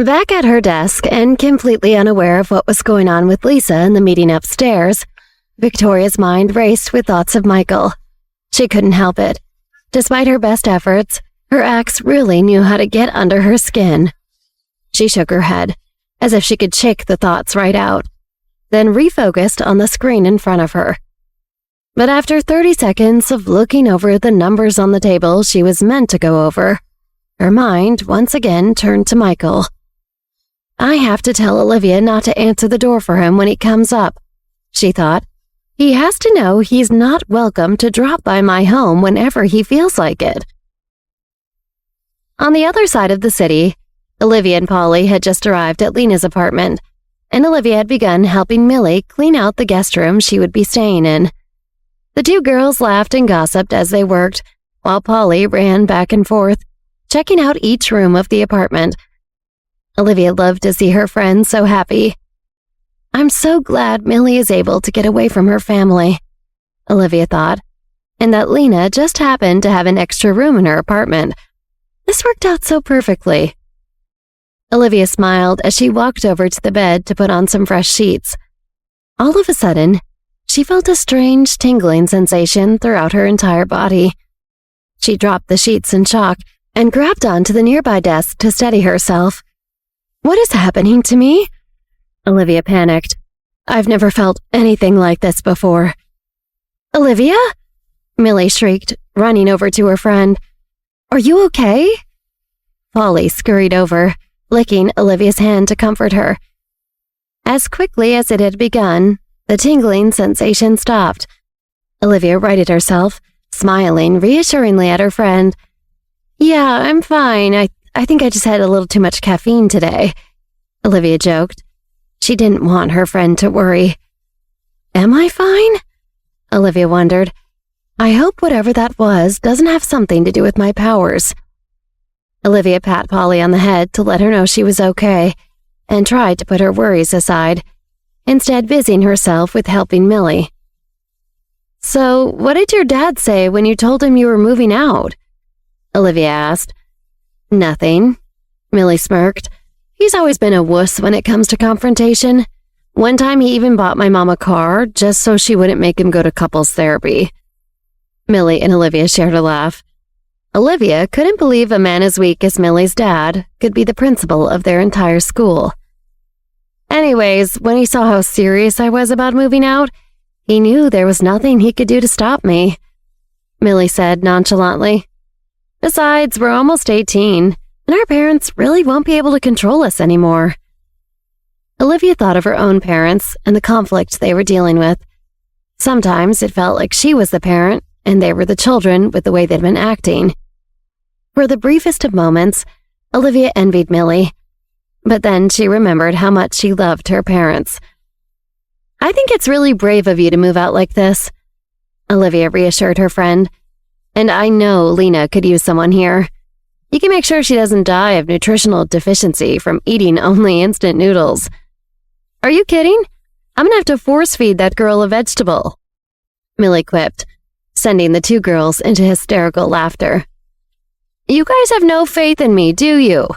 Back at her desk and completely unaware of what was going on with Lisa in the meeting upstairs, Victoria's mind raced with thoughts of Michael. She couldn't help it. Despite her best efforts, her ex really knew how to get under her skin. She shook her head, as if she could shake the thoughts right out, then refocused on the screen in front of her. But after 30 seconds of looking over the numbers on the table she was meant to go over, her mind once again turned to Michael. I have to tell Olivia not to answer the door for him when he comes up, she thought. He has to know he's not welcome to drop by my home whenever he feels like it. On the other side of the city, Olivia and Polly had just arrived at Lena's apartment, and Olivia had begun helping Millie clean out the guest room she would be staying in. The two girls laughed and gossiped as they worked, while Polly ran back and forth, checking out each room of the apartment. Olivia loved to see her friends so happy. I'm so glad Millie is able to get away from her family, Olivia thought, and that Lena just happened to have an extra room in her apartment. This worked out so perfectly. Olivia smiled as she walked over to the bed to put on some fresh sheets. All of a sudden, she felt a strange tingling sensation throughout her entire body. She dropped the sheets in shock and grabbed onto the nearby desk to steady herself. What is happening to me? Olivia panicked. I've never felt anything like this before. Olivia? Millie shrieked, running over to her friend. Are you okay? Polly scurried over, licking Olivia's hand to comfort her. As quickly as it had begun, the tingling sensation stopped. Olivia righted herself, smiling reassuringly at her friend. Yeah, I'm fine. I think I just had a little too much caffeine today, Olivia joked. She didn't want her friend to worry. Am I fine? Olivia wondered. I hope whatever that was doesn't have something to do with my powers. Olivia pat Polly on the head to let her know she was okay, and tried to put her worries aside, instead busying herself with helping Millie. So, what did your dad say when you told him you were moving out? Olivia asked. Nothing, Millie smirked. He's always been a wuss when it comes to confrontation. One time he even bought my mom a car just so she wouldn't make him go to couples therapy. Millie and Olivia shared a laugh. Olivia couldn't believe a man as weak as Millie's dad could be the principal of their entire school. Anyways, when he saw how serious I was about moving out, he knew there was nothing he could do to stop me, Millie said nonchalantly. Besides, we're almost 18. And our parents really won't be able to control us anymore. Olivia thought of her own parents and the conflict they were dealing with. Sometimes it felt like she was the parent and they were the children with the way they'd been acting. For the briefest of moments, Olivia envied Millie, but then she remembered how much she loved her parents. I think it's really brave of you to move out like this, Olivia reassured her friend. And I know Lena could use someone here. You can make sure she doesn't die of nutritional deficiency from eating only instant noodles. Are you kidding? I'm gonna have to force feed that girl a vegetable, Millie quipped, sending the two girls into hysterical laughter. You guys have no faith in me, do you?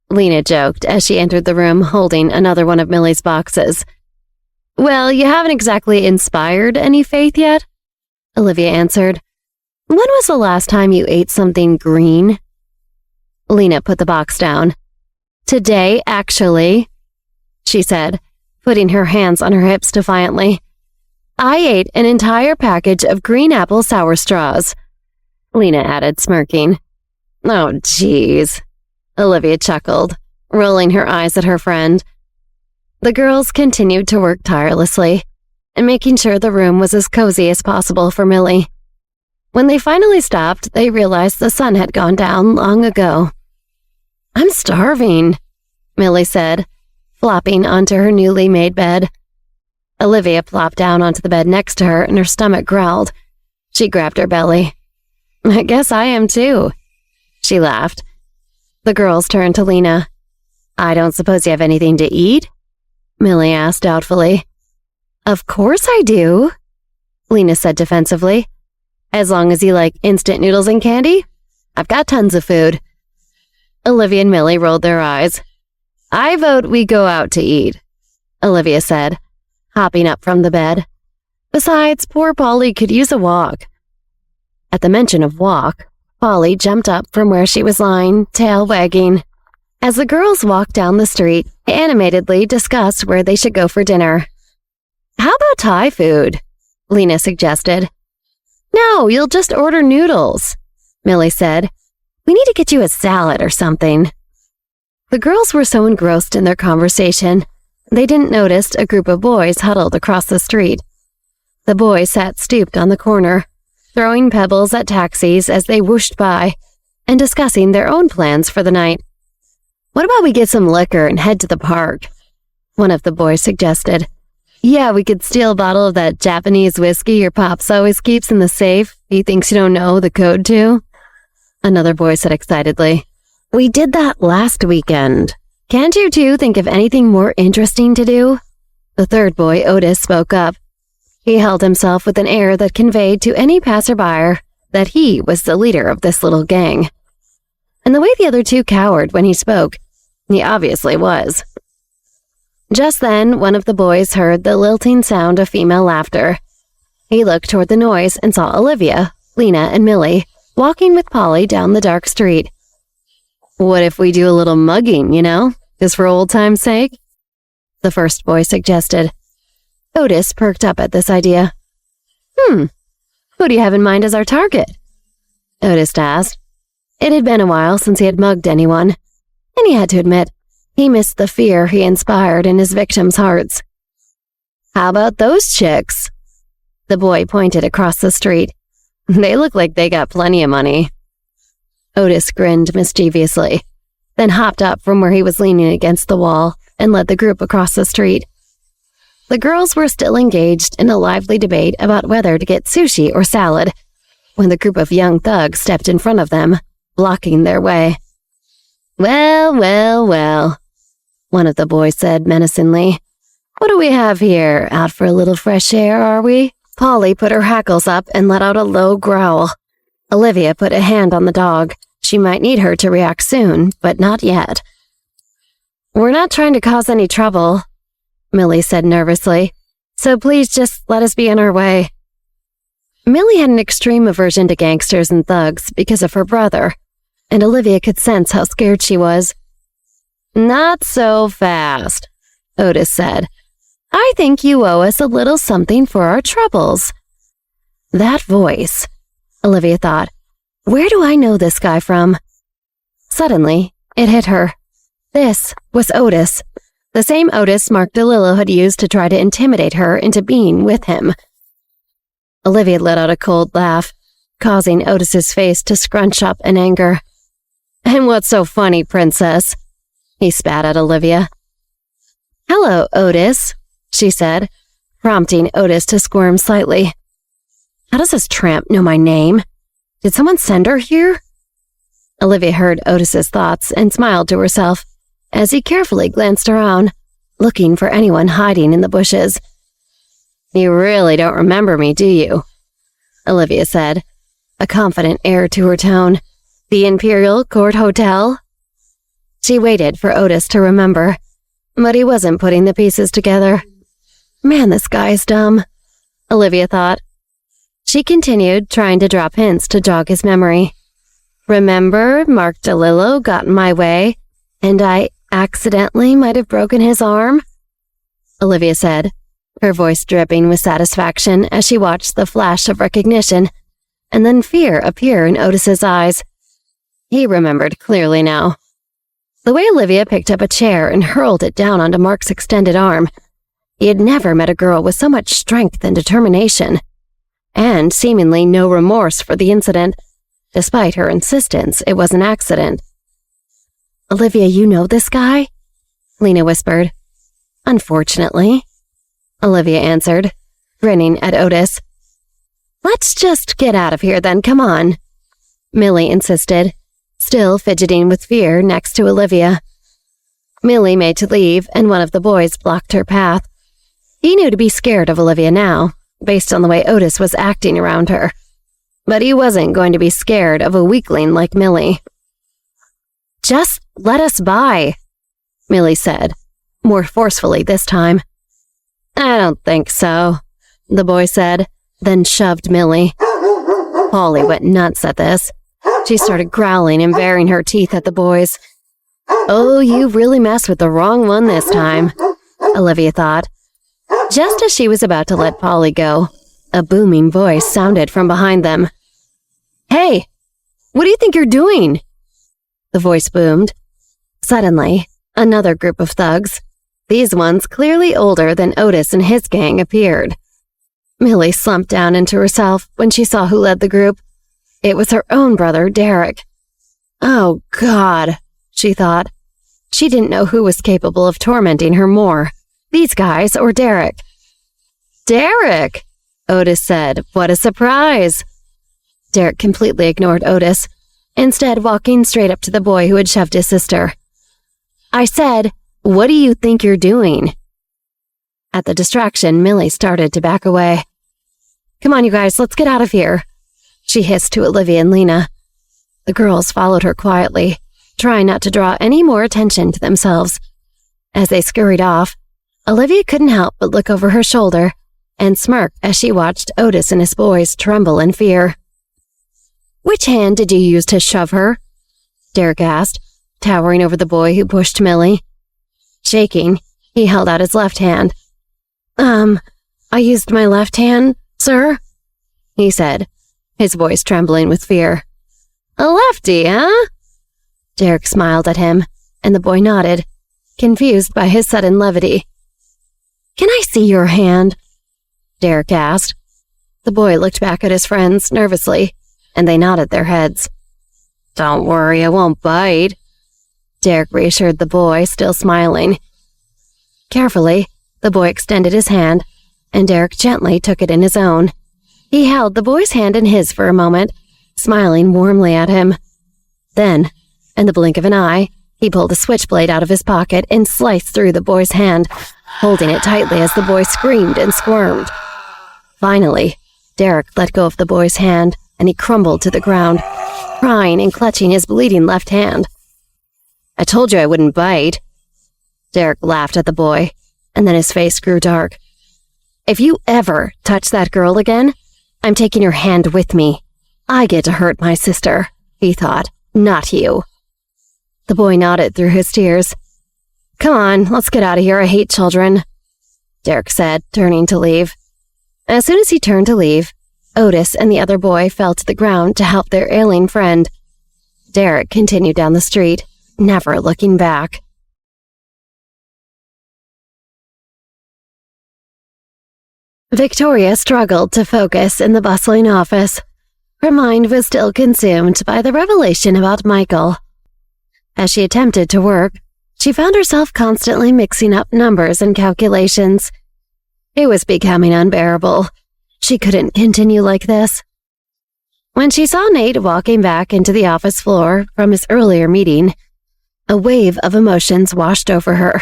Lena joked as she entered the room holding another one of Millie's boxes. Well, you haven't exactly inspired any faith yet, Olivia answered. When was the last time you ate something green? Lena put the box down. Today, actually, she said, putting her hands on her hips defiantly. I ate an entire package of green apple sour straws, Lena added, smirking. Oh, geez, Olivia chuckled, rolling her eyes at her friend. The girls continued to work tirelessly, and making sure the room was as cozy as possible for Millie. When they finally stopped, they realized the sun had gone down long ago. I'm starving, Millie said, flopping onto her newly made bed. Olivia plopped down onto the bed next to her and her stomach growled. She grabbed her belly. I guess I am too, she laughed. The girls turned to Lena. I don't suppose you have anything to eat? Millie asked doubtfully. Of course I do, Lena said defensively. As long as you like instant noodles and candy, I've got tons of food. Olivia and Millie rolled their eyes. I vote we go out to eat, Olivia said, hopping up from the bed. Besides, poor Polly could use a walk. At the mention of walk, Polly jumped up from where she was lying, tail wagging. As the girls walked down the street, they animatedly discussed where they should go for dinner. How about Thai food? Lena suggested. No, you'll just order noodles, Millie said. We need to get you a salad or something. The girls were so engrossed in their conversation, they didn't notice a group of boys huddled across the street. The boys sat stooped on the corner, throwing pebbles at taxis as they whooshed by, and discussing their own plans for the night. What about we get some liquor and head to the park? One of the boys suggested. Yeah, we could steal a bottle of that Japanese whiskey your pops always keeps in the safe he thinks you don't know the code to. Another boy said excitedly. We did that last weekend. Can't you two think of anything more interesting to do? The third boy, Otis, spoke up. He held himself with an air that conveyed to any passerby that he was the leader of this little gang. And the way the other two cowered when he spoke, he obviously was. Just then, one of the boys heard the lilting sound of female laughter. He looked toward the noise and saw Olivia, Lena, and Millie walking with Polly down the dark street. What if we do a little mugging, just for old time's sake? The first boy suggested. Otis perked up at this idea. Who do you have in mind as our target? Otis asked. It had been a while since he had mugged anyone, and he had to admit, he missed the fear he inspired in his victims' hearts. How about those chicks? The boy pointed across the street. They look like they got plenty of money. Otis grinned mischievously, then hopped up from where he was leaning against the wall and led the group across the street. The girls were still engaged in a lively debate about whether to get sushi or salad when the group of young thugs stepped in front of them, blocking their way. Well, one of the boys said menacingly. What do we have here? Out for a little fresh air, are we? Polly put her hackles up and let out a low growl. Olivia put a hand on the dog. She might need her to react soon, but not yet. We're not trying to cause any trouble, Millie said nervously, so please just let us be on our way. Millie had an extreme aversion to gangsters and thugs because of her brother, and Olivia could sense how scared she was. Not so fast, Otis said. I think you owe us a little something for our troubles. That voice, Olivia thought. Where do I know this guy from? Suddenly, it hit her. This was Otis, the same Otis Mark DeLillo had used to try to intimidate her into being with him. Olivia let out a cold laugh, causing Otis's face to scrunch up in anger. And what's so funny, princess? He spat at Olivia. Hello, Otis, she said, prompting Otis to squirm slightly. How does this tramp know my name? Did someone send her here? Olivia heard Otis's thoughts and smiled to herself as he carefully glanced around, looking for anyone hiding in the bushes. You really don't remember me, do you? Olivia said, a confident air to her tone. The Imperial Court Hotel? She waited for Otis to remember, but he wasn't putting the pieces together. Man, this guy's dumb, Olivia thought. She continued, trying to drop hints to jog his memory. Remember, Mark DeLillo got in my way, and I accidentally might have broken his arm? Olivia said, her voice dripping with satisfaction as she watched the flash of recognition, and then fear appear in Otis's eyes. He remembered clearly now. The way Olivia picked up a chair and hurled it down onto Mark's extended arm. He had never met a girl with so much strength and determination, and seemingly no remorse for the incident, despite her insistence it was an accident. Olivia, you know this guy? Lena whispered. Unfortunately, Olivia answered, grinning at Otis. Let's just get out of here then, come on, Millie insisted, still fidgeting with fear next to Olivia. Millie made to leave, and one of the boys blocked her path. He knew to be scared of Olivia now, based on the way Otis was acting around her. But he wasn't going to be scared of a weakling like Millie. Just let us by, Millie said, more forcefully this time. I don't think so, the boy said, then shoved Millie. Polly went nuts at this. She started growling and baring her teeth at the boys. Oh, you really messed with the wrong one this time, Olivia thought. Just as she was about to let Polly go, a booming voice sounded from behind them. Hey, what do you think you're doing? The voice boomed. Suddenly, another group of thugs, these ones clearly older than Otis and his gang, appeared. Millie slumped down into herself when she saw who led the group. It was her own brother, Derek. Oh, God, she thought. She didn't know who was capable of tormenting her more, these guys or Derek. Derek, Otis said. What a surprise. Derek completely ignored Otis, instead walking straight up to the boy who had shoved his sister. I said, what do you think you're doing? At the distraction, Millie started to back away. Come on, you guys, let's get out of here, she hissed to Olivia and Lena. The girls followed her quietly, trying not to draw any more attention to themselves. As they scurried off, Olivia couldn't help but look over her shoulder and smirk as she watched Otis and his boys tremble in fear. Which hand did you use to shove her? Derek asked, towering over the boy who pushed Millie. Shaking, he held out his left hand. I used my left hand, sir, he said, his voice trembling with fear. A lefty, huh? Derek smiled at him, and the boy nodded, confused by his sudden levity. Can I see your hand? Derek asked. The boy looked back at his friends nervously, and they nodded their heads. Don't worry, I won't bite, Derek reassured the boy, still smiling. Carefully, the boy extended his hand, and Derek gently took it in his own. He held the boy's hand in his for a moment, smiling warmly at him. Then, in the blink of an eye, he pulled a switchblade out of his pocket and sliced through the boy's hand, holding it tightly as the boy screamed and squirmed. Finally, Derek let go of the boy's hand, and he crumbled to the ground, crying and clutching his bleeding left hand. I told you I wouldn't bite. Derek laughed at the boy, and then his face grew dark. If you ever touch that girl again, I'm taking your hand with me. I get to hurt my sister, he thought, not you. The boy nodded through his tears. Come on, let's get out of here. I hate children, Derek said, turning to leave. As soon as he turned to leave, Otis and the other boy fell to the ground to help their ailing friend. Derek continued down the street, never looking back. Victoria struggled to focus in the bustling office. Her mind was still consumed by the revelation about Michael. As she attempted to work, she found herself constantly mixing up numbers and calculations. It was becoming unbearable. She couldn't continue like this. When she saw Nate walking back into the office floor from his earlier meeting, a wave of emotions washed over her.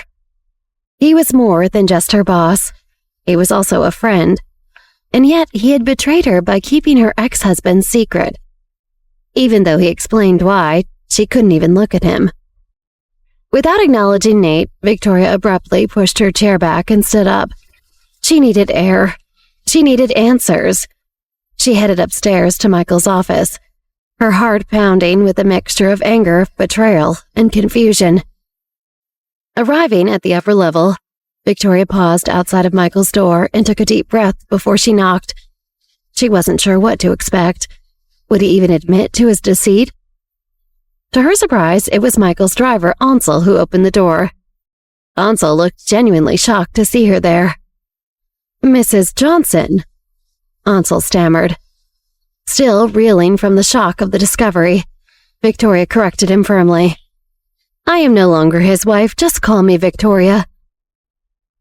He was more than just her boss. He was also a friend. And yet he had betrayed her by keeping her ex-husband's secret. Even though he explained why, she couldn't even look at him. Without acknowledging Nate, Victoria abruptly pushed her chair back and stood up. She needed air. She needed answers. She headed upstairs to Michael's office, her heart pounding with a mixture of anger, betrayal, and confusion. Arriving at the upper level, Victoria paused outside of Michael's door and took a deep breath before she knocked. She wasn't sure what to expect. Would he even admit to his deceit? To her surprise, it was Michael's driver, Ansel, who opened the door. Ansel looked genuinely shocked to see her there. Mrs. Johnson, Ansel stammered. Still reeling from the shock of the discovery, Victoria corrected him firmly. I am no longer his wife, just call me Victoria.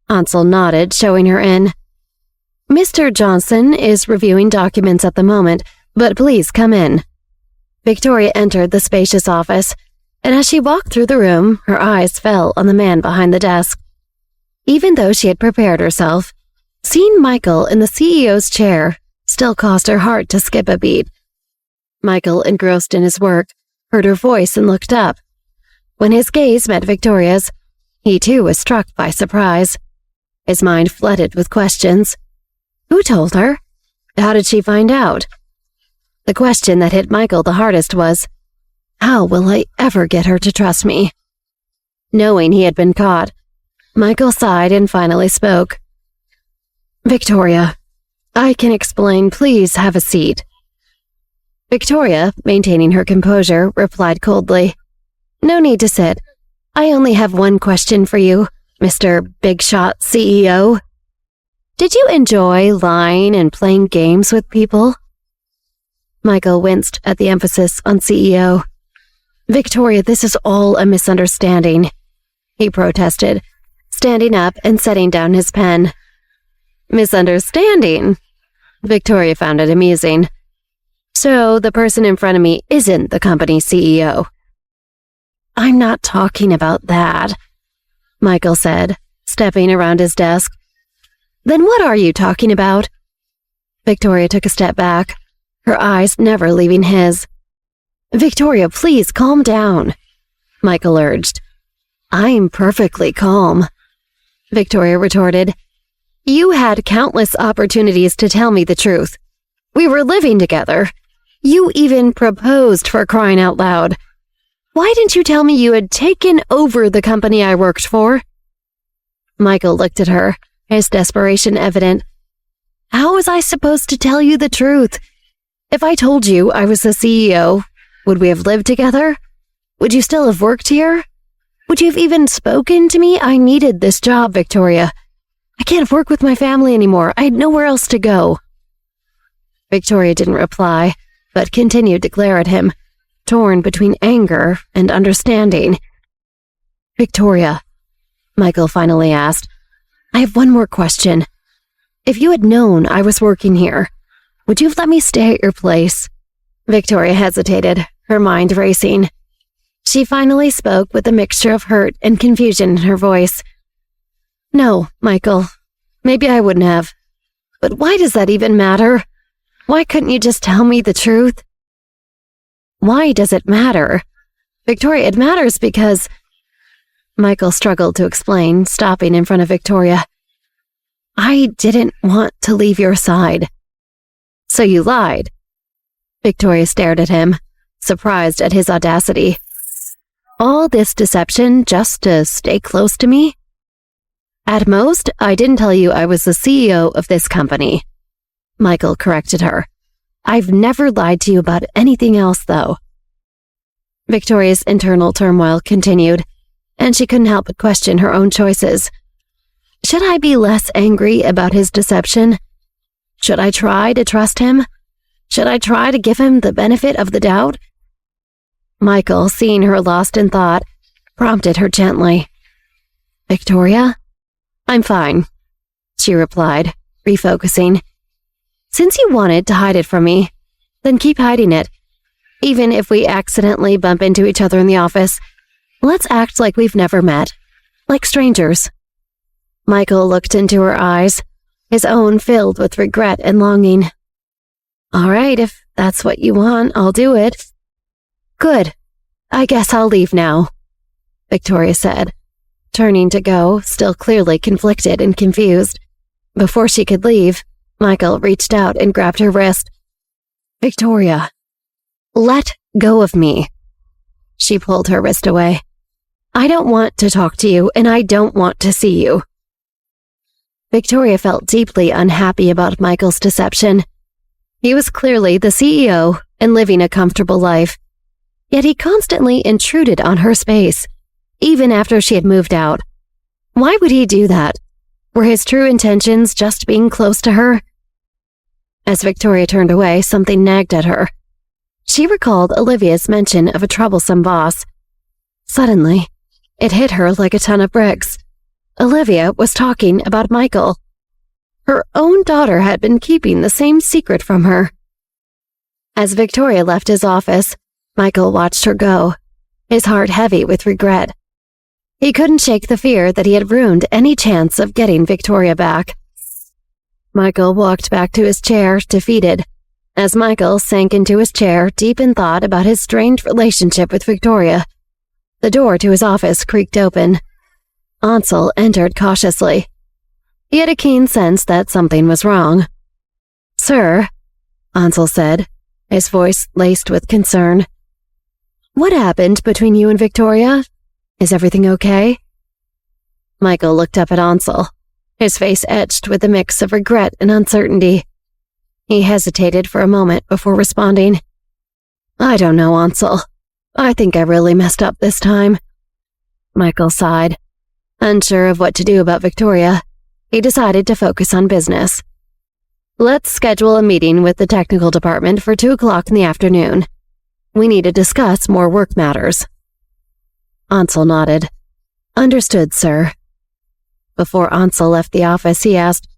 Ansel nodded, showing her in. Mr. Johnson is reviewing documents at the moment, but please come in. Victoria entered the spacious office, and as she walked through the room, her eyes fell on the man behind the desk. Even though she had prepared herself, seeing Michael in the CEO's chair still caused her heart to skip a beat. Michael, engrossed in his work, heard her voice and looked up. When his gaze met Victoria's, He too was struck by surprise. His mind flooded with questions. Who told her? How did she find out? The question that hit Michael the hardest was, how will I ever get her to trust me? Knowing he had been caught, Michael sighed and finally spoke. Victoria, I can explain. Please have a seat. Victoria, maintaining her composure, replied coldly. No need to sit. I only have one question for you, Mr. Big Shot CEO. Did you enjoy lying and playing games with people? Michael winced at the emphasis on CEO. Victoria, this is all a misunderstanding, he protested, standing up and setting down his pen. Misunderstanding? Victoria found it amusing. So the person in front of me isn't the company's CEO. I'm not talking about that, Michael said, stepping around his desk. Then what are you talking about? Victoria took a step back, her eyes never leaving his. Victoria, please calm down, Michael urged. I'm perfectly calm, Victoria retorted. You had countless opportunities to tell me the truth. We were living together. You even proposed, for crying out loud. Why didn't you tell me you had taken over the company I worked for? Michael looked at her, his desperation evident. How was I supposed to tell you the truth? If I told you I was the CEO, would we have lived together? Would you still have worked here? Would you have even spoken to me? I needed this job, Victoria. I can't work with my family anymore. I had nowhere else to go. Victoria didn't reply, but continued to glare at him, torn between anger and understanding. Victoria, Michael finally asked, I have one more question. If you had known I was working here, would you have let me stay at your place? Victoria hesitated, her mind racing. She finally spoke with a mixture of hurt and confusion in her voice. No, Michael, maybe I wouldn't have. But why does that even matter? Why couldn't you just tell me the truth? Why does it matter? Victoria, it matters because... Michael struggled to explain, stopping in front of Victoria. I didn't want to leave your side. So you lied? Victoria stared at him, surprised at his audacity. All this deception just to stay close to me? At most, I didn't tell you I was the CEO of this company. Michael corrected her. I've never lied to you about anything else, though. Victoria's internal turmoil continued, and she couldn't help but question her own choices. Should I be less angry about his deception? Should I try to trust him? Should I try to give him the benefit of the doubt? Michael, seeing her lost in thought, prompted her gently. Victoria? I'm fine, she replied, refocusing. Since you wanted to hide it from me, then keep hiding it. Even if we accidentally bump into each other in the office, let's act like we've never met, like strangers. Michael looked into her eyes, his own filled with regret and longing. All right, if that's what you want, I'll do it. Good. I guess I'll leave now, Victoria said, turning to go, still clearly conflicted and confused. Before she could leave, Michael reached out and grabbed her wrist. Victoria, let go of me. She pulled her wrist away. I don't want to talk to you, and I don't want to see you. Victoria felt deeply unhappy about Michael's deception. He was clearly the CEO and living a comfortable life. Yet he constantly intruded on her space, even after she had moved out. Why would he do that? Were his true intentions just being close to her? As Victoria turned away, something nagged at her. She recalled Olivia's mention of a troublesome boss. Suddenly, it hit her like a ton of bricks. Olivia was talking about Michael. Her own daughter had been keeping the same secret from her. As Victoria left his office, Michael watched her go, his heart heavy with regret. He couldn't shake the fear that he had ruined any chance of getting Victoria back. Michael walked back to his chair, defeated. As Michael sank into his chair, deep in thought about his strained relationship with Victoria, the door to his office creaked open. Ansel entered cautiously. He had a keen sense that something was wrong. "Sir," Ansel said, his voice laced with concern. "What happened between you and Victoria? Is everything okay?" Michael looked up at Ansel, his face etched with a mix of regret and uncertainty. He hesitated for a moment before responding. "I don't know, Ansel. I think I really messed up this time." Michael sighed. Unsure of what to do about Victoria, he decided to focus on business. "Let's schedule a meeting with the technical department for 2 o'clock in the afternoon. We need to discuss more work matters." Ansel nodded. "Understood, sir." Before Ansel left the office, he asked,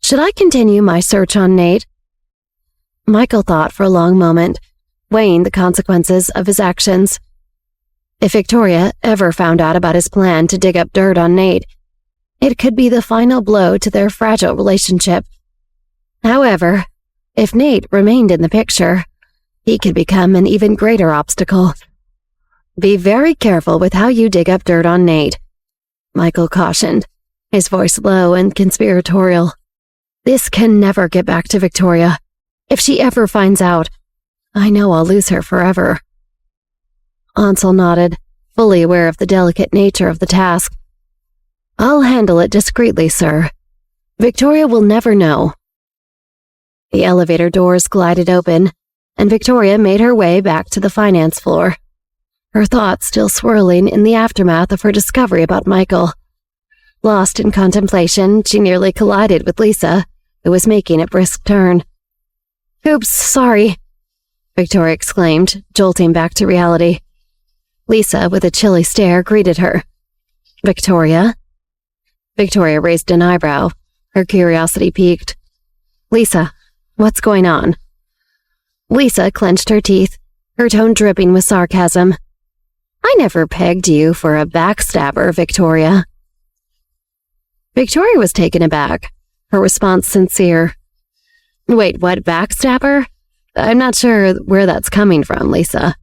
"Should I continue my search on Nate?" Michael thought for a long moment, weighing the consequences of his actions. If Victoria ever found out about his plan to dig up dirt on Nate, it could be the final blow to their fragile relationship. However, if Nate remained in the picture, he could become an even greater obstacle. "Be very careful with how you dig up dirt on Nate," Michael cautioned, his voice low and conspiratorial. "This can never get back to Victoria. If she ever finds out, I know I'll lose her forever." Ansel nodded, fully aware of the delicate nature of the task. "I'll handle it discreetly, sir. Victoria will never know." The elevator doors glided open, and Victoria made her way back to the finance floor, her thoughts still swirling in the aftermath of her discovery about Michael. Lost in contemplation, she nearly collided with Lisa, who was making a brisk turn. "Oops, sorry," Victoria exclaimed, jolting back to reality. Lisa, with a chilly stare, greeted her. "Victoria?" Victoria raised an eyebrow, her curiosity piqued. "Lisa, what's going on?" Lisa clenched her teeth, her tone dripping with sarcasm. "I never pegged you for a backstabber, Victoria." Victoria was taken aback, her response sincere. "Wait, what, backstabber? I'm not sure where that's coming from, Lisa."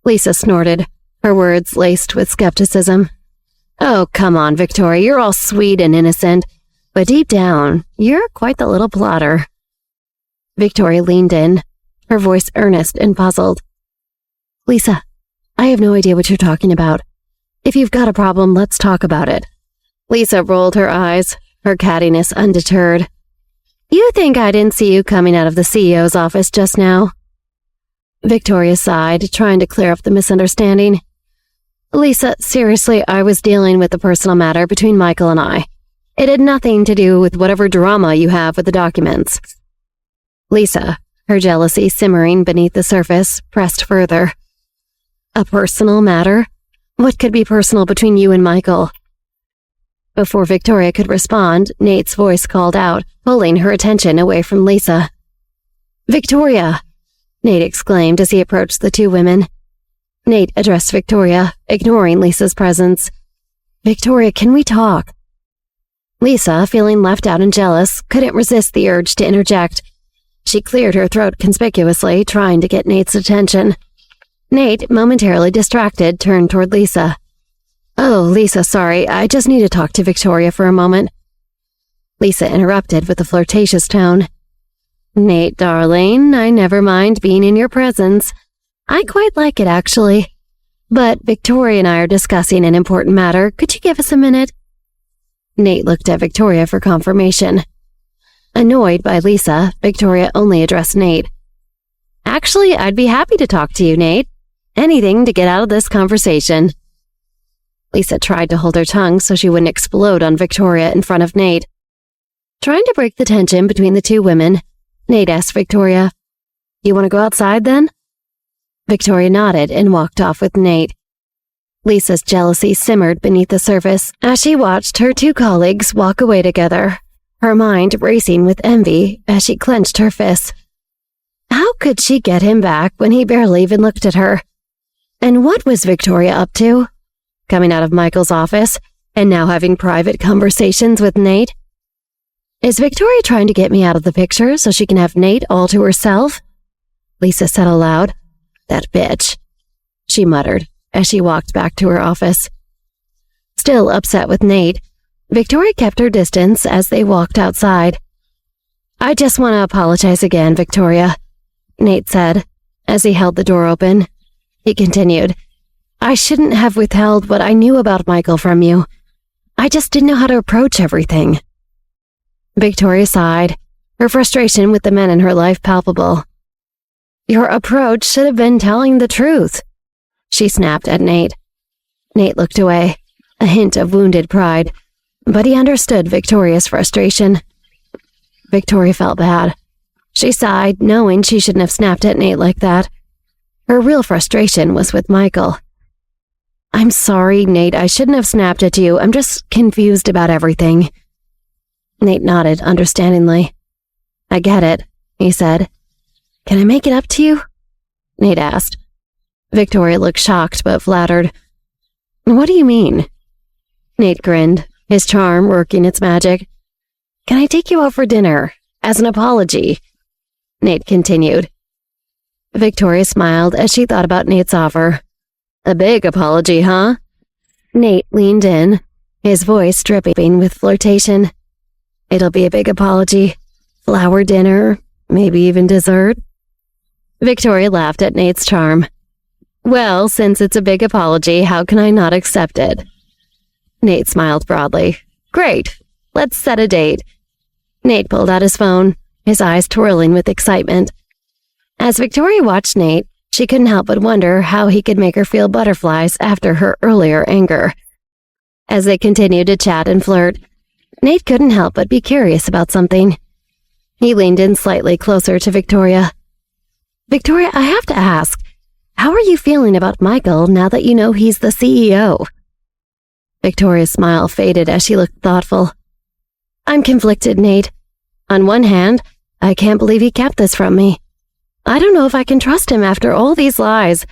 Lisa snorted, her words laced with skepticism. "Oh, come on, Victoria, you're all sweet and innocent, but deep down, you're quite the little plotter." Victoria leaned in, her voice earnest and puzzled. "Lisa, I have no idea what you're talking about. If you've got a problem, let's talk about it." Lisa rolled her eyes, her cattiness undeterred. "You think I didn't see you coming out of the CEO's office just now?" Victoria sighed, trying to clear up the misunderstanding. "Lisa, seriously, I was dealing with a personal matter between Michael and I. It had nothing to do with whatever drama you have with the documents." Lisa, her jealousy simmering beneath the surface, pressed further. "A personal matter? What could be personal between you and Michael?" Before Victoria could respond, Nate's voice called out, pulling her attention away from Lisa. "Victoria!" Nate exclaimed as he approached the two women. Nate addressed Victoria, ignoring Lisa's presence. "Victoria, can we talk?" Lisa, feeling left out and jealous, couldn't resist the urge to interject. She cleared her throat conspicuously, trying to get Nate's attention. Nate, momentarily distracted, turned toward Lisa. "Oh, Lisa, sorry, I just need to talk to Victoria for a moment." Lisa interrupted with a flirtatious tone. "Nate, darling, I never mind being in your presence. I quite like it, actually. But Victoria and I are discussing an important matter. Could you give us a minute?" Nate looked at Victoria for confirmation. Annoyed by Lisa, Victoria only addressed Nate. "Actually, I'd be happy to talk to you, Nate. Anything to get out of this conversation." Lisa tried to hold her tongue so she wouldn't explode on Victoria in front of Nate. Trying to break the tension between the two women, Nate asked Victoria, "You want to go outside then?" Victoria nodded and walked off with Nate. Lisa's jealousy simmered beneath the surface as she watched her two colleagues walk away together, her mind racing with envy as she clenched her fists. How could she get him back when he barely even looked at her? And what was Victoria up to? Coming out of Michael's office and now having private conversations with Nate? Is Victoria trying to get me out of the picture so she can have Nate all to herself? Lisa said aloud. "That bitch," she muttered as she walked back to her office. Still upset with Nate, Victoria kept her distance as they walked outside. "I just want to apologize again, Victoria," Nate said, as he held the door open. He continued, "I shouldn't have withheld what I knew about Michael from you. I just didn't know how to approach everything." Victoria sighed, her frustration with the men in her life palpable. "Your approach should have been telling the truth," she snapped at Nate. Nate looked away, a hint of wounded pride, but he understood Victoria's frustration. Victoria felt bad. She sighed, knowing she shouldn't have snapped at Nate like that. Her real frustration was with Michael. "I'm sorry, Nate, I shouldn't have snapped at you. I'm just confused about everything." Nate nodded understandingly. "I get it," he said. "Can I make it up to you?" Nate asked. Victoria looked shocked but flattered. "What do you mean?" Nate grinned, his charm working its magic. "Can I take you out for dinner, as an apology?" Nate continued. Victoria smiled as she thought about Nate's offer. "A big apology, huh?" Nate leaned in, his voice dripping with flirtation. "It'll be a big apology. Flower dinner, maybe even dessert." Victoria laughed at Nate's charm. "Well, since it's a big apology, how can I not accept it?" Nate smiled broadly. "Great. Let's set a date." Nate pulled out his phone, his eyes twirling with excitement. As Victoria watched Nate, she couldn't help but wonder how he could make her feel butterflies after her earlier anger. As they continued to chat and flirt, Nate couldn't help but be curious about something. He leaned in slightly closer to Victoria. "Victoria, I have to ask, how are you feeling about Michael now that you know he's the CEO?" Victoria's smile faded as she looked thoughtful. "I'm conflicted, Nate. On one hand, I can't believe he kept this from me. I don't know if I can trust him after all these lies.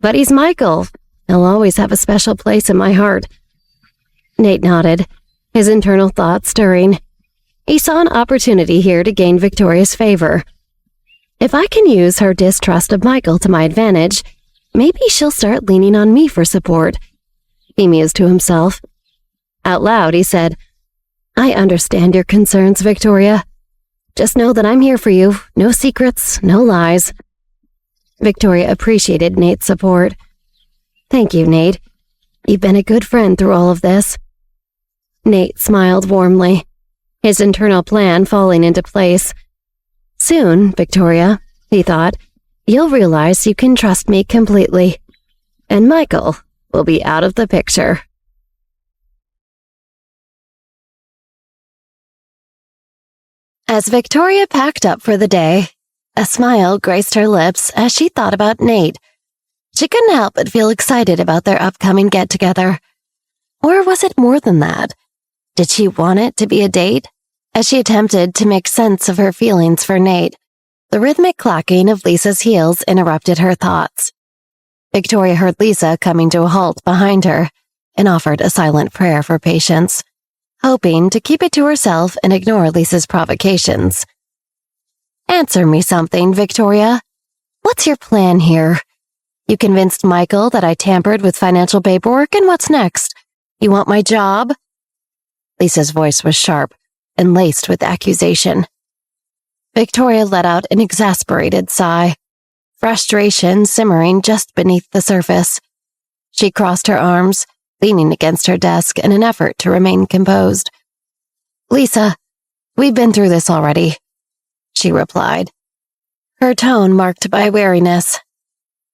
But he's Michael. He'll always have a special place in my heart." Nate nodded, his internal thoughts stirring. He saw an opportunity here to gain Victoria's favor. If I can use her distrust of Michael to my advantage, maybe she'll start leaning on me for support, he mused to himself. Out loud, he said, "I understand your concerns, Victoria. Just know that I'm here for you. No secrets, no lies." Victoria appreciated Nate's support. "Thank you, Nate. You've been a good friend through all of this." Nate smiled warmly, his internal plan falling into place. "Soon, Victoria," he thought, "you'll realize you can trust me completely. And Michael will be out of the picture." As Victoria packed up for the day, a smile graced her lips as she thought about Nate. She couldn't help but feel excited about their upcoming get-together. Or was it more than that? Did she want it to be a date? As she attempted to make sense of her feelings for Nate, the rhythmic clacking of Lisa's heels interrupted her thoughts. Victoria heard Lisa coming to a halt behind her and offered a silent prayer for patience, hoping to keep it to herself and ignore Lisa's provocations. "Answer me something, Victoria. What's your plan here? You convinced Michael that I tampered with financial paperwork, and what's next? You want my job?" Lisa's voice was sharp and laced with accusation. Victoria let out an exasperated sigh, frustration simmering just beneath the surface. She crossed her arms, leaning against her desk in an effort to remain composed. "Lisa, we've been through this already," she replied, her tone marked by wariness.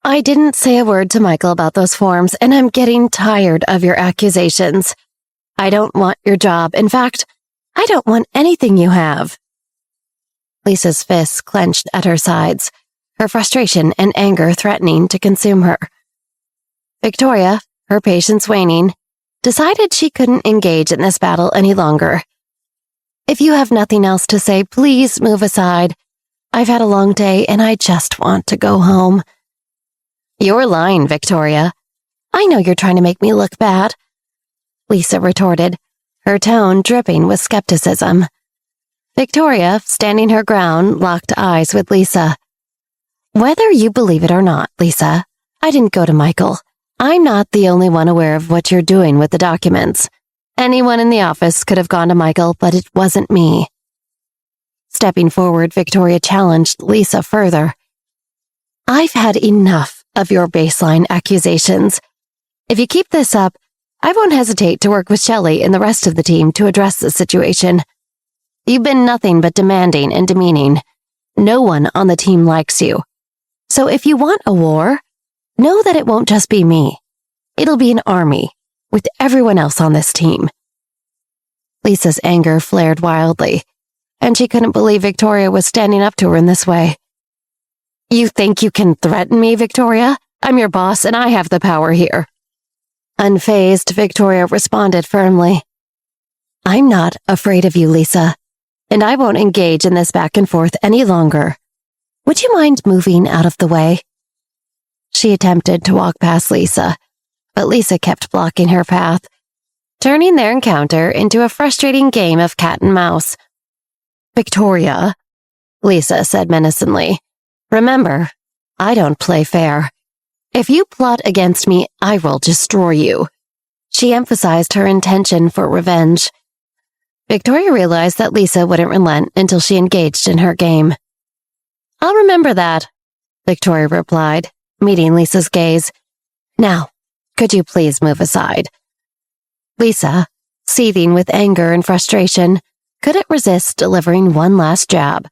"I didn't say a word to Michael about those forms, and I'm getting tired of your accusations. I don't want your job. In fact, I don't want anything you have." Lisa's fists clenched at her sides, her frustration and anger threatening to consume her. Victoria, her patience waning, decided she couldn't engage in this battle any longer. "If you have nothing else to say, please move aside. I've had a long day and I just want to go home." "You're lying, Victoria. I know you're trying to make me look bad," Lisa retorted, her tone dripping with skepticism. Victoria, standing her ground, locked eyes with Lisa. "Whether you believe it or not, Lisa, I didn't go to Michael. I'm not the only one aware of what you're doing with the documents. Anyone in the office could have gone to Michael, but it wasn't me. Stepping forward, Victoria challenged Lisa further. I've had enough of your baseline accusations. If you keep this up, I won't hesitate to work with Shelley and the rest of the team to address the situation. You've been nothing but demanding and demeaning. No one on the team likes you. So if you want a war, know that it won't just be me. It'll be an army, with everyone else on this team. Lisa's anger flared wildly, and she couldn't believe Victoria was standing up to her in this way. You think you can threaten me, Victoria? I'm your boss and I have the power here. Unfazed, Victoria responded firmly. I'm not afraid of you, Lisa, and I won't engage in this back and forth any longer. Would you mind moving out of the way? She attempted to walk past Lisa, but Lisa kept blocking her path, turning their encounter into a frustrating game of cat and mouse. Victoria, Lisa said menacingly, remember, I don't play fair. If you plot against me, I will destroy you. She emphasized her intention for revenge. Victoria realized that Lisa wouldn't relent until she engaged in her game. I'll remember that, Victoria replied, meeting Lisa's gaze. Now, could you please move aside? Lisa, seething with anger and frustration, couldn't resist delivering one last jab.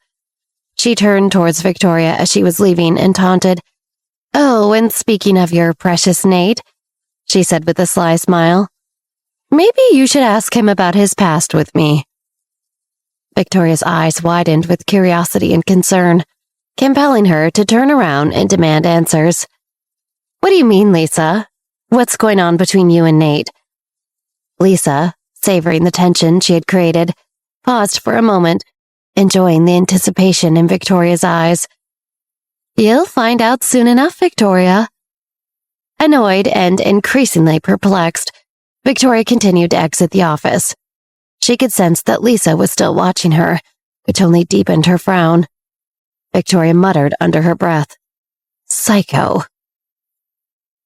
She turned towards Victoria as she was leaving and taunted, Oh, and speaking of your precious Nate, she said with a sly smile, maybe you should ask him about his past with me. Victoria's eyes widened with curiosity and concern, compelling her to turn around and demand answers. What do you mean, Lisa? What's going on between you and Nate? Lisa, savoring the tension she had created, paused for a moment, enjoying the anticipation in Victoria's eyes. You'll find out soon enough, Victoria. Annoyed and increasingly perplexed, Victoria continued to exit the office. She could sense that Lisa was still watching her, which only deepened her frown. Victoria muttered under her breath, Psycho.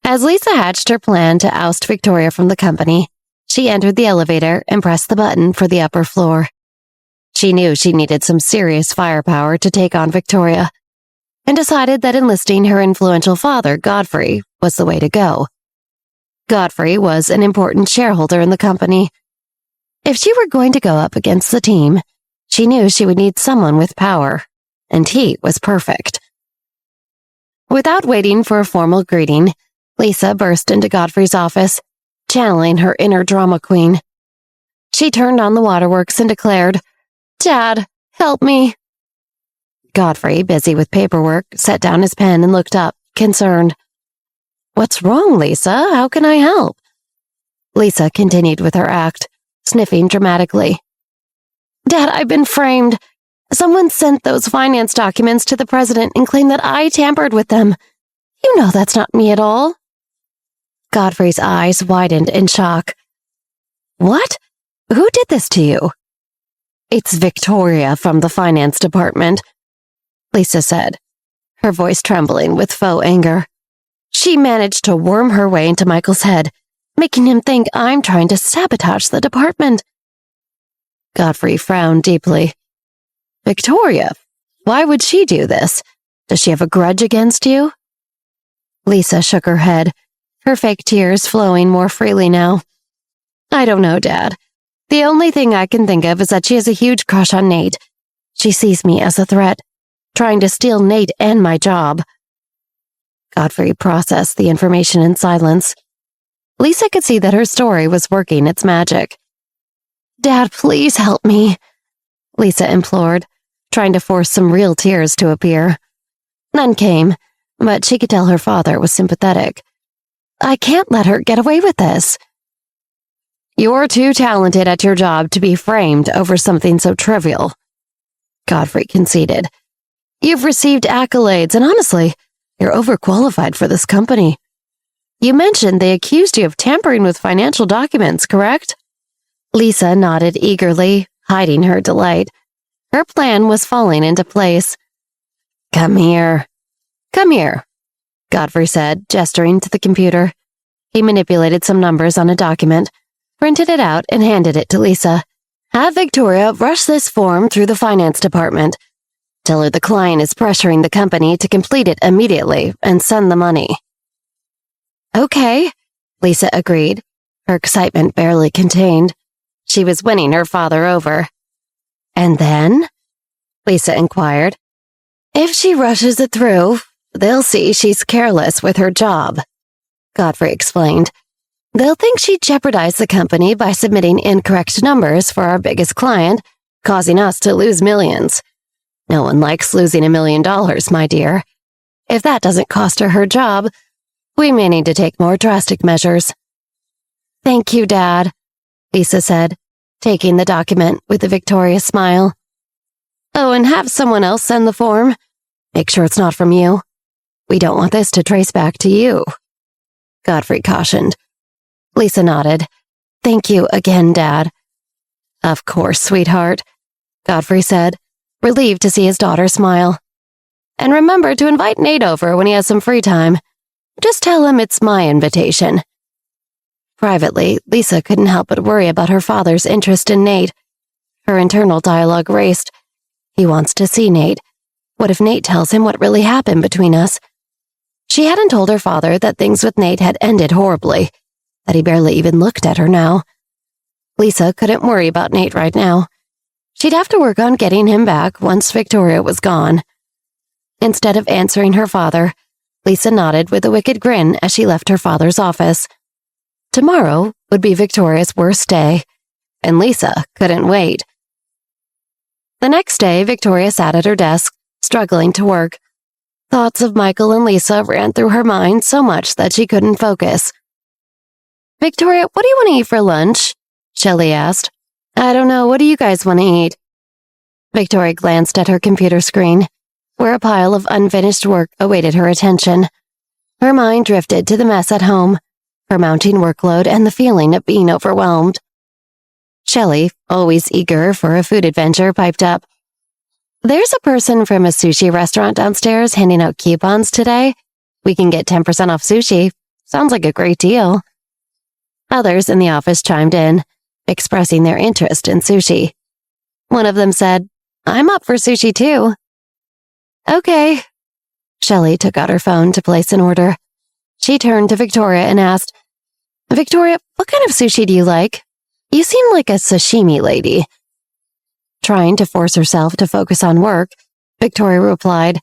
As Lisa hatched her plan to oust Victoria from the company, she entered the elevator and pressed the button for the upper floor. She knew she needed some serious firepower to take on Victoria, and decided that enlisting her influential father, Godfrey, was the way to go. Godfrey was an important shareholder in the company. If she were going to go up against the team, she knew she would need someone with power, and he was perfect. Without waiting for a formal greeting, Lisa burst into Godfrey's office, channeling her inner drama queen. She turned on the waterworks and declared, Dad, help me. Godfrey, busy with paperwork, set down his pen and looked up, concerned. What's wrong, Lisa? How can I help? Lisa continued with her act, sniffing dramatically. Dad, I've been framed. Someone sent those finance documents to the president and claimed that I tampered with them. You know that's not me at all. Godfrey's eyes widened in shock. What? Who did this to you? It's Victoria from the finance department, Lisa said, her voice trembling with faux anger. She managed to worm her way into Michael's head, making him think I'm trying to sabotage the department. Godfrey frowned deeply. Victoria, why would she do this? Does she have a grudge against you? Lisa shook her head, her fake tears flowing more freely now. I don't know, Dad. The only thing I can think of is that she has a huge crush on Nate. She sees me as a threat, trying to steal Nate and my job. Godfrey processed the information in silence. Lisa could see that her story was working its magic. Dad, please help me, Lisa implored, trying to force some real tears to appear. None came, but she could tell her father was sympathetic. I can't let her get away with this. You're too talented at your job to be framed over something so trivial, Godfrey conceded. You've received accolades, and honestly, you're overqualified for this company. You mentioned they accused you of tampering with financial documents, correct? Lisa nodded eagerly, hiding her delight. Her plan was falling into place. Come here. Come here, Godfrey said, gesturing to the computer. He manipulated some numbers on a document, printed it out, and handed it to Lisa. Have Victoria rush this form through the finance department. Tell her the client is pressuring the company to complete it immediately and send the money. Okay, Lisa agreed, her excitement barely contained. She was winning her father over. And then? Lisa inquired. If she rushes it through, they'll see she's careless with her job, Godfrey explained. They'll think she jeopardized the company by submitting incorrect numbers for our biggest client, causing us to lose millions. No one likes losing $1 million, my dear. If that doesn't cost her her job, we may need to take more drastic measures. Thank you, Dad, Lisa said, taking the document with a victorious smile. Oh, and have someone else send the form. Make sure it's not from you. We don't want this to trace back to you, Godfrey cautioned. Lisa nodded. Thank you again, Dad. Of course, sweetheart, Godfrey said, relieved to see his daughter smile. And remember to invite Nate over when he has some free time. Just tell him it's my invitation. Privately, Lisa couldn't help but worry about her father's interest in Nate. Her internal dialogue raced. He wants to see Nate. What if Nate tells him what really happened between us? She hadn't told her father that things with Nate had ended horribly, that he barely even looked at her now. Lisa couldn't worry about Nate right now. She'd have to work on getting him back once Victoria was gone. Instead of answering her father, Lisa nodded with a wicked grin as she left her father's office. Tomorrow would be Victoria's worst day, and Lisa couldn't wait. The next day, Victoria sat at her desk, struggling to work. Thoughts of Michael and Lisa ran through her mind so much that she couldn't focus. Victoria, what do you want to eat for lunch? Shelley asked. I don't know. What do you guys want to eat? Victoria glanced at her computer screen, where a pile of unfinished work awaited her attention. Her mind drifted to the mess at home, her mounting workload, and the feeling of being overwhelmed. Shelley, always eager for a food adventure, piped up. There's a person from a sushi restaurant downstairs handing out coupons today. We can get 10% off sushi. Sounds like a great deal. Others in the office chimed in, expressing their interest in sushi. One of them said, I'm up for sushi too. Okay. Shelley took out her phone to place an order. She turned to Victoria and asked, Victoria, what kind of sushi do you like? You seem like a sashimi lady. Trying to force herself to focus on work, Victoria replied,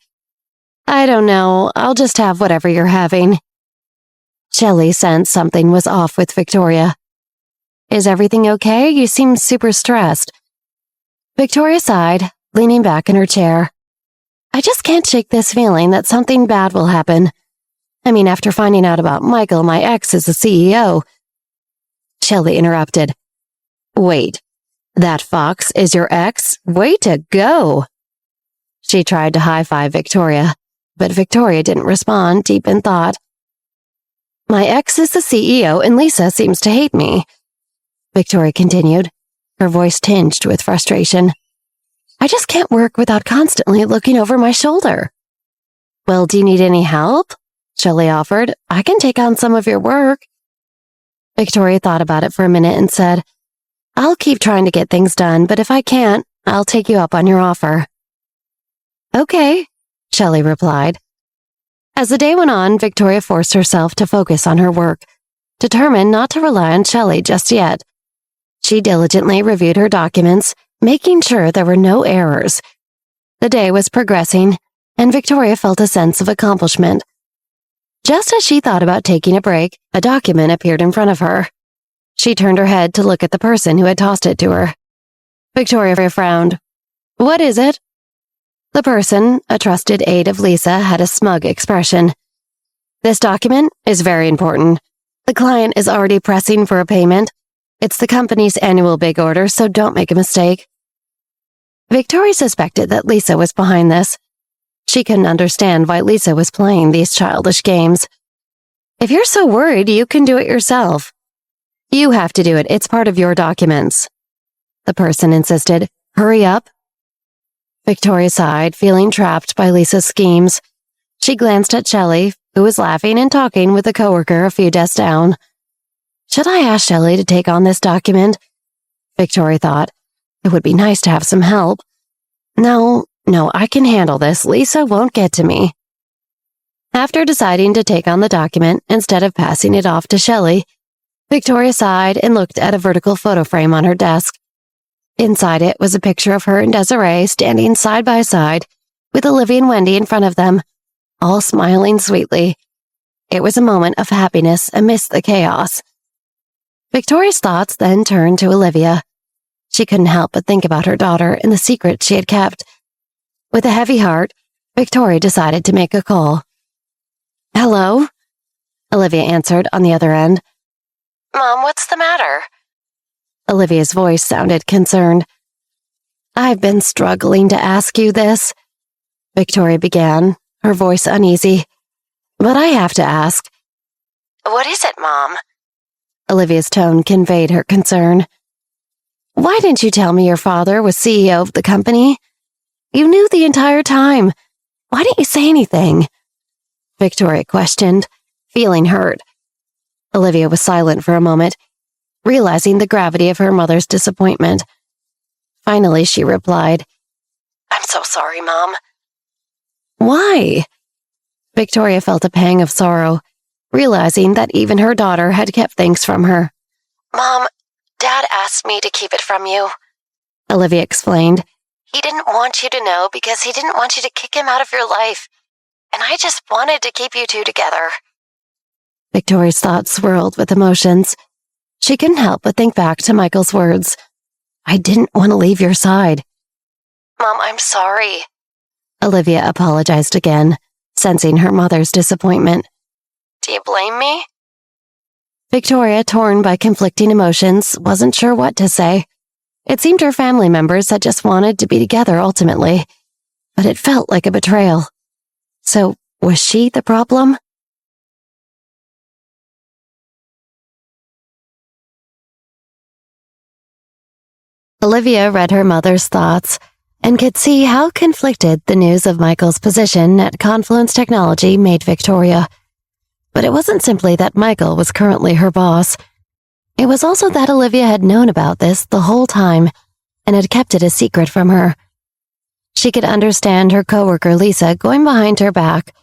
I don't know. I'll just have whatever you're having. Shelley sensed something was off with Victoria. Is everything okay? You seem super stressed. Victoria sighed, leaning back in her chair. I just can't shake this feeling that something bad will happen. I mean, after finding out about Michael, my ex is the CEO. Shelley interrupted. Wait, that fox is your ex? Way to go! She tried to high-five Victoria, but Victoria didn't respond, deep in thought. My ex is the CEO and Lisa seems to hate me, Victoria continued, her voice tinged with frustration. I just can't work without constantly looking over my shoulder. Well, do you need any help? Shelley offered. I can take on some of your work. Victoria thought about it for a minute and said, I'll keep trying to get things done, but if I can't, I'll take you up on your offer. Okay, Shelley replied. As the day went on, Victoria forced herself to focus on her work, determined not to rely on Shelley just yet. She diligently reviewed her documents, making sure there were no errors. The day was progressing, and Victoria felt a sense of accomplishment. Just as she thought about taking a break, a document appeared in front of her. She turned her head to look at the person who had tossed it to her. Victoria frowned. What is it? The person, a trusted aide of Lisa, had a smug expression. This document is very important. The client is already pressing for a payment. It's the company's annual big order, so don't make a mistake. Victoria suspected that Lisa was behind this. She couldn't understand why Lisa was playing these childish games. If you're so worried, you can do it yourself. You have to do it. It's part of your documents. The person insisted. Hurry up. Victoria sighed, feeling trapped by Lisa's schemes. She glanced at Shelley, who was laughing and talking with a coworker a few desks down. Should I ask Shelley to take on this document? Victoria thought. It would be nice to have some help. No, I can handle this. Lisa won't get to me. After deciding to take on the document instead of passing it off to Shelley, Victoria sighed and looked at a vertical photo frame on her desk. Inside it was a picture of her and Desiree standing side by side, with Olivia and Wendy in front of them, all smiling sweetly. It was a moment of happiness amidst the chaos. Victoria's thoughts then turned to Olivia. She couldn't help but think about her daughter and the secret she had kept. With a heavy heart, Victoria decided to make a call. Hello? Olivia answered on the other end. Mom, what's the matter? Olivia's voice sounded concerned. I've been struggling to ask you this, Victoria began, her voice uneasy. But I have to ask. What is it, Mom? Olivia's tone conveyed her concern. Why didn't you tell me your father was CEO of the company? You knew the entire time. Why didn't you say anything? Victoria questioned, feeling hurt. Olivia was silent for a moment, realizing the gravity of her mother's disappointment. Finally, she replied, I'm so sorry, Mom. Why? Victoria felt a pang of sorrow, realizing that even her daughter had kept things from her. Mom, Dad asked me to keep it from you, Olivia explained. He didn't want you to know because he didn't want you to kick him out of your life, and I just wanted to keep you two together. Victoria's thoughts swirled with emotions. She couldn't help but think back to Michael's words. I didn't want to leave your side. Mom, I'm sorry. Olivia apologized again, sensing her mother's disappointment. Do you blame me? Victoria, torn by conflicting emotions, wasn't sure what to say. It seemed her family members had just wanted to be together ultimately, but it felt like a betrayal. So, was she the problem? Olivia read her mother's thoughts and could see how conflicted the news of Michael's position at Confluence Technology made Victoria. But it wasn't simply that Michael was currently her boss. It was also that Olivia had known about this the whole time and had kept it a secret from her. She could understand her coworker Lisa going behind her back,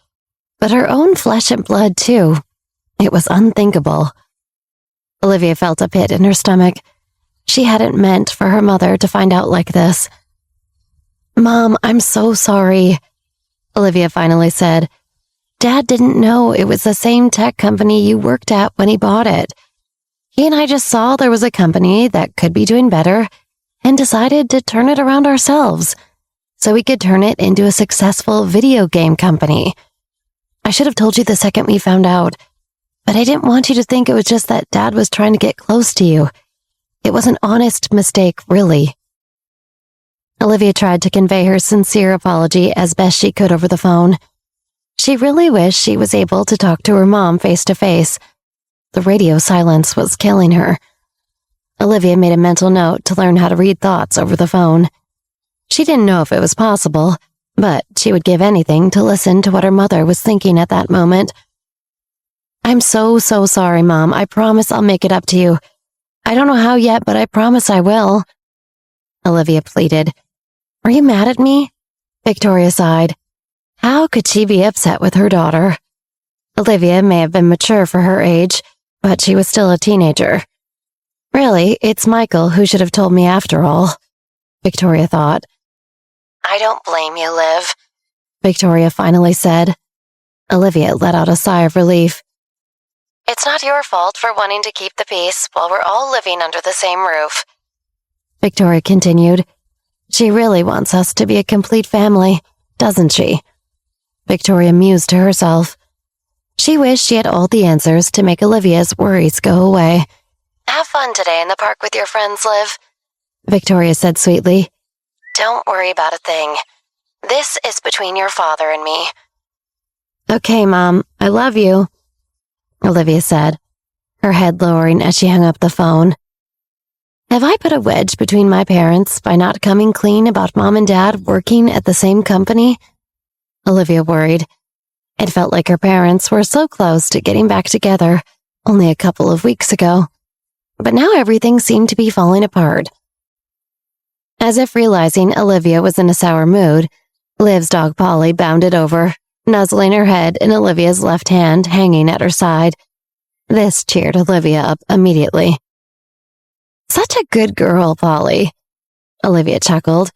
but her own flesh and blood too. It was unthinkable. Olivia felt a pit in her stomach. She hadn't meant for her mother to find out like this. Mom, I'm so sorry, Olivia finally said. Dad didn't know it was the same tech company you worked at when he bought it. He and I just saw there was a company that could be doing better and decided to turn it around ourselves so we could turn it into a successful video game company. I should have told you the second we found out, but I didn't want you to think it was just that Dad was trying to get close to you. It was an honest mistake, really. Olivia tried to convey her sincere apology as best she could over the phone. She really wished she was able to talk to her mom face to face. The radio silence was killing her. Olivia made a mental note to learn how to read thoughts over the phone. She didn't know if it was possible, but she would give anything to listen to what her mother was thinking at that moment. I'm so sorry, Mom. I promise I'll make it up to you. I don't know how yet, but I promise I will. Olivia pleaded. Are you mad at me? Victoria sighed. How could she be upset with her daughter? Olivia may have been mature for her age, but she was still a teenager. Really, it's Michael who should have told me after all, Victoria thought. I don't blame you, Liv, Victoria finally said. Olivia let out a sigh of relief. It's not your fault for wanting to keep the peace while we're all living under the same roof, Victoria continued. She really wants us to be a complete family, doesn't she? Victoria mused to herself. She wished she had all the answers to make Olivia's worries go away. Have fun today in the park with your friends, Liv, Victoria said sweetly. Don't worry about a thing. This is between your father and me. Okay, Mom, I love you, Olivia said, her head lowering as she hung up the phone. Have I put a wedge between my parents by not coming clean about Mom and Dad working at the same company? Olivia worried. It felt like her parents were so close to getting back together only a couple of weeks ago. But now everything seemed to be falling apart. As if realizing Olivia was in a sour mood, Liv's dog Polly bounded over, nuzzling her head in Olivia's left hand hanging at her side. This cheered Olivia up immediately. "Such a good girl, Polly," Olivia chuckled.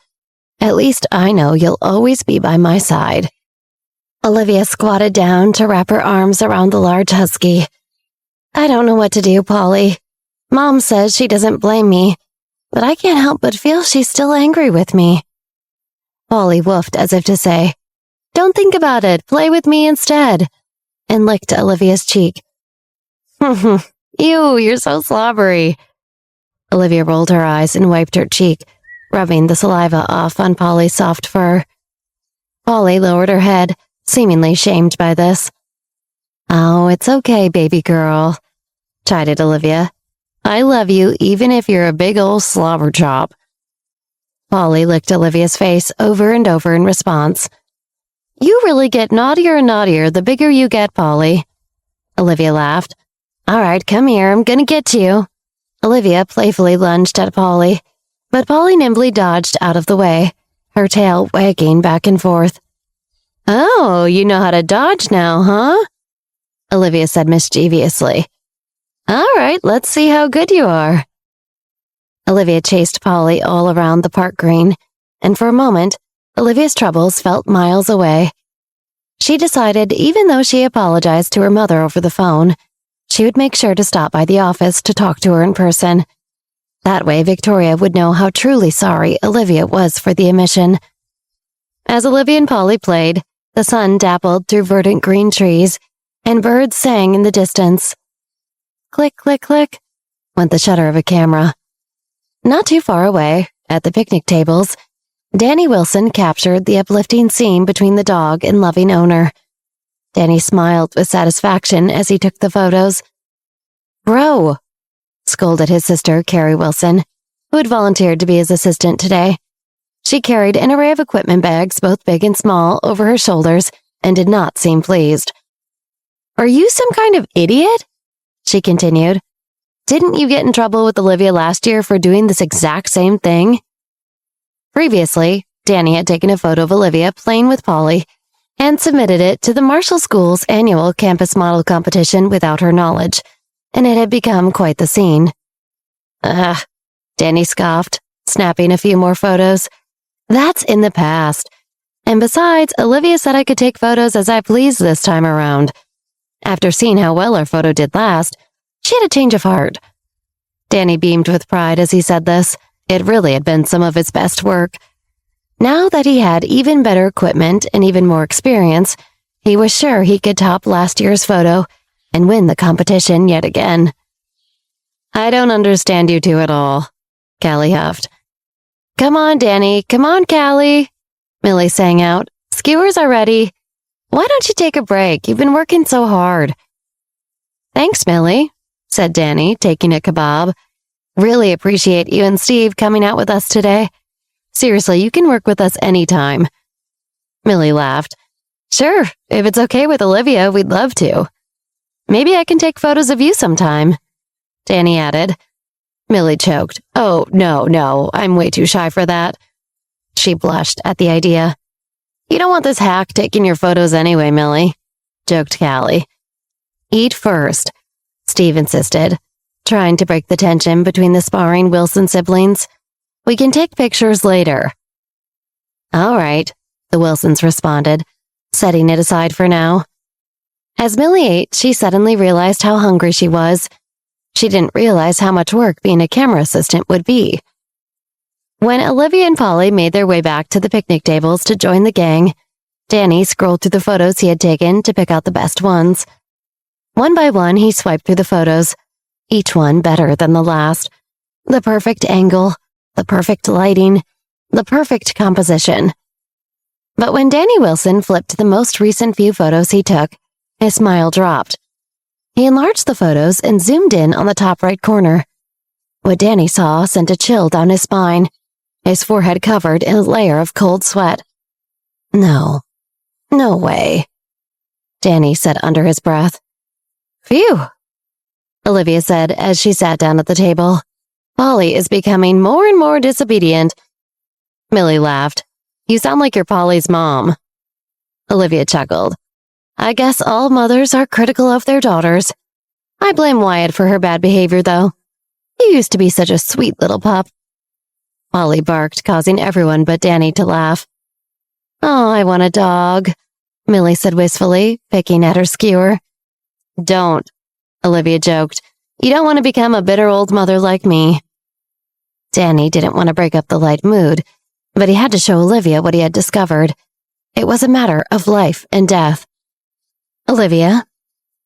"At least I know you'll always be by my side." Olivia squatted down to wrap her arms around the large husky. "I don't know what to do, Polly. Mom says she doesn't blame me, but I can't help but feel she's still angry with me." Polly woofed as if to say, "Don't think about it, play with me instead," and licked Olivia's cheek. "Ew, you're so slobbery." Olivia rolled her eyes and wiped her cheek, rubbing the saliva off on Polly's soft fur. Polly lowered her head, seemingly shamed by this. "Oh, it's okay, baby girl," chided Olivia. "I love you even if you're a big old slobber chop." Polly licked Olivia's face over and over in response. "You really get naughtier and naughtier the bigger you get, Polly." Olivia laughed. "All right, come here, I'm gonna get you." Olivia playfully lunged at Polly, but Polly nimbly dodged out of the way, her tail wagging back and forth. "Oh, you know how to dodge now, huh?" Olivia said mischievously. "All right, let's see how good you are." Olivia chased Polly all around the park green, and for a moment, Olivia's troubles felt miles away. She decided, even though she apologized to her mother over the phone, she would make sure to stop by the office to talk to her in person. That way, Victoria would know how truly sorry Olivia was for the omission. As Olivia and Polly played, the sun dappled through verdant green trees, and birds sang in the distance. Click, click, click, went the shutter of a camera. Not too far away, at the picnic tables, Danny Wilson captured the uplifting scene between the dog and loving owner. Danny smiled with satisfaction as he took the photos. "Bro," scolded his sister, Carrie Wilson, who had volunteered to be his assistant today. She carried an array of equipment bags, both big and small, over her shoulders and did not seem pleased. "Are you some kind of idiot?" she continued. "Didn't you get in trouble with Olivia last year for doing this exact same thing?" Previously, Danny had taken a photo of Olivia playing with Polly and submitted it to the Marshall School's annual campus model competition without her knowledge, and it had become quite the scene. "Ugh," Danny scoffed, snapping a few more photos. "That's in the past. And besides, Olivia said I could take photos as I pleased this time around. After seeing how well our photo did last, she had a change of heart." Danny beamed with pride as he said this. It really had been some of his best work. Now that he had even better equipment and even more experience, he was sure he could top last year's photo and win the competition yet again. "I don't understand you two at all," Callie huffed. "Come on, Danny. Come on, Callie," Millie sang out. "Skewers are ready. Why don't you take a break? You've been working so hard." "Thanks, Millie," said Danny, taking a kebab. "Really appreciate you and Steve coming out with us today. Seriously, you can work with us anytime." Millie laughed. "Sure, if it's okay with Olivia, we'd love to. Maybe I can take photos of you sometime," Danny added. Millie choked. "Oh, no, I'm way too shy for that." She blushed at the idea. "You don't want this hack taking your photos anyway, Millie," joked Callie. "Eat first," Steve insisted, trying to break the tension between the sparring Wilson siblings. "We can take pictures later." "All right," the Wilsons responded, setting it aside for now. As Millie ate, she suddenly realized how hungry she was. She didn't realize how much work being a camera assistant would be. When Olivia and Polly made their way back to the picnic tables to join the gang, Danny scrolled through the photos he had taken to pick out the best ones. One by one, he swiped through the photos, each one better than the last. The perfect angle, the perfect lighting, the perfect composition. But when Danny Wilson flipped to the most recent few photos he took, his smile dropped. He enlarged the photos and zoomed in on the top right corner. What Danny saw sent a chill down his spine, his forehead covered in a layer of cold sweat. No way. Danny said under his breath. Phew, Olivia said as she sat down at the table. Polly is becoming more and more disobedient. Millie laughed. You sound like you're Polly's mom. Olivia chuckled. I guess all mothers are critical of their daughters. I blame Wyatt for her bad behavior, though. He used to be such a sweet little pup. Polly barked, causing everyone but Danny to laugh. Oh, I want a dog, Millie said wistfully, picking at her skewer. Don't, Olivia joked. You don't want to become a bitter old mother like me. Danny didn't want to break up the light mood, but he had to show Olivia what he had discovered. It was a matter of life and death. Olivia,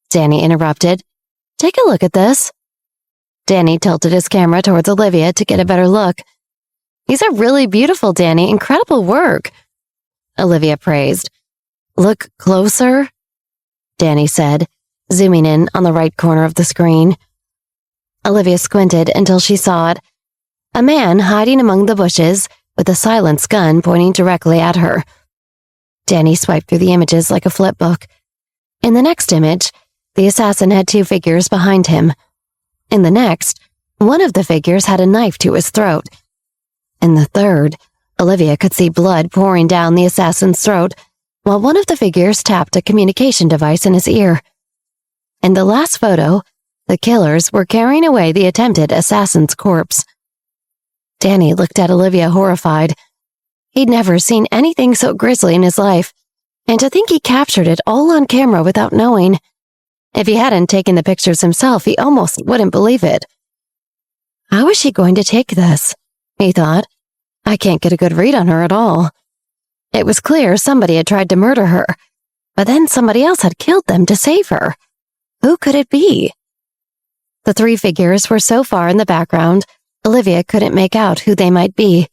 Danny interrupted. Take a look at this. Danny tilted his camera towards Olivia to get a better look. These are really beautiful, Danny. Incredible work, Olivia praised. Look closer, Danny said, zooming in on the right corner of the screen. Olivia squinted until she saw it. A man hiding among the bushes with a silenced gun pointing directly at her. Danny swiped through the images like a flipbook. In the next image, the assassin had two figures behind him. In the next, one of the figures had a knife to his throat. In the third, Olivia could see blood pouring down the assassin's throat, while one of the figures tapped a communication device in his ear. In the last photo, the killers were carrying away the attempted assassin's corpse. Danny looked at Olivia horrified. He'd never seen anything so grisly in his life, and to think he captured it all on camera without knowing. If he hadn't taken the pictures himself, he almost wouldn't believe it. How is she going to take this? He thought. I can't get a good read on her at all. It was clear somebody had tried to murder her, but then somebody else had killed them to save her. Who could it be? The three figures were so far in the background, Olivia couldn't make out who they might be,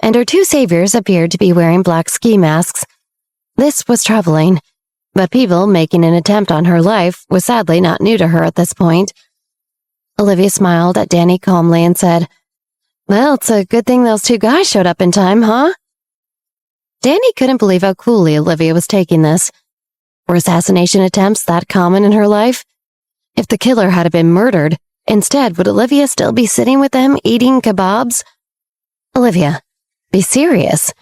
and her two saviors appeared to be wearing black ski masks. This was troubling, but people making an attempt on her life was sadly not new to her at this point. Olivia smiled at Danny calmly and said, Well, it's a good thing those two guys showed up in time, huh? Danny couldn't believe how coolly Olivia was taking this. Were assassination attempts that common in her life? If the killer had been murdered, instead, would Olivia still be sitting with them eating kebabs? Olivia, be serious,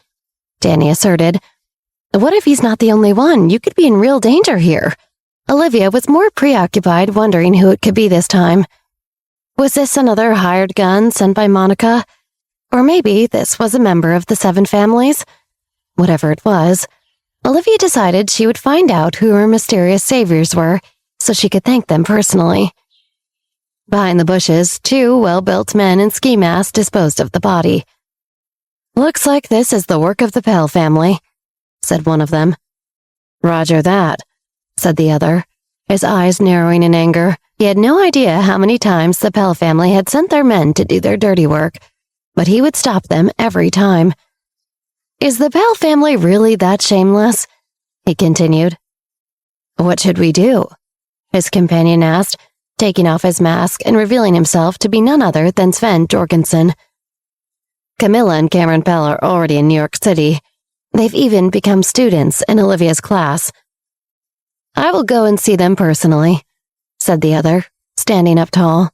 Danny asserted. What if he's not the only one? You could be in real danger here. Olivia was more preoccupied wondering who it could be this time. Was this another hired gun sent by Monica? Or maybe this was a member of the Seven Families? Whatever it was, Olivia decided she would find out who her mysterious saviors were so she could thank them personally. Behind the bushes, two well-built men in ski masks disposed of the body. Looks like this is the work of the Pell family, said one of them. Roger that, said the other, his eyes narrowing in anger. He had no idea how many times the Pell family had sent their men to do their dirty work, but he would stop them every time. Is the Pell family really that shameless? He continued. What should we do? His companion asked, taking off his mask and revealing himself to be none other than Sven Jorgensen. Camilla and Cameron Pell are already in New York City. They've even become students in Olivia's class. I will go and see them personally, said the other, standing up tall.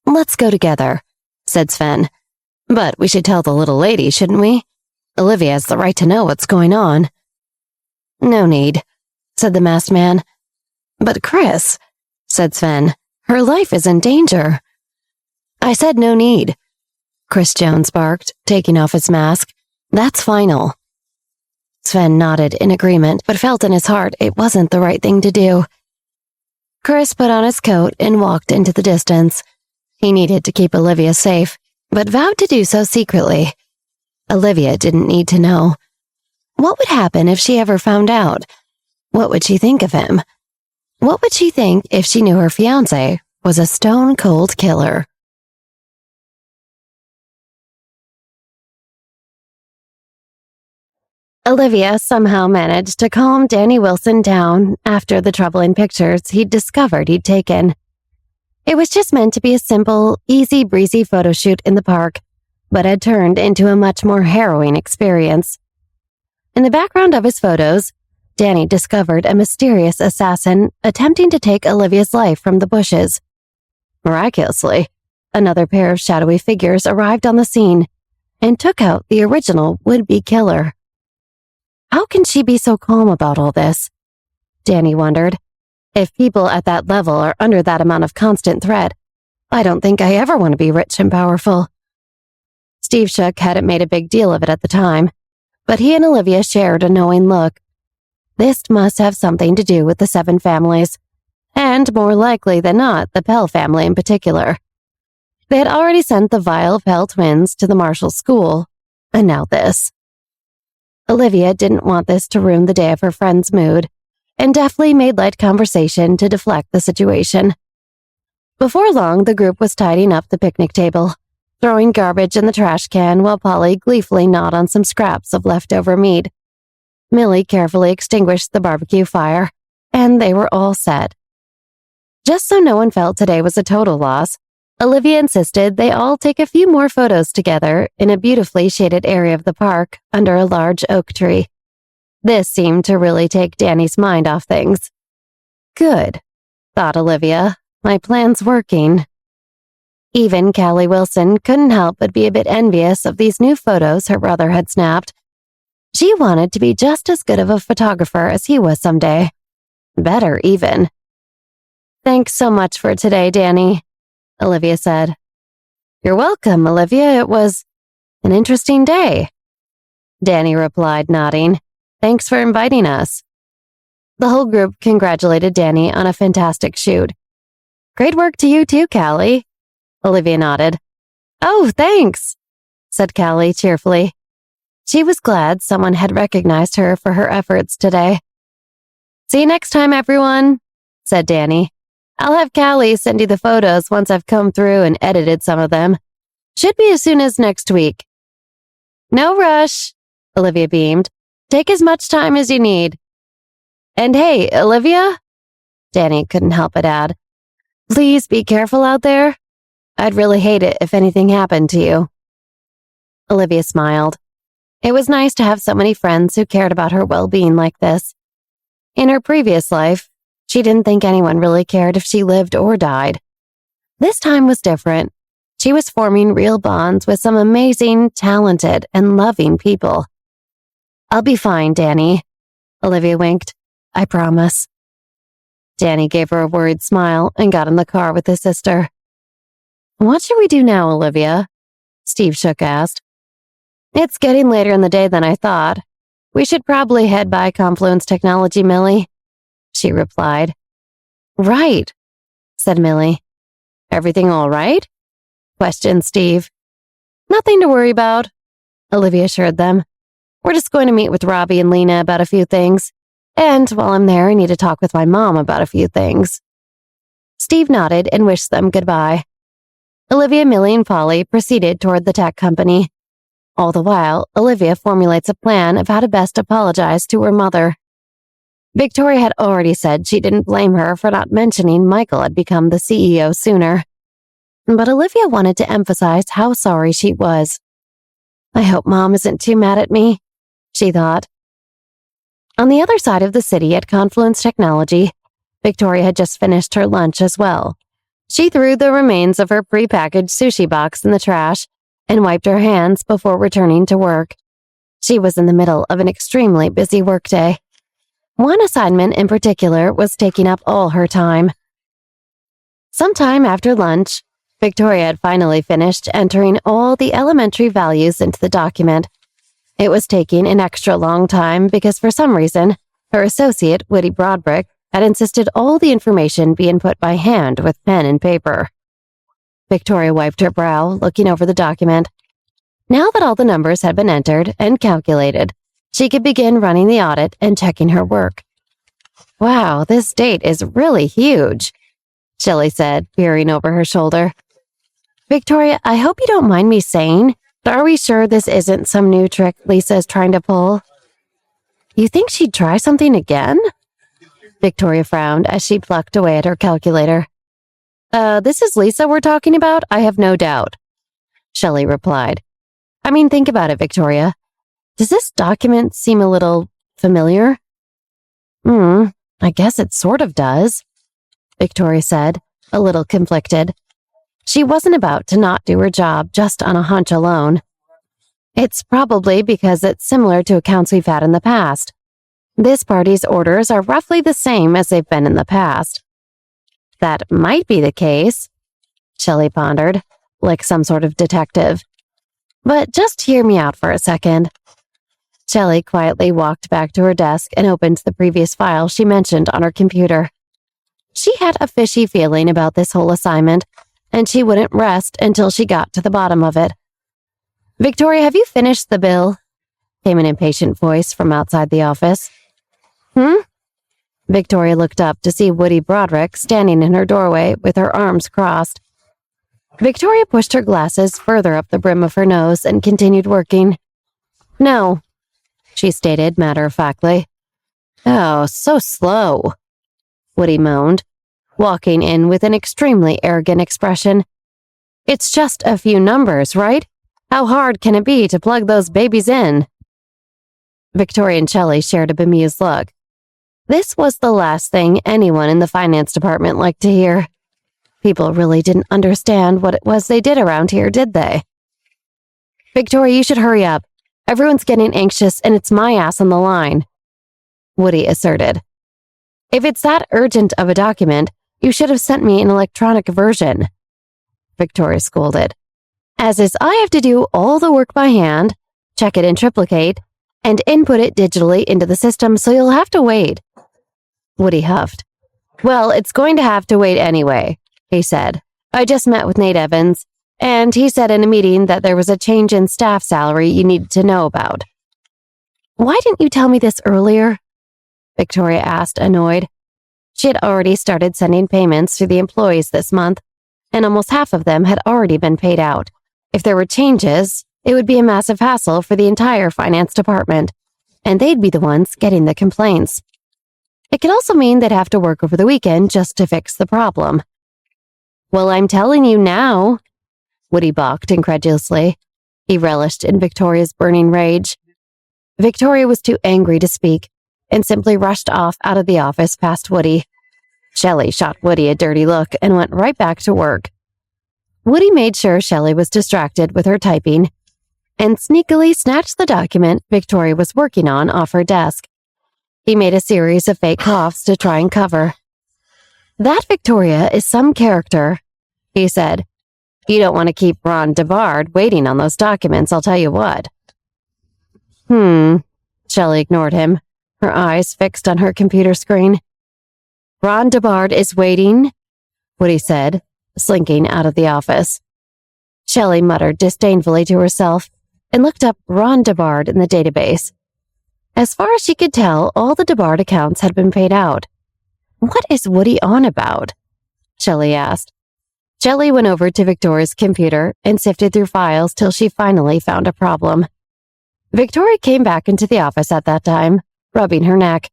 Let's go together, said Sven. But we should tell the little lady, shouldn't we? Olivia has the right to know what's going on. No need, said the masked man. But Chris, said Sven, her life is in danger. I said no need, Chris Jones barked, taking off his mask. That's final. Sven nodded in agreement, but felt in his heart it wasn't the right thing to do. Chris put on his coat and walked into the distance. He needed to keep Olivia safe, but vowed to do so secretly. Olivia didn't need to know. What would happen if she ever found out? What would she think of him? What would she think if she knew her fiancé was a stone-cold killer? Olivia somehow managed to calm Danny Wilson down after the troubling pictures he'd discovered he'd taken. It was just meant to be a simple, easy-breezy photo shoot in the park, but had turned into a much more harrowing experience. In the background of his photos, Danny discovered a mysterious assassin attempting to take Olivia's life from the bushes. Miraculously, another pair of shadowy figures arrived on the scene and took out the original would-be killer. How can she be so calm about all this? Danny wondered. If people at that level are under that amount of constant threat, I don't think I ever want to be rich and powerful. Steve Shook hadn't made a big deal of it at the time, but he and Olivia shared a knowing look. This must have something to do with the 7 families, and more likely than not, the Pell family in particular. They had already sent the vile Pell twins to the Marshall school, and now this. Olivia didn't want this to ruin the day of her friend's mood, and deftly made light conversation to deflect the situation. Before long, the group was tidying up the picnic table, throwing garbage in the trash can while Polly gleefully gnawed on some scraps of leftover meat. Millie carefully extinguished the barbecue fire, and they were all set. Just so no one felt today was a total loss, Olivia insisted they all take a few more photos together in a beautifully shaded area of the park under a large oak tree. This seemed to really take Danny's mind off things. Good, thought Olivia. My plan's working. Even Callie Wilson couldn't help but be a bit envious of these new photos her brother had snapped. She wanted to be just as good of a photographer as he was someday. Better, even. Thanks so much for today, Danny, Olivia said. You're welcome, Olivia. It was an interesting day. Danny replied, nodding. Thanks for inviting us. The whole group congratulated Danny on a fantastic shoot. Great work to you too, Callie. Olivia nodded. Oh, thanks, said Callie cheerfully. She was glad someone had recognized her for her efforts today. See you next time, everyone, said Danny. I'll have Callie send you the photos once I've come through and edited some of them. Should be as soon as next week. No rush, Olivia beamed. Take as much time as you need. And hey, Olivia? Danny couldn't help but add. Please be careful out there. I'd really hate it if anything happened to you. Olivia smiled. It was nice to have so many friends who cared about her well-being like this. In her previous life, she didn't think anyone really cared if she lived or died. This time was different. She was forming real bonds with some amazing, talented, and loving people. I'll be fine, Danny, Olivia winked. I promise. Danny gave her a worried smile and got in the car with his sister. What should we do now, Olivia? Steve Shook asked. It's getting later in the day than I thought. We should probably head by Confluence Technology, Millie, she replied. Right, said Millie. Everything all right? Questioned Steve. Nothing to worry about, Olivia assured them. We're just going to meet with Robbie and Lena about a few things. And while I'm there, I need to talk with my mom about a few things. Steve nodded and wished them goodbye. Olivia, Millie, and Polly proceeded toward the tech company. All the while, Olivia formulates a plan of how to best apologize to her mother. Victoria had already said she didn't blame her for not mentioning Michael had become the CEO sooner. But Olivia wanted to emphasize how sorry she was. I hope Mom isn't too mad at me, she thought. On the other side of the city at Confluence Technology, Victoria had just finished her lunch as well. She threw the remains of her prepackaged sushi box in the trash and wiped her hands before returning to work. She was in the middle of an extremely busy workday. One assignment in particular was taking up all her time. Sometime after lunch, Victoria had finally finished entering all the elementary values into the document. It was taking an extra long time because for some reason, her associate, Woody Broadbrick, had insisted all the information be input by hand with pen and paper. Victoria wiped her brow, looking over the document. Now that all the numbers had been entered and calculated, she could begin running the audit and checking her work. Wow, this date is really huge, Shelley said, peering over her shoulder. Victoria, I hope you don't mind me saying, but are we sure this isn't some new trick Lisa is trying to pull? You think she'd try something again? Victoria frowned as she plucked away at her calculator. This is Lisa we're talking about? I have no doubt, Shelley replied. I mean, think about it, Victoria. Does this document seem a little familiar? I guess it sort of does, Victoria said, a little conflicted. She wasn't about to not do her job just on a hunch alone. It's probably because it's similar to accounts we've had in the past. This party's orders are roughly the same as they've been in the past. That might be the case, Shelley pondered, like some sort of detective. But just hear me out for a second. Shelley quietly walked back to her desk and opened the previous file she mentioned on her computer. She had a fishy feeling about this whole assignment, and she wouldn't rest until she got to the bottom of it. Victoria, have you finished the bill? Came an impatient voice from outside the office. Victoria looked up to see Woody Broderick standing in her doorway with her arms crossed. Victoria pushed her glasses further up the brim of her nose and continued working. No, she stated matter-of-factly. Oh, so slow, Woody moaned, walking in with an extremely arrogant expression. It's just a few numbers, right? How hard can it be to plug those babies in? Victoria and Shelley shared a bemused look. This was the last thing anyone in the finance department liked to hear. People really didn't understand what it was they did around here, did they? Victoria, you should hurry up. Everyone's getting anxious and it's my ass on the line, Woody asserted. If it's that urgent of a document, you should have sent me an electronic version, Victoria scolded. As is, I have to do all the work by hand, check it in triplicate, and input it digitally into the system, so you'll have to wait. Woody huffed. Well, it's going to have to wait anyway, he said. I just met with Nate Evans, and he said in a meeting that there was a change in staff salary you needed to know about. Why didn't you tell me this earlier? Victoria asked, annoyed. She had already started sending payments to the employees this month, and almost half of them had already been paid out. If there were changes, it would be a massive hassle for the entire finance department, and they'd be the ones getting the complaints. It could also mean they'd have to work over the weekend just to fix the problem. Well, I'm telling you now, Woody balked incredulously. He relished in Victoria's burning rage. Victoria was too angry to speak and simply rushed off out of the office past Woody. Shelley shot Woody a dirty look and went right back to work. Woody made sure Shelley was distracted with her typing and sneakily snatched the document Victoria was working on off her desk. He made a series of fake coughs to try and cover. That Victoria is some character, he said. You don't want to keep Ron DeBard waiting on those documents, I'll tell you what. Shelley ignored him, her eyes fixed on her computer screen. Ron DeBard is waiting, Woody said, slinking out of the office. Shelley muttered disdainfully to herself and looked up Ron DeBard in the database. As far as she could tell, all the DeBard accounts had been paid out. What is Woody on about? Shelley asked. Shelley went over to Victoria's computer and sifted through files till she finally found a problem. Victoria came back into the office at that time, rubbing her neck.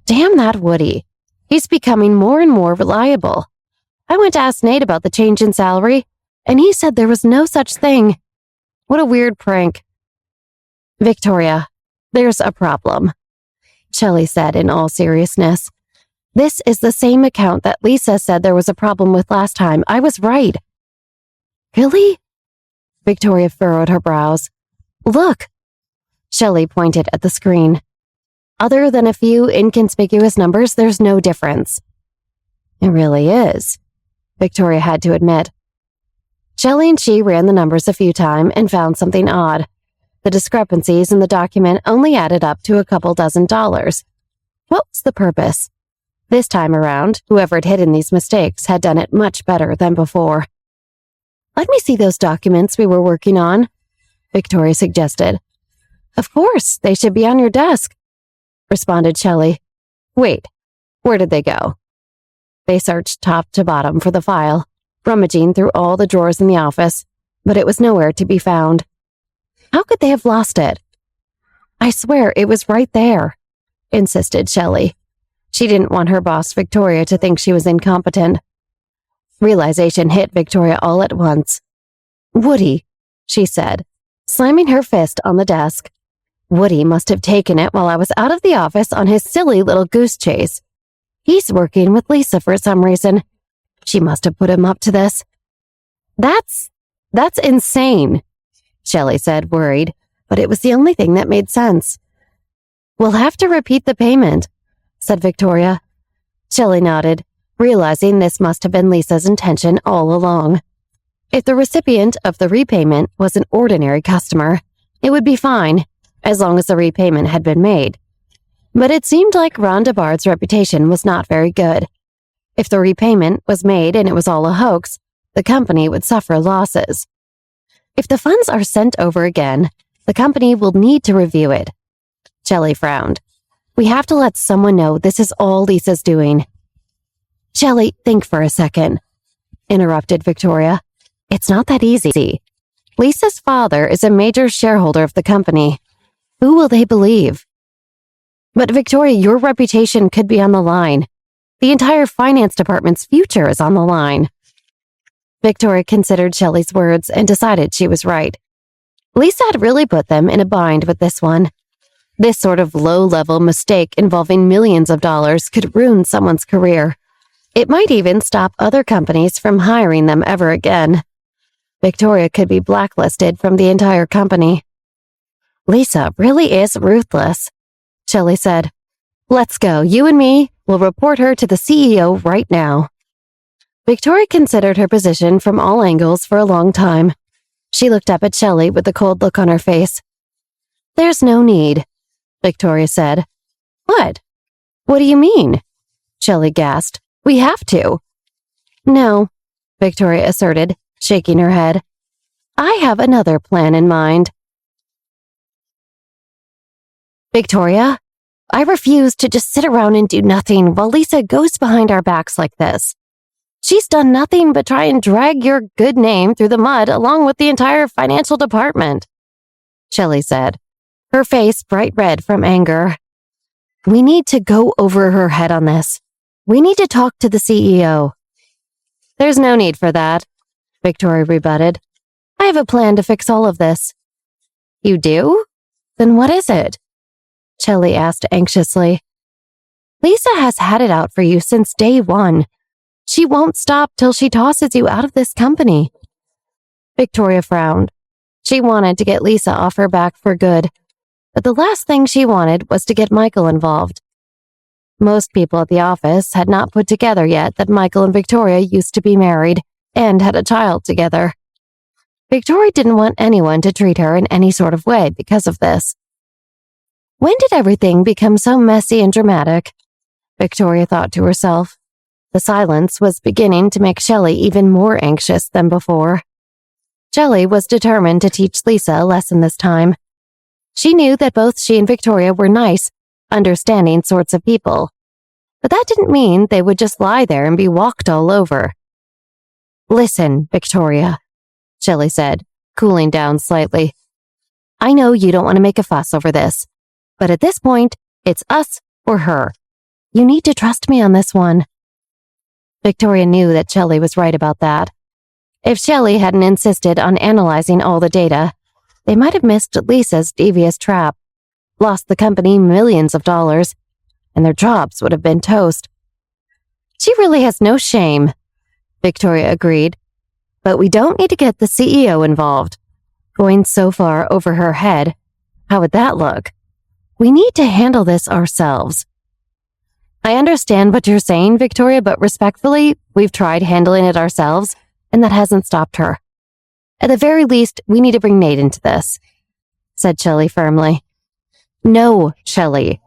Damn that Woody. He's becoming more and more reliable. I went to ask Nate about the change in salary, and he said there was no such thing. What a weird prank. Victoria, there's a problem, Shelley said in all seriousness. This is the same account that Lisa said there was a problem with last time. I was right. Really? Victoria furrowed her brows. Look. Shelley pointed at the screen. Other than a few inconspicuous numbers, there's no difference. It really is, Victoria had to admit. Shelley and she ran the numbers a few times and found something odd. The discrepancies in the document only added up to a couple $dozen. What was the purpose? This time around, whoever had hidden these mistakes had done it much better than before. Let me see those documents we were working on, Victoria suggested. Of course, they should be on your desk, responded Shelley. Wait, where did they go? They searched top to bottom for the file, rummaging through all the drawers in the office, but it was nowhere to be found. How could they have lost it? I swear it was right there, insisted Shelley. She didn't want her boss, Victoria, to think she was incompetent. Realization hit Victoria all at once. Woody, she said, slamming her fist on the desk. Woody must have taken it while I was out of the office on his silly little goose chase. He's working with Lisa for some reason. She must have put him up to this. That's insane, Shelley said, worried, but it was the only thing that made sense. We'll have to repeat the payment, said Victoria. Shelley nodded, realizing this must have been Lisa's intention all along. If the recipient of the repayment was an ordinary customer, it would be fine, as long as the repayment had been made. But it seemed like Rhonda Bard's reputation was not very good. If the repayment was made and it was all a hoax, the company would suffer losses. If the funds are sent over again, the company will need to review it. Shelley frowned. We have to let someone know this is all Lisa's doing. Shelley, think for a second, interrupted Victoria. It's not that easy. Lisa's father is a major shareholder of the company. Who will they believe? But Victoria, your reputation could be on the line. The entire finance department's future is on the line. Victoria considered Shelley's words and decided she was right. Lisa had really put them in a bind with this one. This sort of low-level mistake involving millions of dollars could ruin someone's career. It might even stop other companies from hiring them ever again. Victoria could be blacklisted from the entire company. Lisa really is ruthless, Shelley said. Let's go. You and me will report her to the CEO right now. Victoria considered her position from all angles for a long time. She looked up at Shelley with a cold look on her face. There's no need, Victoria said. What? What do you mean? Shelley gasped. We have to. No, Victoria asserted, shaking her head. I have another plan in mind. Victoria, I refuse to just sit around and do nothing while Lisa goes behind our backs like this. She's done nothing but try and drag your good name through the mud along with the entire financial department, Shelley said, her face bright red from anger. We need to go over her head on this. We need to talk to the CEO. There's no need for that, Victoria rebutted. I have a plan to fix all of this. You do? Then what is it? Shelley asked anxiously. Lisa has had it out for you since day one. She won't stop till she tosses you out of this company. Victoria frowned. She wanted to get Lisa off her back for good, but the last thing she wanted was to get Michael involved. Most people at the office had not put together yet that Michael and Victoria used to be married and had a child together. Victoria didn't want anyone to treat her in any sort of way because of this. When did everything become so messy and dramatic? Victoria thought to herself. The silence was beginning to make Shelley even more anxious than before. Shelley was determined to teach Lisa a lesson this time. She knew that both she and Victoria were nice, understanding sorts of people. But that didn't mean they would just lie there and be walked all over. Listen, Victoria, Shelley said, cooling down slightly. I know you don't want to make a fuss over this, but at this point, it's us or her. You need to trust me on this one. Victoria knew that Shelley was right about that. If Shelley hadn't insisted on analyzing all the data, they might have missed Lisa's devious trap, lost the company millions of dollars, and their jobs would have been toast. She really has no shame, Victoria agreed. But we don't need to get the CEO involved. Going so far over her head, how would that look? We need to handle this ourselves. I understand what you're saying, Victoria, but respectfully, we've tried handling it ourselves, and that hasn't stopped her. At the very least, we need to bring Nate into this, said Shelley firmly. No, Shelley,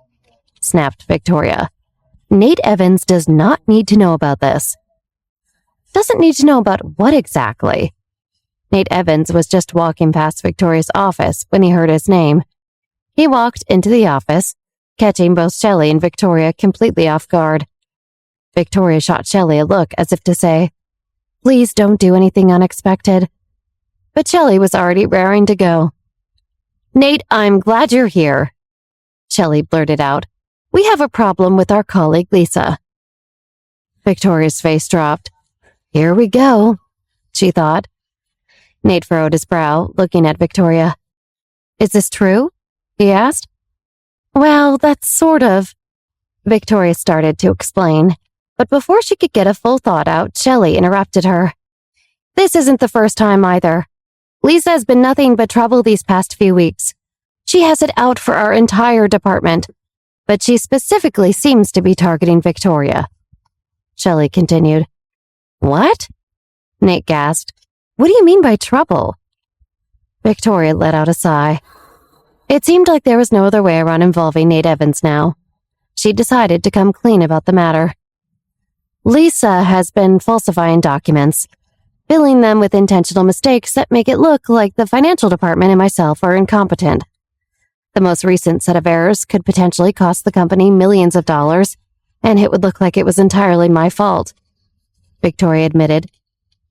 snapped Victoria. Nate Evans does not need to know about this. Doesn't need to know about what exactly? Nate Evans was just walking past Victoria's office when he heard his name. He walked into the office, catching both Shelley and Victoria completely off guard. Victoria shot Shelley a look as if to say, Please don't do anything unexpected. But Shelley was already raring to go. Nate, I'm glad you're here, Shelley blurted out. We have a problem with our colleague Lisa. Victoria's face dropped. Here we go, she thought. Nate furrowed his brow, looking at Victoria. Is this true? he asked. Well, that's sort of... Victoria started to explain, but before she could get a full thought out, Shelley interrupted her. This isn't the first time either. Lisa has been nothing but trouble these past few weeks. She has it out for our entire department, but she specifically seems to be targeting Victoria. Shelley continued. What? Nate gasped. What do you mean by trouble? Victoria let out a sigh. It seemed like there was no other way around involving Nate Evans now. She decided to come clean about the matter. Lisa has been falsifying documents, filling them with intentional mistakes that make it look like the financial department and myself are incompetent. The most recent set of errors could potentially cost the company millions of dollars, and it would look like it was entirely my fault. Victoria admitted.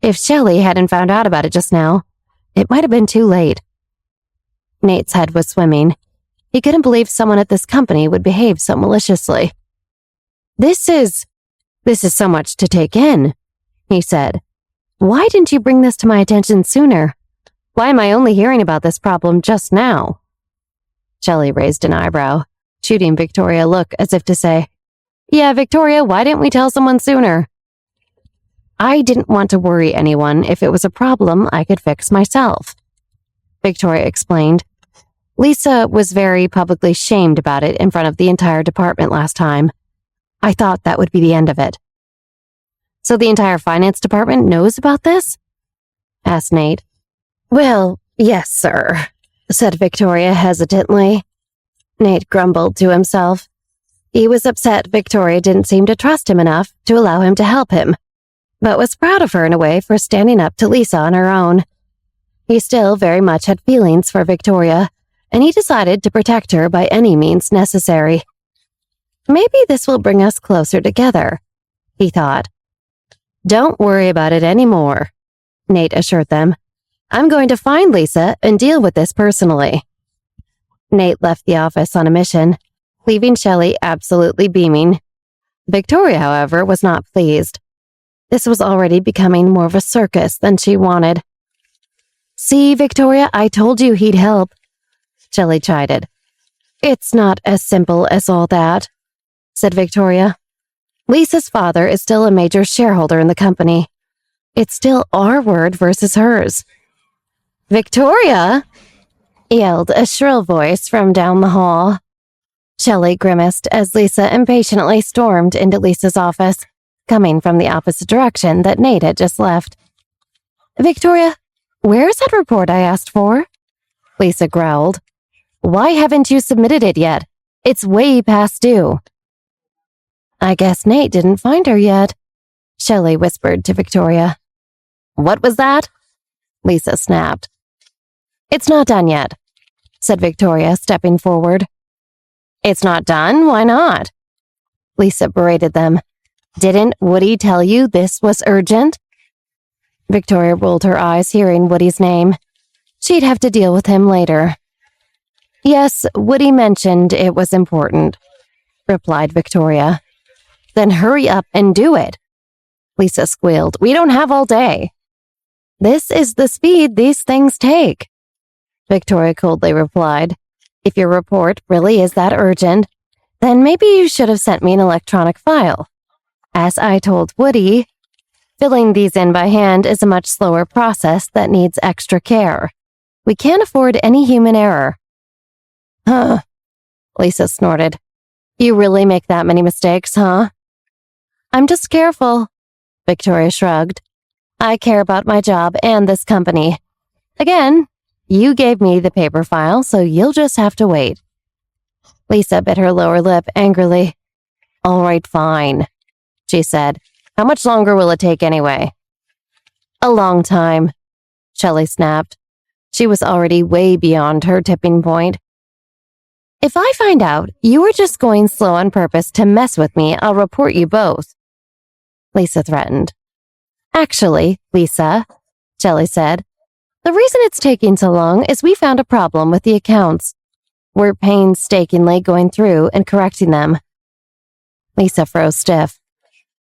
If Shelley hadn't found out about it just now, it might have been too late. Nate's head was swimming. He couldn't believe someone at this company would behave so maliciously. This is so much to take in, he said. Why didn't you bring this to my attention sooner? Why am I only hearing about this problem just now? Shelley raised an eyebrow, shooting Victoria a look as if to say, Yeah, Victoria, why didn't we tell someone sooner? I didn't want to worry anyone if it was a problem I could fix myself, Victoria explained. Lisa was very publicly shamed about it in front of the entire department last time. I thought that would be the end of it. So the entire finance department knows about this? Asked Nate. Well, yes, sir, said Victoria hesitantly. Nate grumbled to himself. He was upset Victoria didn't seem to trust him enough to allow him to help him, but was proud of her in a way for standing up to Lisa on her own. He still very much had feelings for Victoria, and he decided to protect her by any means necessary. Maybe this will bring us closer together, he thought. Don't worry about it anymore, Nate assured them. I'm going to find Lisa and deal with this personally. Nate left the office on a mission, leaving Shelley absolutely beaming. Victoria, however, was not pleased. This was already becoming more of a circus than she wanted. See, Victoria, I told you he'd help, Shelley chided. It's not as simple as all that, said Victoria. Lisa's father is still a major shareholder in the company. It's still our word versus hers. Victoria! Yelled a shrill voice from down the hall. Shelley grimaced as Lisa impatiently stormed into Lisa's office, coming from the opposite direction that Nate had just left. Victoria, where's that report I asked for? Lisa growled. Why haven't you submitted it yet? It's way past due. I guess Nate didn't find her yet, Shelley whispered to Victoria. What was that? Lisa snapped. It's not done yet, said Victoria, stepping forward. It's not done? Why not? Lisa berated them. Didn't Woody tell you this was urgent? Victoria rolled her eyes hearing Woody's name. She'd have to deal with him later. Yes, Woody mentioned it was important, replied Victoria. Then hurry up and do it, Lisa squealed. We don't have all day. This is the speed these things take, Victoria coldly replied. If your report really is that urgent, then maybe you should have sent me an electronic file. As I told Woody, filling these in by hand is a much slower process that needs extra care. We can't afford any human error. Huh, Lisa snorted. You really make that many mistakes, huh? I'm just careful, Victoria shrugged. I care about my job and this company. Again, you gave me the paper file, so you'll just have to wait. Lisa bit her lower lip angrily. All right, fine, she said. How much longer will it take anyway? A long time, Shelley snapped. She was already way beyond her tipping point. If I find out you were just going slow on purpose to mess with me, I'll report you both, Lisa threatened. Actually, Lisa, Shelley said, the reason it's taking so long is we found a problem with the accounts. We're painstakingly going through and correcting them. Lisa froze stiff.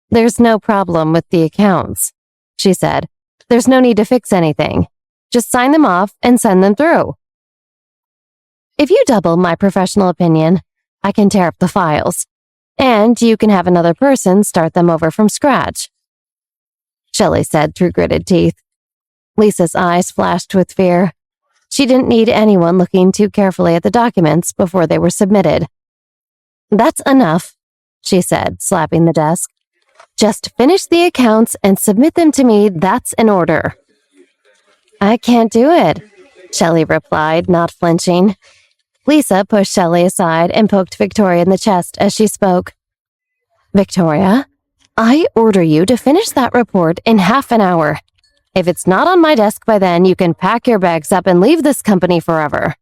There's no problem with the accounts, she said. There's no need to fix anything. Just sign them off and send them through. If you double my professional opinion, I can tear up the files, and you can have another person start them over from scratch," Shelley said through gritted teeth. Lisa's eyes flashed with fear. She didn't need anyone looking too carefully at the documents before they were submitted. "That's enough," she said, slapping the desk. "Just finish the accounts and submit them to me. That's an order." "I can't do it," Shelley replied, not flinching. Lisa pushed Shelley aside and poked Victoria in the chest as she spoke. "Victoria, I order you to finish that report in half an hour. If it's not on my desk by then, you can pack your bags up and leave this company forever."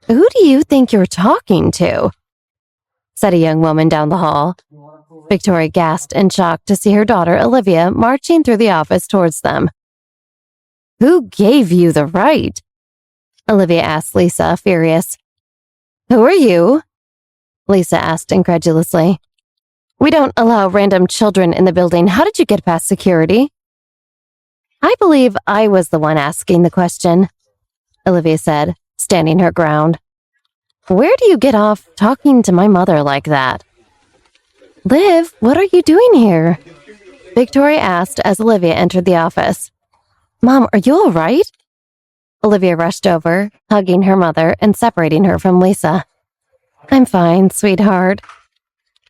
"Who do you think you're talking to?" said a young woman down the hall. Victoria gasped in shock to see her daughter Olivia marching through the office towards them. "Who gave you the right?" Olivia asked Lisa, furious. "Who are you?" Lisa asked incredulously. "We don't allow random children in the building. How did you get past security?" "I believe I was the one asking the question," Olivia said, standing her ground. "Where do you get off talking to my mother like that?" "Liv, what are you doing here?" Victoria asked as Olivia entered the office. "Mom, are you all right?" Olivia rushed over, hugging her mother and separating her from Lisa. "I'm fine, sweetheart."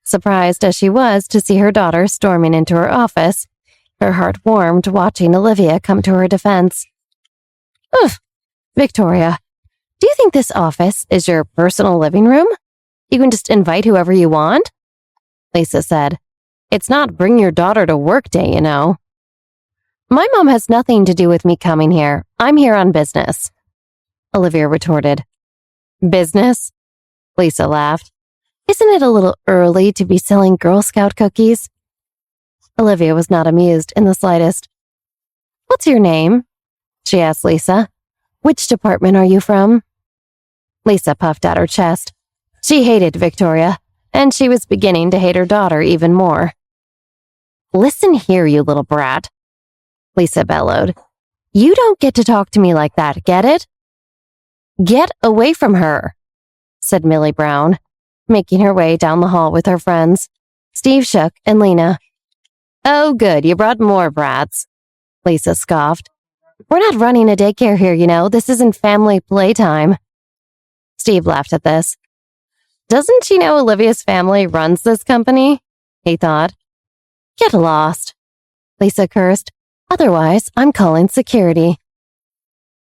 Surprised as she was to see her daughter storming into her office, her heart warmed watching Olivia come to her defense. "Ugh, Victoria, do you think this office is your personal living room? You can just invite whoever you want?" Lisa said. "It's not bring your daughter to work day, you know." "My mom has nothing to do with me coming here. I'm here on business," Olivia retorted. "Business?" Lisa laughed. "Isn't it a little early to be selling Girl Scout cookies?" Olivia was not amused in the slightest. "What's your name?" she asked Lisa. "Which department are you from?" Lisa puffed out her chest. She hated Victoria, and she was beginning to hate her daughter even more. "Listen here, you little brat," Lisa bellowed. "You don't get to talk to me like that, get it?" "Get away from her," said Millie Brown, making her way down the hall with her friends, Steve Shook and Lena. "Oh, good, you brought more brats," Lisa scoffed. "We're not running a daycare here, you know. This isn't family playtime." Steve laughed at this. "Doesn't she know Olivia's family runs this company?" he thought. "Get lost," Lisa cursed. "Otherwise, I'm calling security."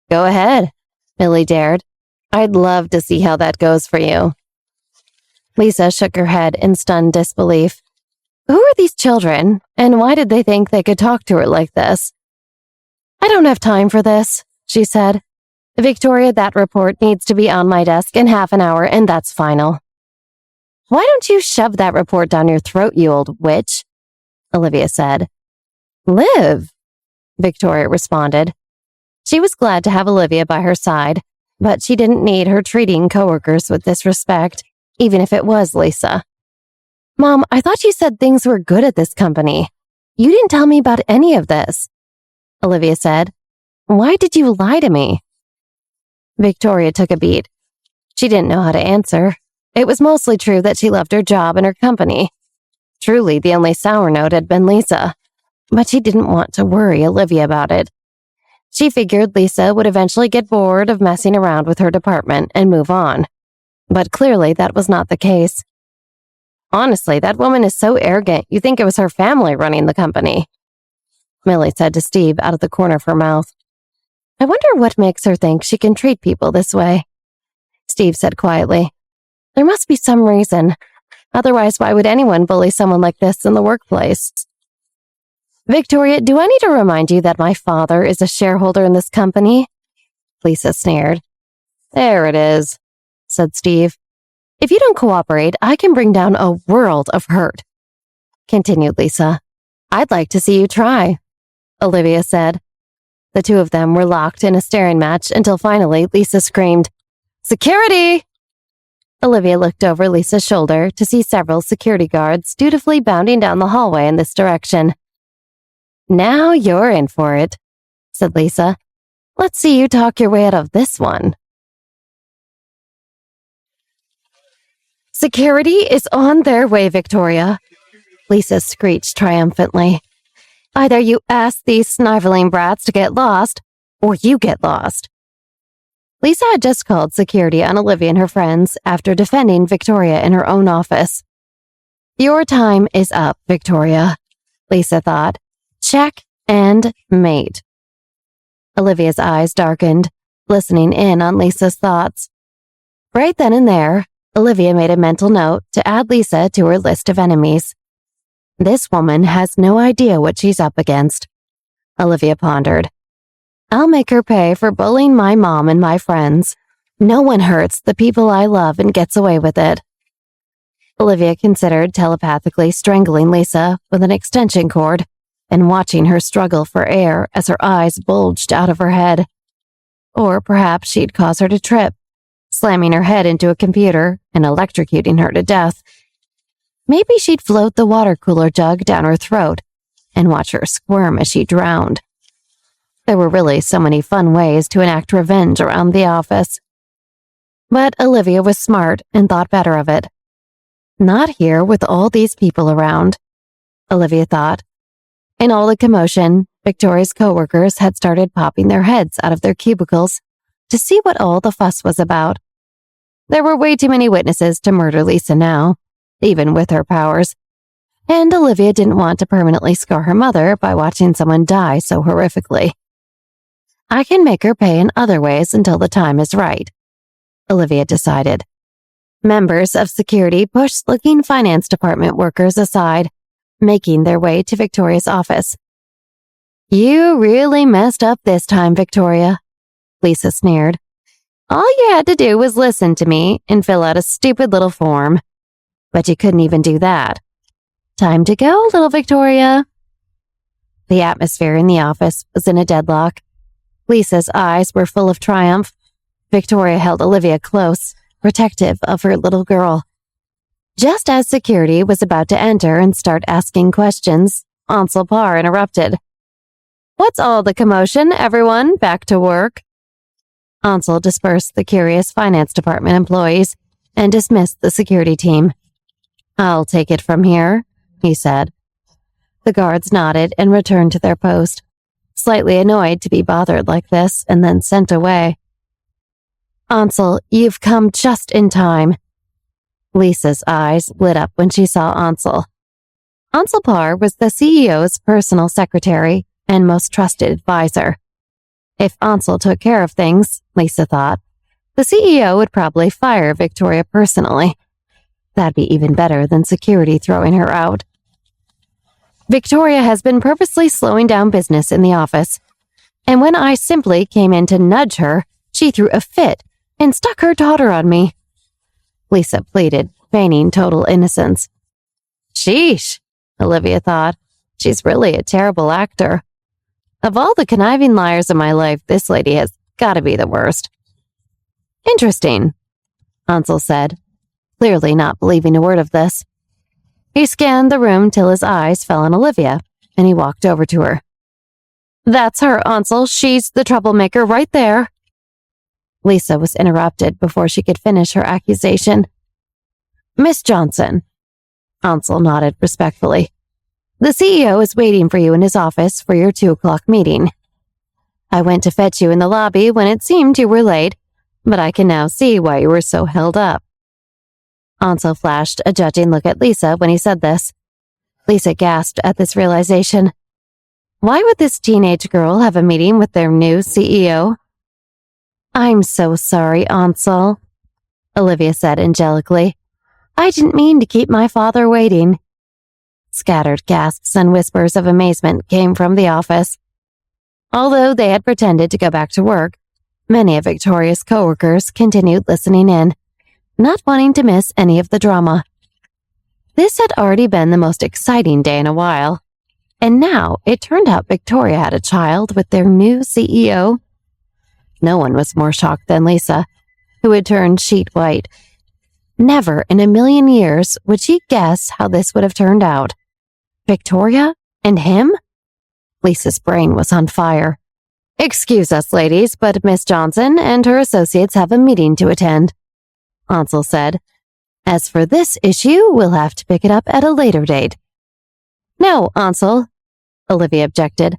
"Go ahead," Millie dared. "I'd love to see how that goes for you." Lisa shook her head in stunned disbelief. Who are these children, and why did they think they could talk to her like this? "I don't have time for this," she said. "Victoria, that report needs to be on my desk in half an hour, and that's final." "Why don't you shove that report down your throat, you old witch?" Olivia said. "Liv," Victoria responded. She was glad to have Olivia by her side, but she didn't need her treating coworkers with disrespect, even if it was Lisa. "Mom, I thought you said things were good at this company. You didn't tell me about any of this," Olivia said. "Why did you lie to me?" Victoria took a beat. She didn't know how to answer. It was mostly true that she loved her job and her company. Truly, the only sour note had been Lisa, but she didn't want to worry Olivia about it. She figured Lisa would eventually get bored of messing around with her department and move on. But clearly that was not the case. "Honestly, that woman is so arrogant, you think it was her family running the company," Millie said to Steve out of the corner of her mouth. "I wonder what makes her think she can treat people this way," Steve said quietly. "There must be some reason. Otherwise, why would anyone bully someone like this in the workplace?" "Victoria, do I need to remind you that my father is a shareholder in this company?" Lisa sneered. "There it is," said Steve. "If you don't cooperate, I can bring down a world of hurt," continued Lisa. "I'd like to see you try," Olivia said. The two of them were locked in a staring match until finally Lisa screamed, "Security!" Olivia looked over Lisa's shoulder to see several security guards dutifully bounding down the hallway in this direction. "Now you're in for it," said Lisa. "Let's see you talk your way out of this one." Security is on their way, Victoria, Lisa screeched triumphantly. Either you ask these sniveling brats to get lost, or you get lost. Lisa had just called security on Olivia and her friends after defending Victoria in her own office. Your time is up, Victoria, Lisa thought. Check and mate. Olivia's eyes darkened, listening in on Lisa's thoughts. Right then and there, Olivia made a mental note to add Lisa to her list of enemies. This woman has no idea what she's up against, Olivia pondered. I'll make her pay for bullying my mom and my friends. No one hurts the people I love and gets away with it. Olivia considered telepathically strangling Lisa with an extension cord and watching her struggle for air as her eyes bulged out of her head. Or perhaps she'd cause her to trip, slamming her head into a computer and electrocuting her to death. Maybe she'd float the water cooler jug down her throat and watch her squirm as she drowned. There were really so many fun ways to enact revenge around the office. But Olivia was smart and thought better of it. Not here with all these people around, Olivia thought. In all the commotion, Victoria's coworkers had started popping their heads out of their cubicles to see what all the fuss was about. There were way too many witnesses to murder Lisa now, even with her powers, and Olivia didn't want to permanently scar her mother by watching someone die so horrifically. I can make her pay in other ways until the time is right, Olivia decided. Members of security pushed looking finance department workers aside, making their way to Victoria's office. You really messed up this time, Victoria, Lisa sneered. All you had to do was listen to me and fill out a stupid little form. But you couldn't even do that. Time to go, little Victoria. The atmosphere in the office was in a deadlock. Lisa's eyes were full of triumph. Victoria held Olivia close, protective of her little girl. Just as security was about to enter and start asking questions, Ansel Parr interrupted. What's all the commotion, everyone? Back to work. Ansel dispersed the curious finance department employees and dismissed the security team. I'll take it from here, he said. The guards nodded and returned to their post, slightly annoyed to be bothered like this and then sent away. Ansel, you've come just in time. Lisa's eyes lit up when she saw Ansel. Ansel Parr was the CEO's personal secretary and most trusted advisor. If Ansel took care of things, Lisa thought, the CEO would probably fire Victoria personally. That'd be even better than security throwing her out. Victoria has been purposely slowing down business in the office, and when I simply came in to nudge her, she threw a fit and stuck her daughter on me. Lisa pleaded, feigning total innocence. Sheesh, Olivia thought. She's really a terrible actor. Of all the conniving liars in my life, this lady has got to be the worst. Interesting, Ansel said, clearly not believing a word of this. He scanned the room till his eyes fell on Olivia, and he walked over to her. That's her, Ansel. She's the troublemaker right there. Lisa was interrupted before she could finish her accusation. Miss Johnson. Ansel nodded respectfully. The CEO is waiting for you in his office for your 2:00 meeting. I went to fetch you in the lobby when it seemed you were late, but I can now see why you were so held up. Ansel flashed a judging look at Lisa when he said this. Lisa gasped at this realization. Why would this teenage girl have a meeting with their new CEO? I'm so sorry, Ansel, Olivia said angelically. I didn't mean to keep my father waiting. Scattered gasps and whispers of amazement came from the office. Although they had pretended to go back to work, many of Victoria's coworkers continued listening in, not wanting to miss any of the drama. This had already been the most exciting day in a while, and now it turned out Victoria had a child with their new CEO. No one was more shocked than Lisa, who had turned sheet white. Never in a million years would she guess how this would have turned out. Victoria and him? Lisa's brain was on fire. Excuse us, ladies, but Miss Johnson and her associates have a meeting to attend, Ansel said. As for this issue, we'll have to pick it up at a later date." "No, Ansel," Olivia objected.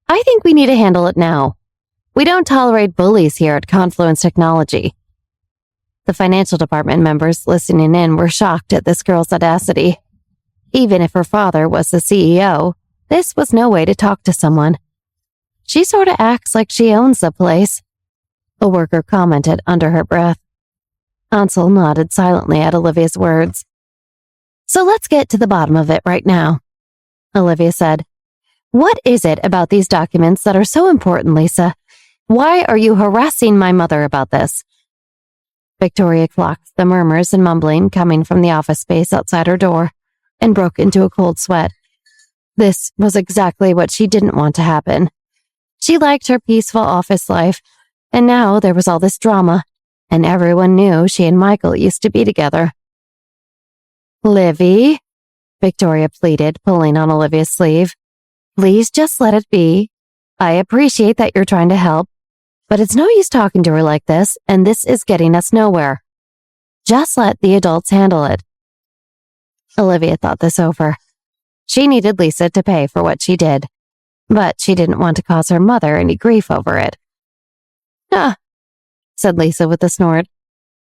"I think we need to handle it now. We don't tolerate bullies here at Confluence Technology." The financial department members listening in were shocked at this girl's audacity. Even if her father was the CEO, this was no way to talk to someone. "She sort of acts like she owns the place," a worker commented under her breath. Ansel nodded silently at Olivia's words. "So let's get to the bottom of it right now," Olivia said. "What is it about these documents that are so important, Lisa? Why are you harassing my mother about this?" Victoria clocked the murmurs and mumbling coming from the office space outside her door and broke into a cold sweat. This was exactly what she didn't want to happen. She liked her peaceful office life, and now there was all this drama, and everyone knew she and Michael used to be together. "Livy," Victoria pleaded, pulling on Olivia's sleeve. "Please just let it be. I appreciate that you're trying to help, but it's no use talking to her like this, and this is getting us nowhere. Just let the adults handle it." Olivia thought this over. She needed Lisa to pay for what she did, but she didn't want to cause her mother any grief over it. "Ah," said Lisa with a snort.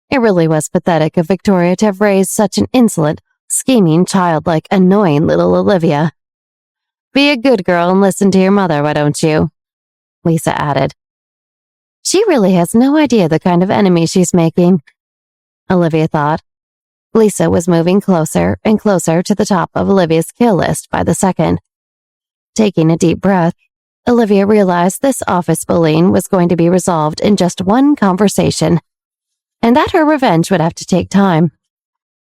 It really was pathetic of Victoria to have raised such an insolent, scheming, childlike, annoying little Olivia. "Be a good girl and listen to your mother, why don't you?" Lisa added. "She really has no idea the kind of enemy she's making," Olivia thought. Lisa was moving closer and closer to the top of Olivia's kill list by the second. Taking a deep breath, Olivia realized this office bullying was going to be resolved in just one conversation, and that her revenge would have to take time.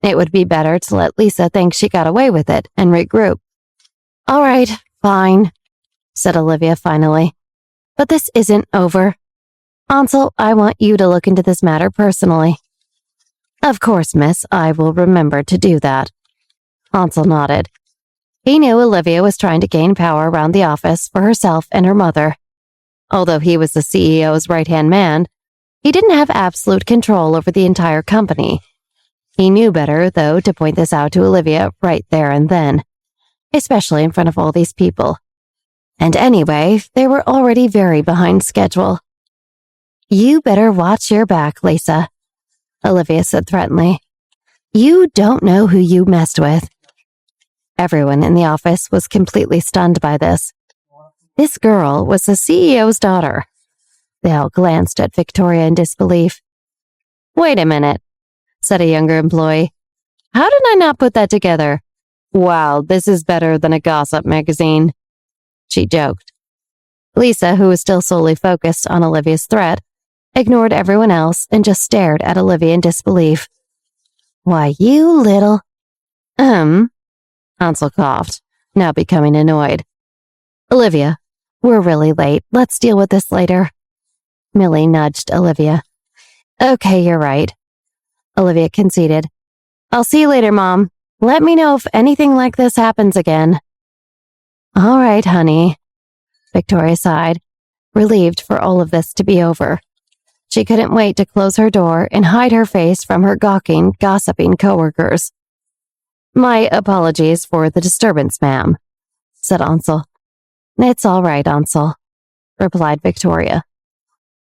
It would be better to let Lisa think she got away with it and regroup. "All right, fine," said Olivia finally. "But this isn't over. Ansel, I want you to look into this matter personally." "Of course, miss, I will remember to do that." Ansel nodded. He knew Olivia was trying to gain power around the office for herself and her mother. Although he was the CEO's right-hand man, he didn't have absolute control over the entire company. He knew better, though, to point this out to Olivia right there and then, especially in front of all these people. And anyway, they were already very behind schedule. "You better watch your back, Lisa," Olivia said threateningly. "You don't know who you messed with." Everyone in the office was completely stunned by this. This girl was the CEO's daughter. They all glanced at Victoria in disbelief. "Wait a minute," said a younger employee. "How did I not put that together? Wow, this is better than a gossip magazine," she joked. Lisa, who was still solely focused on Olivia's threat, ignored everyone else and just stared at Olivia in disbelief. "Why, you little—" Ansel coughed, now becoming annoyed. "Olivia, we're really late. Let's deal with this later." Millie nudged Olivia. "Okay, you're right," Olivia conceded. "I'll see you later, Mom. Let me know if anything like this happens again." "All right, honey," Victoria sighed, relieved for all of this to be over. She couldn't wait to close her door and hide her face from her gawking, gossiping coworkers. "My apologies for the disturbance, ma'am," said Ansel. "It's all right, Ansel," replied Victoria.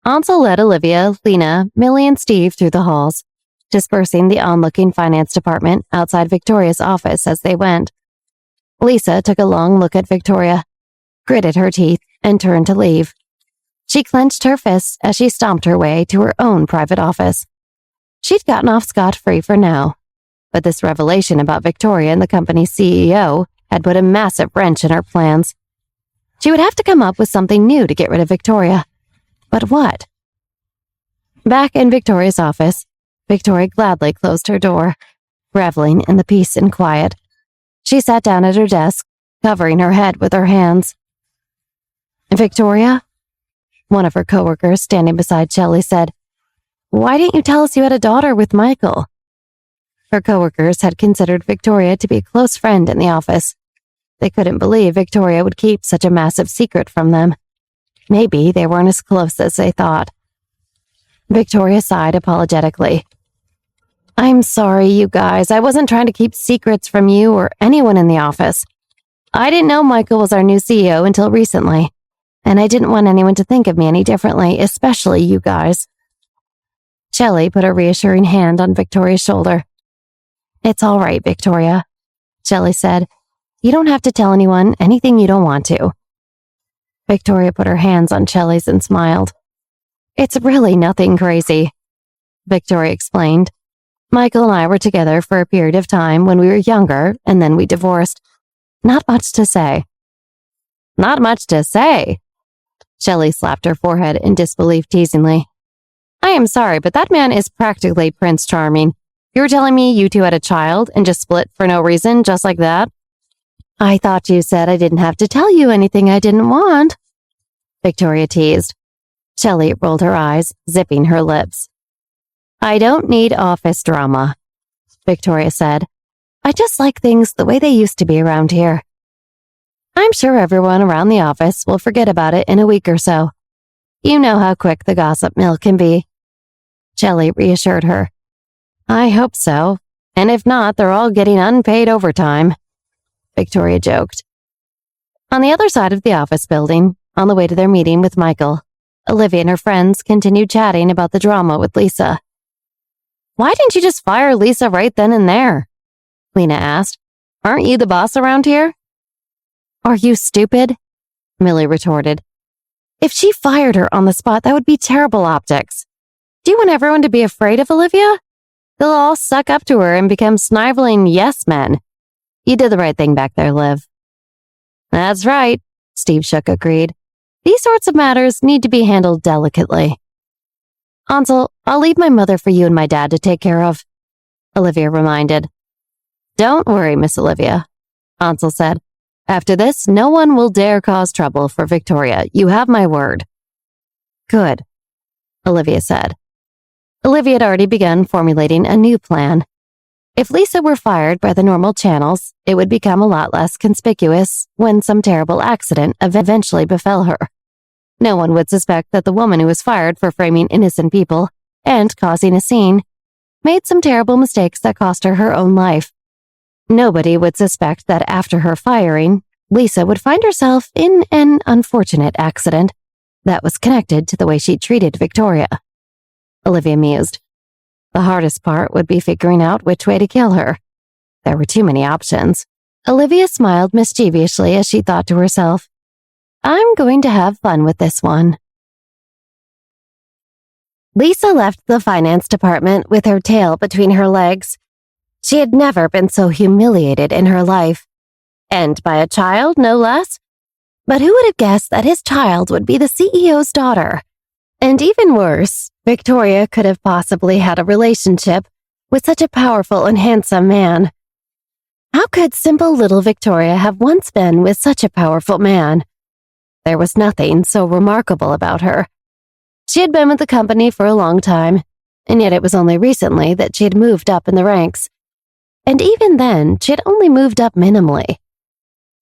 Ansel led Olivia, Lena, Millie, and Steve through the halls, dispersing the onlooking finance department outside Victoria's office as they went. Lisa took a long look at Victoria, gritted her teeth, and turned to leave. She clenched her fists as she stomped her way to her own private office. She'd gotten off scot-free for now, but this revelation about Victoria and the company's CEO had put a massive wrench in her plans. She would have to come up with something new to get rid of Victoria. But what? Back in Victoria's office, Victoria gladly closed her door, reveling in the peace and quiet. She sat down at her desk, covering her head with her hands. "Victoria?" One of her coworkers standing beside Shelley said, "Why didn't you tell us you had a daughter with Michael?" Her coworkers had considered Victoria to be a close friend in the office. They couldn't believe Victoria would keep such a massive secret from them. Maybe they weren't as close as they thought. Victoria sighed apologetically. I'm sorry, you guys. I wasn't trying to keep secrets from you or anyone in the office. I didn't know Michael was our new CEO until recently, and I didn't want anyone to think of me any differently, especially you guys. Shelley put a reassuring hand on Victoria's shoulder. It's all right, Victoria, Shelley said. You don't have to tell anyone anything you don't want to. Victoria put her hands on Shelley's and smiled. It's really nothing crazy, Victoria explained. Michael and I were together for a period of time when we were younger, and then we divorced. Not much to say. Not much to say? Shelley slapped her forehead in disbelief teasingly. I am sorry, but that man is practically Prince Charming. You were telling me you two had a child and just split for no reason, just like that? I thought you said I didn't have to tell you anything I didn't want, Victoria teased. Shelley rolled her eyes, zipping her lips. I don't need office drama, Victoria said. I just like things the way they used to be around here. I'm sure everyone around the office will forget about it in a week or so. You know how quick the gossip mill can be. Shelley reassured her. I hope so, and if not, they're all getting unpaid overtime, Victoria joked. On the other side of the office building, on the way to their meeting with Michael, Olivia and her friends continued chatting about the drama with Lisa. Why didn't you just fire Lisa right then and there? Lena asked. Aren't you the boss around here? Are you stupid? Millie retorted. If she fired her on the spot, that would be terrible optics. Do you want everyone to be afraid of Olivia? They'll all suck up to her and become sniveling yes men. You did the right thing back there, Liv. That's right, Steve Shook agreed. These sorts of matters need to be handled delicately. Ansel, I'll leave my mother for you and my dad to take care of, Olivia reminded. Don't worry, Miss Olivia, Ansel said. After this, no one will dare cause trouble for Victoria. You have my word. Good, Olivia said. Olivia had already begun formulating a new plan. If Lisa were fired by the normal channels, it would become a lot less conspicuous when some terrible accident eventually befell her. No one would suspect that the woman who was fired for framing innocent people and causing a scene made some terrible mistakes that cost her her own life. Nobody would suspect that after her firing, Lisa would find herself in an unfortunate accident that was connected to the way she treated Victoria. Olivia mused. The hardest part would be figuring out which way to kill her. There were too many options. Olivia smiled mischievously as she thought to herself, I'm going to have fun with this one. Lisa left the finance department with her tail between her legs. She had never been so humiliated in her life. And by a child, no less. But who would have guessed that his child would be the CEO's daughter? And even worse, Victoria could have possibly had a relationship with such a powerful and handsome man. How could simple little Victoria have once been with such a powerful man? There was nothing so remarkable about her. She had been with the company for a long time, and yet it was only recently that she had moved up in the ranks. And even then, she had only moved up minimally.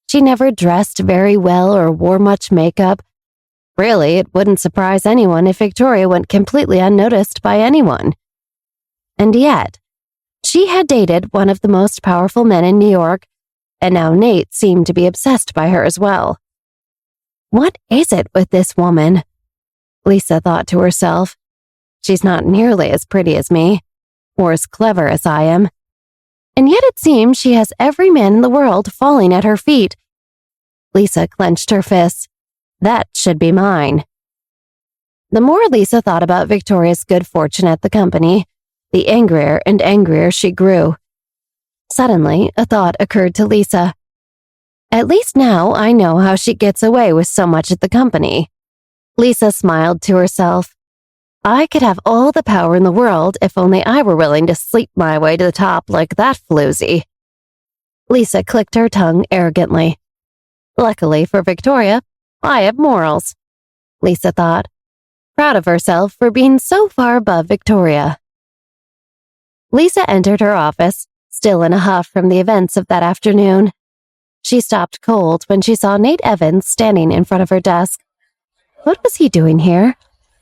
She never dressed very well or wore much makeup. Really, it wouldn't surprise anyone if Victoria went completely unnoticed by anyone. And yet, she had dated one of the most powerful men in New York, and now Nate seemed to be obsessed by her as well. What is it with this woman? Lisa thought to herself. She's not nearly as pretty as me, or as clever as I am. And yet it seems she has every man in the world falling at her feet. Lisa clenched her fists. That should be mine. The more Lisa thought about Victoria's good fortune at the company, the angrier and angrier she grew. Suddenly, a thought occurred to Lisa. At least now I know how she gets away with so much at the company. Lisa smiled to herself. I could have all the power in the world if only I were willing to sleep my way to the top like that floozy. Lisa clicked her tongue arrogantly. Luckily for Victoria, I have morals, Lisa thought, proud of herself for being so far above Victoria. Lisa entered her office, still in a huff from the events of that afternoon. She stopped cold when she saw Nate Evans standing in front of her desk. What was he doing here?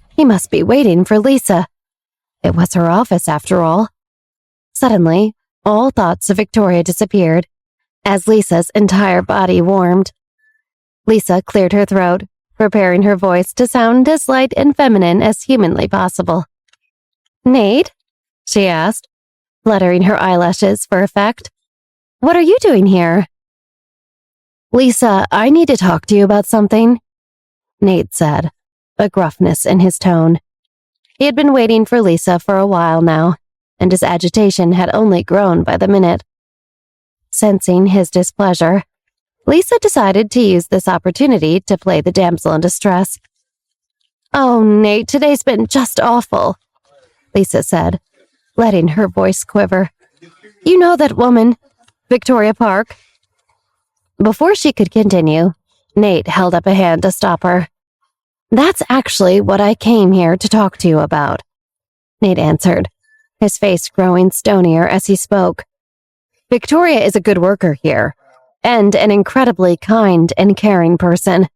He must be waiting for Lisa. It was her office, after all. Suddenly, all thoughts of Victoria disappeared, as Lisa's entire body warmed. Lisa cleared her throat, preparing her voice to sound as light and feminine as humanly possible. "Nate?" she asked, fluttering her eyelashes for effect. "What are you doing here?" "Lisa, I need to talk to you about something," Nate said, a gruffness in his tone. He had been waiting for Lisa for a while now, and his agitation had only grown by the minute. Sensing his displeasure, Lisa decided to use this opportunity to play the damsel in distress. "Oh, Nate, today's been just awful," Lisa said, letting her voice quiver. "You know that woman, Victoria Park?" Before she could continue, Nate held up a hand to stop her. "That's actually what I came here to talk to you about," Nate answered, his face growing stonier as he spoke. "Victoria is a good worker here, and an incredibly kind and caring person."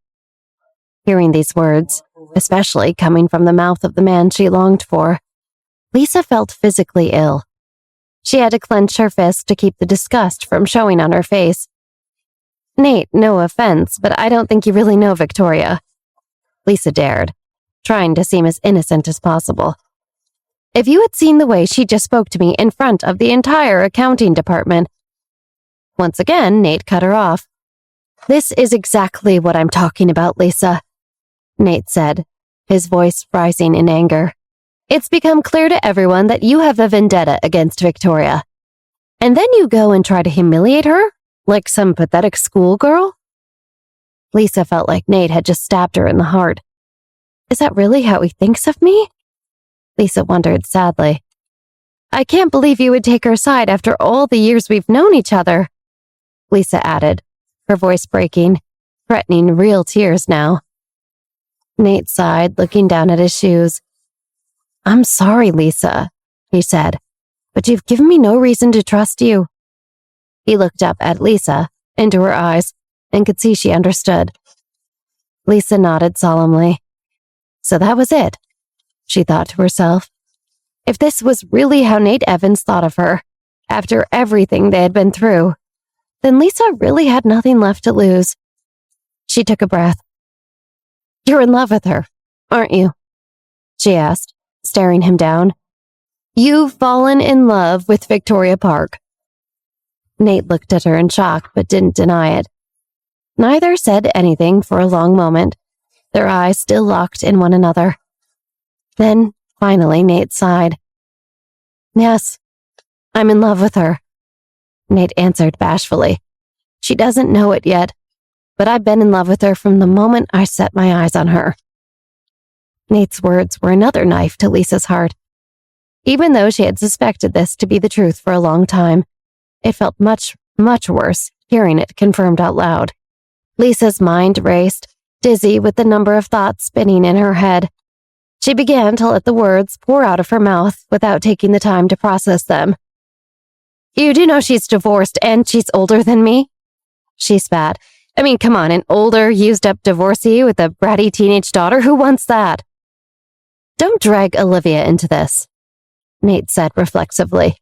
Hearing these words, especially coming from the mouth of the man she longed for, Lisa felt physically ill. She had to clench her fist to keep the disgust from showing on her face. "Nate, no offense, but I don't think you really know Victoria," Lisa dared, trying to seem as innocent as possible. "If you had seen the way she just spoke to me in front of the entire accounting department." Once again, Nate cut her off. "This is exactly what I'm talking about, Lisa," Nate said, his voice rising in anger. "It's become clear to everyone that you have a vendetta against Victoria. And then you go and try to humiliate her, like some pathetic schoolgirl?" Lisa felt like Nate had just stabbed her in the heart. Is that really how he thinks of me? Lisa wondered sadly. "I can't believe you would take her side after all the years we've known each other," Lisa added, her voice breaking, threatening real tears now. Nate sighed, looking down at his shoes. "I'm sorry, Lisa," he said, "but you've given me no reason to trust you." He looked up at Lisa, into her eyes, and could see she understood. Lisa nodded solemnly. So that was it, she thought to herself. If this was really how Nate Evans thought of her, after everything they had been through, then Lisa really had nothing left to lose. She took a breath. "You're in love with her, aren't you?" she asked, staring him down. "You've fallen in love with Victoria Park." Nate looked at her in shock, but didn't deny it. Neither said anything for a long moment, their eyes still locked in one another. Then, finally, Nate sighed. "Yes, I'm in love with her," Nate answered bashfully. "She doesn't know it yet, but I've been in love with her from the moment I set my eyes on her." Nate's words were another knife to Lisa's heart. Even though she had suspected this to be the truth for a long time, it felt much, much worse hearing it confirmed out loud. Lisa's mind raced, dizzy with the number of thoughts spinning in her head. She began to let the words pour out of her mouth without taking the time to process them. "You do know she's divorced and she's older than me?" she spat. "I mean, come on, an older, used-up divorcee with a bratty teenage daughter? Who wants that?" "Don't drag Olivia into this," Nate said reflexively.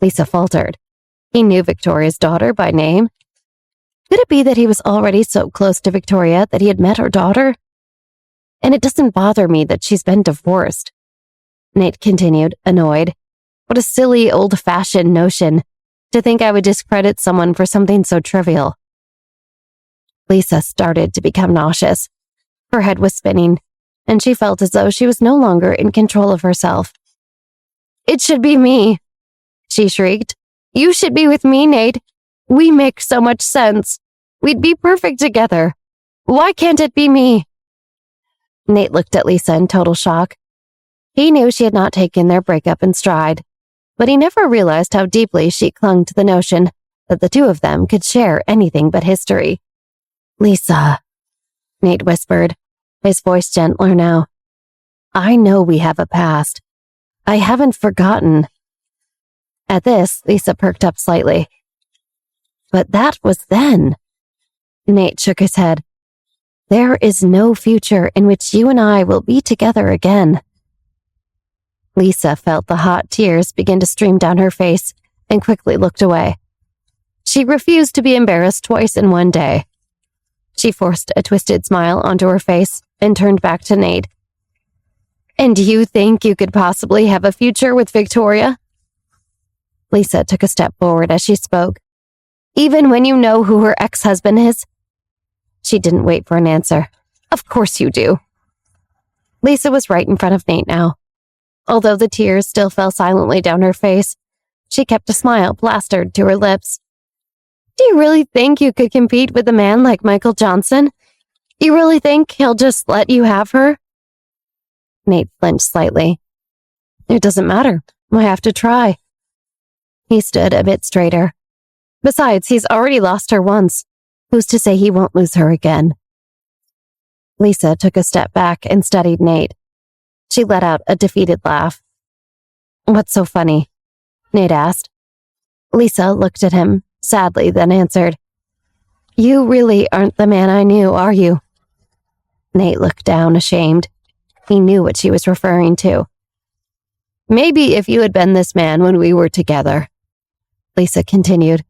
Lisa faltered. He knew Victoria's daughter by name. Could it be that he was already so close to Victoria that he had met her daughter? "And it doesn't bother me that she's been divorced," Nate continued, annoyed. What a silly, old-fashioned notion, to think I would discredit someone for something so trivial. Lisa started to become nauseous. Her head was spinning, and she felt as though she was no longer in control of herself. "It should be me," she shrieked. "You should be with me, Nate. We make so much sense. We'd be perfect together. Why can't it be me?" Nate looked at Lisa in total shock. He knew she had not taken their breakup in stride, but he never realized how deeply she clung to the notion that the two of them could share anything but history. "Lisa," Nate whispered, his voice gentler now. "I know we have a past. I haven't forgotten." At this, Lisa perked up slightly. "But that was then." Nate shook his head. "There is no future in which you and I will be together again." Lisa felt the hot tears begin to stream down her face and quickly looked away. She refused to be embarrassed twice in one day. She forced a twisted smile onto her face and turned back to Nate. "And do you think you could possibly have a future with Victoria?" Lisa took a step forward as she spoke. "Even when you know who her ex-husband is?" She didn't wait for an answer. "Of course you do." Lisa was right in front of Nate now. Although the tears still fell silently down her face, she kept a smile plastered to her lips. "Do you really think you could compete with a man like Michael Johnson? You really think he'll just let you have her?" Nate flinched slightly. "It doesn't matter. I have to try." He stood a bit straighter. "Besides, he's already lost her once. Who's to say he won't lose her again?" Lisa took a step back and studied Nate. She let out a defeated laugh. "What's so funny?" Nate asked. Lisa looked at him, sadly, then answered, "You really aren't the man I knew, are you?" Nate looked down, ashamed. He knew what she was referring to. "Maybe if you had been this man when we were together," Lisa continued,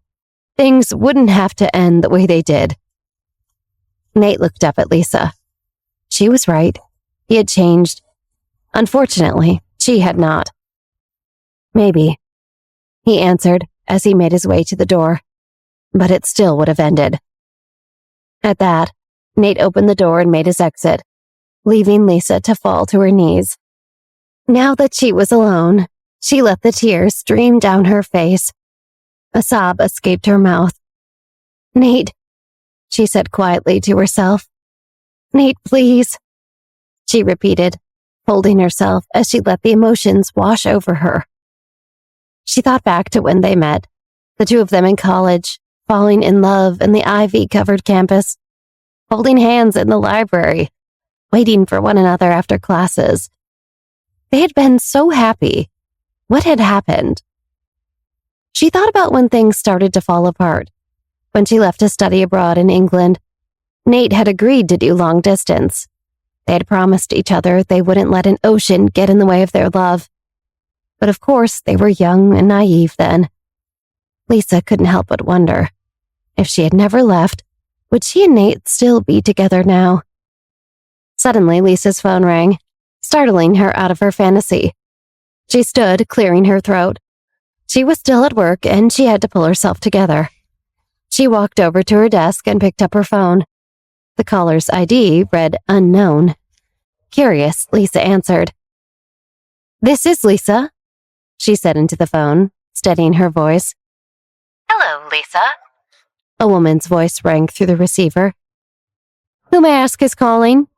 "things wouldn't have to end the way they did." Nate looked up at Lisa. She was right. He had changed. Unfortunately, she had not. "Maybe," he answered as he made his way to the door. "But it still would have ended." At that, Nate opened the door and made his exit, leaving Lisa to fall to her knees. Now that she was alone, she let the tears stream down her face. A sob escaped her mouth. "Nate," she said quietly to herself. "Nate, please," she repeated, holding herself as she let the emotions wash over her. She thought back to when they met, the two of them in college, falling in love in the ivy-covered campus, holding hands in the library, waiting for one another after classes. They had been so happy. What had happened? She thought about when things started to fall apart. When she left to study abroad in England, Nate had agreed to do long distance. They had promised each other they wouldn't let an ocean get in the way of their love. But of course, they were young and naive then. Lisa couldn't help but wonder, if she had never left, would she and Nate still be together now? Suddenly, Lisa's phone rang, startling her out of her fantasy. She stood, clearing her throat. She was still at work, and she had to pull herself together. She walked over to her desk and picked up her phone. The caller's ID read unknown. Curious, Lisa answered. "This is Lisa," she said into the phone, steadying her voice. "Hello, Lisa." A woman's voice rang through the receiver. "Who may I ask is calling?"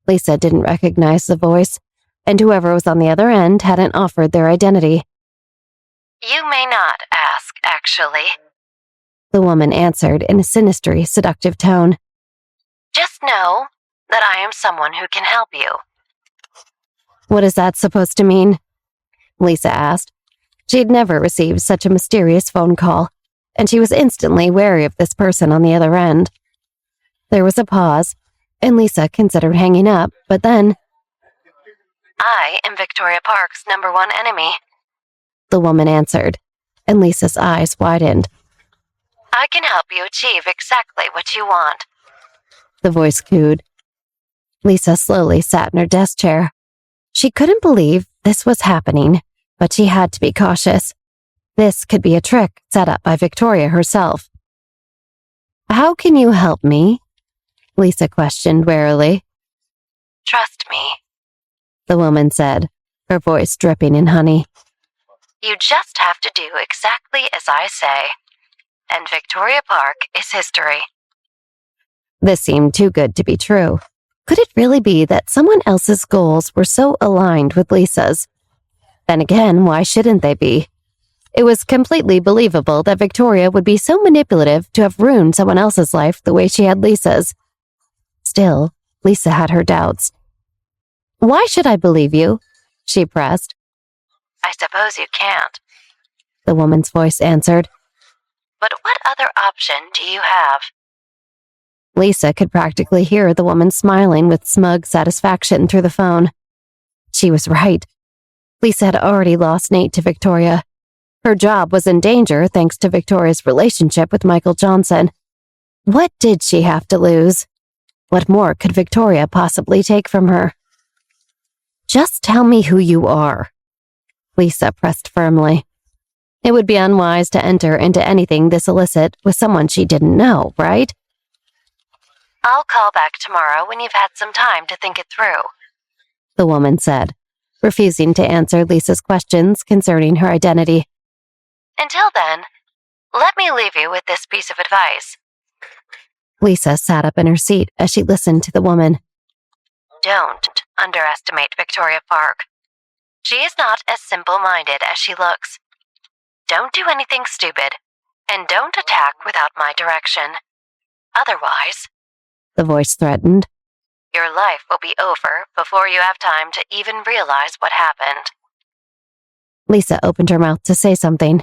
Lisa didn't recognize the voice, and whoever was on the other end hadn't offered their identity. "You may not ask, actually," the woman answered in a sinister, seductive tone. "Just know that I am someone who can help you." "What is that supposed to mean?" Lisa asked. She'd never received such a mysterious phone call, and she was instantly wary of this person on the other end. There was a pause, and Lisa considered hanging up, but then, "I am Victoria Park's #1 enemy," the woman answered, and Lisa's eyes widened. "I can help you achieve exactly what you want," the voice cooed. Lisa slowly sat in her desk chair. She couldn't believe this was happening, but she had to be cautious. This could be a trick set up by Victoria herself. "How can you help me?" Lisa questioned warily. "Trust me," the woman said, her voice dripping in honey. "You just have to do exactly as I say, and Victoria Park is history." This seemed too good to be true. Could it really be that someone else's goals were so aligned with Lisa's? Then again, why shouldn't they be? It was completely believable that Victoria would be so manipulative to have ruined someone else's life the way she had Lisa's. Still, Lisa had her doubts. "Why should I believe you?" she pressed. "I suppose you can't," the woman's voice answered. "But what other option do you have?" Lisa could practically hear the woman smiling with smug satisfaction through the phone. She was right. Lisa had already lost Nate to Victoria. Her job was in danger thanks to Victoria's relationship with Michael Johnson. What did she have to lose? What more could Victoria possibly take from her? Just tell me who you are, Lisa pressed firmly. It would be unwise to enter into anything this illicit with someone she didn't know, right? I'll call back tomorrow when you've had some time to think it through, the woman said, refusing to answer Lisa's questions concerning her identity. Until then, let me leave you with this piece of advice. Lisa sat up in her seat as she listened to the woman. Don't underestimate Victoria Park. She is not as simple-minded as she looks. Don't do anything stupid, and don't attack without my direction. Otherwise, the voice threatened, your life will be over before you have time to even realize what happened. Lisa opened her mouth to say something,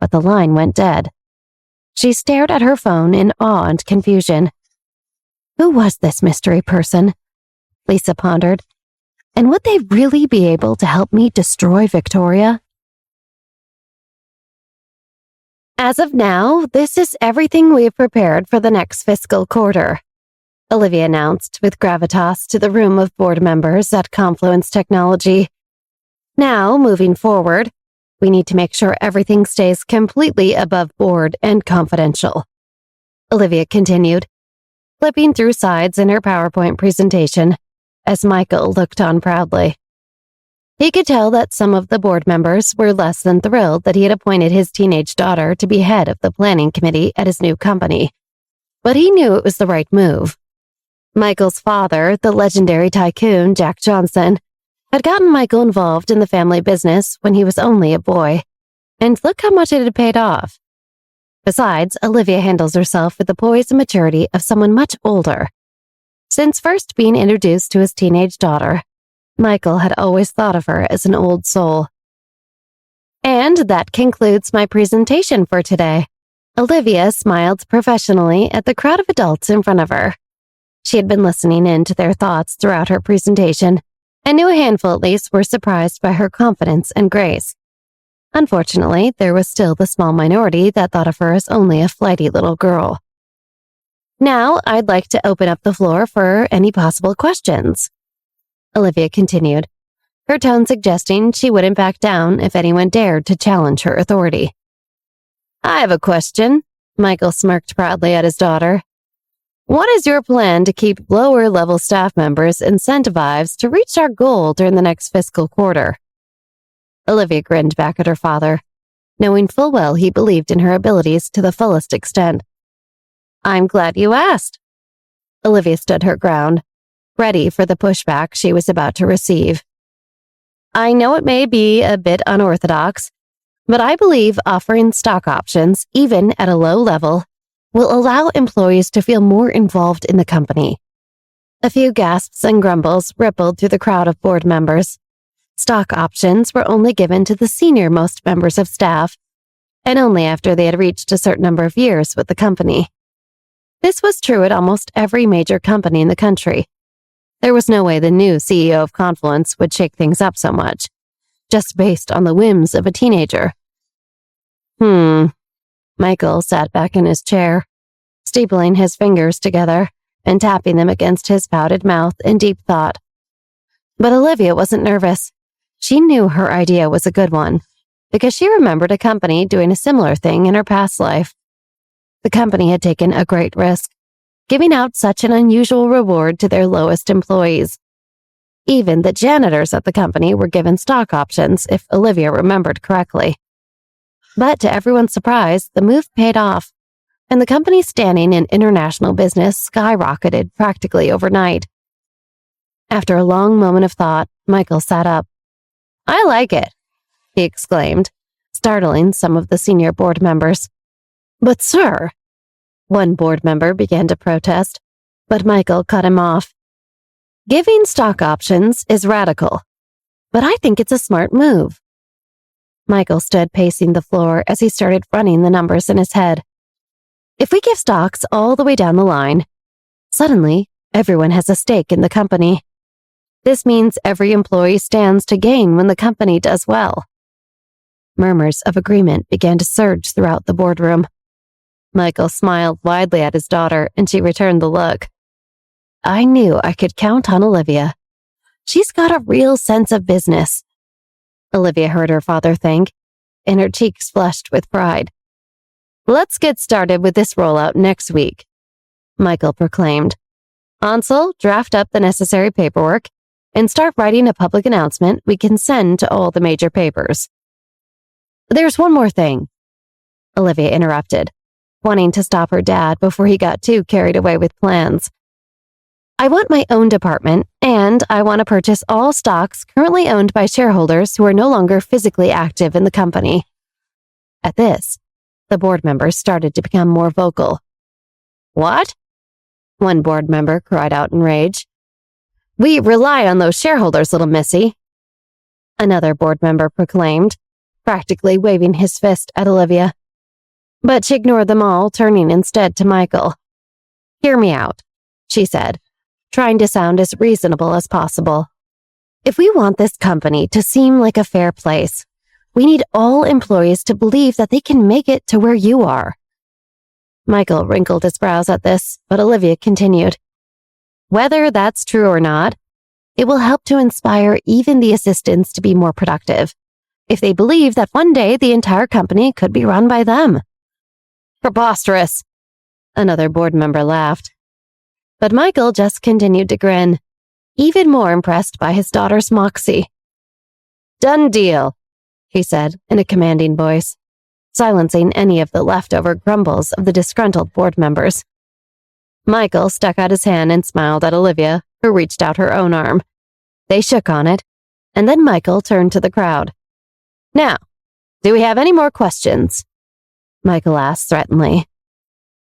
but the line went dead. She stared at her phone in awe and confusion. Who was this mystery person? Lisa pondered. And would they really be able to help me destroy Victoria? As of now, this is everything we have prepared for the next fiscal quarter, Olivia announced with gravitas to the room of board members at Confluence Technology. Now, moving forward, we need to make sure everything stays completely above board and confidential. Olivia continued, flipping through slides in her PowerPoint presentation, as Michael looked on proudly. He could tell that some of the board members were less than thrilled that he had appointed his teenage daughter to be head of the planning committee at his new company, but he knew it was the right move. Michael's father, the legendary tycoon Jack Johnson, had gotten Michael involved in the family business when he was only a boy, and look how much it had paid off. Besides, Olivia handles herself with the poise and maturity of someone much older. Since first being introduced to his teenage daughter, Michael had always thought of her as an old soul. And that concludes my presentation for today. Olivia smiled professionally at the crowd of adults in front of her. She had been listening in to their thoughts throughout her presentation, and knew a handful at least were surprised by her confidence and grace. Unfortunately, there was still the small minority that thought of her as only a flighty little girl. Now, I'd like to open up the floor for any possible questions, Olivia continued, her tone suggesting she wouldn't back down if anyone dared to challenge her authority. I have a question, Michael smirked proudly at his daughter. What is your plan to keep lower-level staff members incentivized to reach our goal during the next fiscal quarter? Olivia grinned back at her father, knowing full well he believed in her abilities to the fullest extent. I'm glad you asked. Olivia stood her ground, ready for the pushback she was about to receive. I know it may be a bit unorthodox, but I believe offering stock options, even at a low level, will allow employees to feel more involved in the company. A few gasps and grumbles rippled through the crowd of board members. Stock options were only given to the senior-most members of staff, and only after they had reached a certain number of years with the company. This was true at almost every major company in the country. There was no way the new CEO of Confluence would shake things up so much, just based on the whims of a teenager. Michael sat back in his chair, steepling his fingers together and tapping them against his pouted mouth in deep thought. But Olivia wasn't nervous. She knew her idea was a good one, because she remembered a company doing a similar thing in her past life. The company had taken a great risk, giving out such an unusual reward to their lowest employees. Even the janitors at the company were given stock options, if Olivia remembered correctly. But to everyone's surprise, the move paid off, and the company's standing in international business skyrocketed practically overnight. After a long moment of thought, Michael sat up. I like it, he exclaimed, startling some of the senior board members. But sir, one board member began to protest, but Michael cut him off. Giving stock options is radical, but I think it's a smart move. Michael stood pacing the floor as he started running the numbers in his head. If we give stocks all the way down the line, suddenly everyone has a stake in the company. This means every employee stands to gain when the company does well. Murmurs of agreement began to surge throughout the boardroom. Michael smiled widely at his daughter, and she returned the look. I knew I could count on Olivia. She's got a real sense of business. Olivia heard her father think, and her cheeks flushed with pride. Let's get started with this rollout next week, Michael proclaimed. Ansel, draft up the necessary paperwork and start writing a public announcement we can send to all the major papers. There's one more thing, Olivia interrupted, wanting to stop her dad before he got too carried away with plans. I want my own department, and I want to purchase all stocks currently owned by shareholders who are no longer physically active in the company. At this, the board members started to become more vocal. What? One board member cried out in rage. We rely on those shareholders, little missy, another board member proclaimed, practically waving his fist at Olivia. But she ignored them all, turning instead to Michael. Hear me out, she said, trying to sound as reasonable as possible. If we want this company to seem like a fair place, we need all employees to believe that they can make it to where you are. Michael wrinkled his brows at this, but Olivia continued. Whether that's true or not, it will help to inspire even the assistants to be more productive, if they believe that one day the entire company could be run by them. Preposterous, another board member laughed. But Michael just continued to grin, even more impressed by his daughter's moxie. Done deal, he said in a commanding voice, silencing any of the leftover grumbles of the disgruntled board members. Michael stuck out his hand and smiled at Olivia, who reached out her own arm. They shook on it, and then Michael turned to the crowd. Now, do we have any more questions? Michael asked threateningly.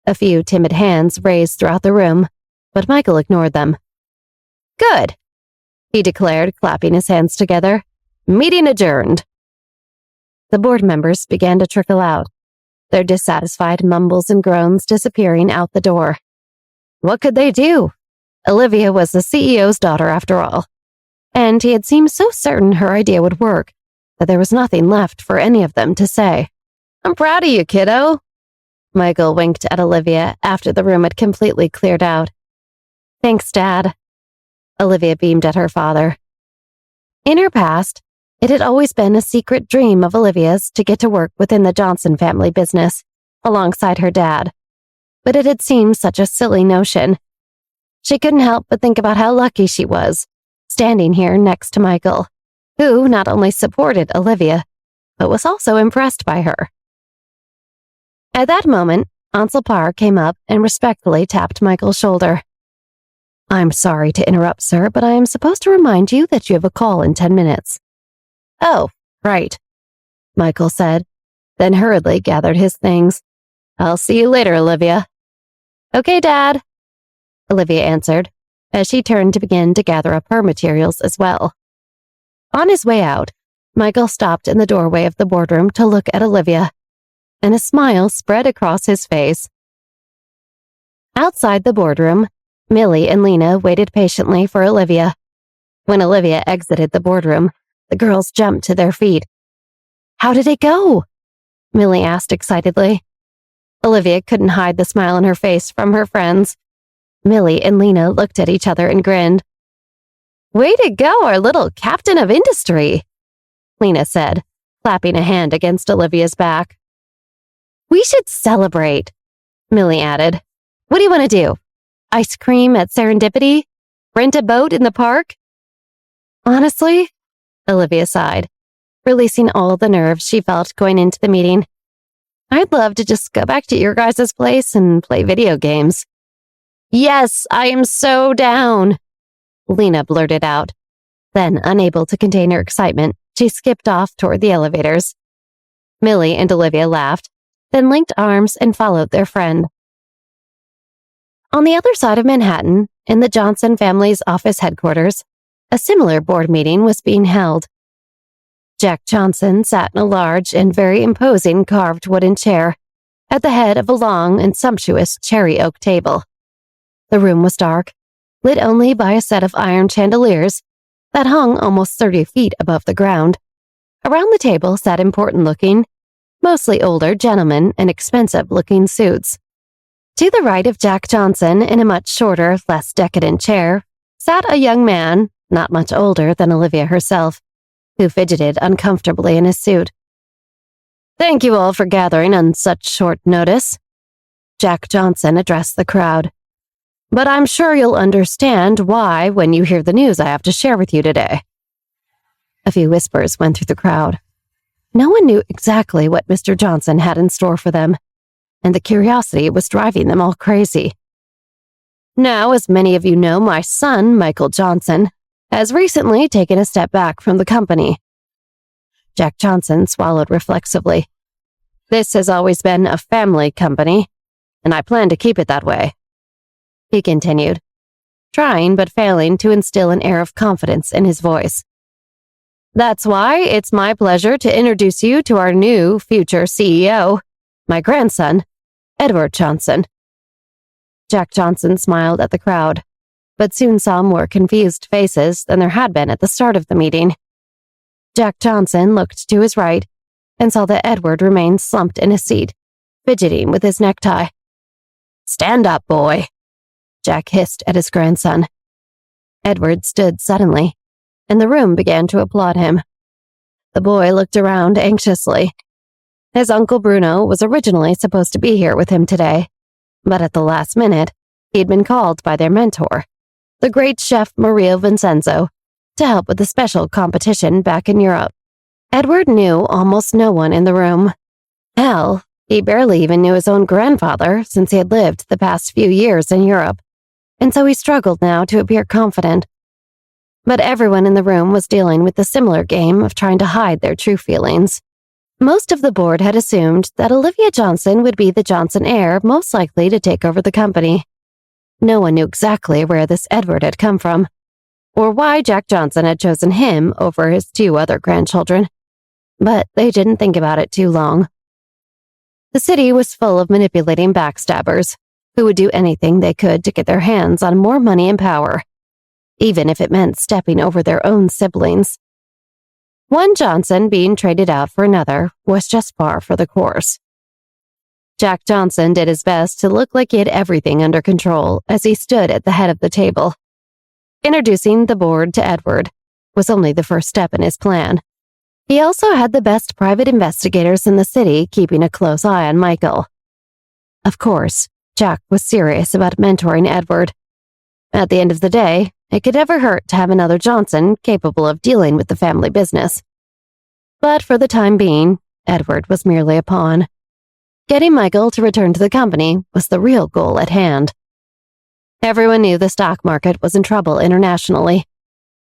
A few timid hands raised throughout the room, but Michael ignored them. Good, he declared, clapping his hands together. Meeting adjourned. The board members began to trickle out, their dissatisfied mumbles and groans disappearing out the door. What could they do? Olivia was the CEO's daughter after all, and he had seemed so certain her idea would work that there was nothing left for any of them to say. I'm proud of you, kiddo. Michael winked at Olivia after the room had completely cleared out. Thanks, Dad. Olivia beamed at her father. In her past, it had always been a secret dream of Olivia's to get to work within the Johnson family business, alongside her dad. But it had seemed such a silly notion. She couldn't help but think about how lucky she was, standing here next to Michael, who not only supported Olivia, but was also impressed by her. At that moment, Ansel Parr came up and respectfully tapped Michael's shoulder. I'm sorry to interrupt, sir, but I am supposed to remind you that you have a call in 10 minutes. Oh, right, Michael said, then hurriedly gathered his things. I'll see you later, Olivia. Okay, Dad, Olivia answered, as she turned to begin to gather up her materials as well. On his way out, Michael stopped in the doorway of the boardroom to look at Olivia, and a smile spread across his face. Outside the boardroom, Millie and Lena waited patiently for Olivia. When Olivia exited the boardroom, the girls jumped to their feet. How did it go? Millie asked excitedly. Olivia couldn't hide the smile on her face from her friends. Millie and Lena looked at each other and grinned. Way to go, our little captain of industry, Lena said, clapping a hand against Olivia's back. We should celebrate, Millie added. What do you want to do? Ice cream at Serendipity? Rent a boat in the park? Honestly, Olivia sighed, releasing all the nerves she felt going into the meeting. I'd love to just go back to your guys' place and play video games. Yes, I am so down, Lena blurted out. Then, unable to contain her excitement, she skipped off toward the elevators. Millie and Olivia laughed, then linked arms and followed their friend. On the other side of Manhattan, in the Johnson family's office headquarters, a similar board meeting was being held. Jack Johnson sat in a large and very imposing carved wooden chair at the head of a long and sumptuous cherry oak table. The room was dark, lit only by a set of iron chandeliers that hung almost 30 feet above the ground. Around the table sat important-looking, mostly older gentlemen in expensive-looking suits. To the right of Jack Johnson, in a much shorter, less decadent chair, sat a young man, not much older than Olivia herself, who fidgeted uncomfortably in his suit. "Thank you all for gathering on such short notice," Jack Johnson addressed the crowd. "But I'm sure you'll understand why when you hear the news I have to share with you today." A few whispers went through the crowd. No one knew exactly what Mr. Johnson had in store for them, and the curiosity was driving them all crazy. Now, as many of you know, my son, Michael Johnson, has recently taken a step back from the company. Jack Johnson swallowed reflexively. "This has always been a family company, and I plan to keep it that way," he continued, trying but failing to instill an air of confidence in his voice. "That's why it's my pleasure to introduce you to our new future CEO, my grandson, Edward Johnson." Jack Johnson smiled at the crowd, but soon saw more confused faces than there had been at the start of the meeting. Jack Johnson looked to his right and saw that Edward remained slumped in his seat, fidgeting with his necktie. "Stand up, boy," Jack hissed at his grandson. Edward stood suddenly, and the room began to applaud him. The boy looked around anxiously. His uncle Bruno was originally supposed to be here with him today, but at the last minute, he'd been called by their mentor, the great chef Maria Vincenzo, to help with a special competition back in Europe. Edward knew almost no one in the room. Hell, he barely even knew his own grandfather since he had lived the past few years in Europe, and so he struggled now to appear confident. But everyone in the room was dealing with the similar game of trying to hide their true feelings. Most of the board had assumed that Olivia Johnson would be the Johnson heir most likely to take over the company. No one knew exactly where this Edward had come from, or why Jack Johnson had chosen him over his two other grandchildren, but they didn't think about it too long. The city was full of manipulating backstabbers who would do anything they could to get their hands on more money and power, even if it meant stepping over their own siblings. One Johnson being traded out for another was just par for the course. Jack Johnson did his best to look like he had everything under control as he stood at the head of the table. Introducing the board to Edward was only the first step in his plan. He also had the best private investigators in the city keeping a close eye on Michael. Of course, Jack was serious about mentoring Edward. At the end of the day, it could never hurt to have another Johnson capable of dealing with the family business. But for the time being, Edward was merely a pawn. Getting Michael to return to the company was the real goal at hand. Everyone knew the stock market was in trouble internationally,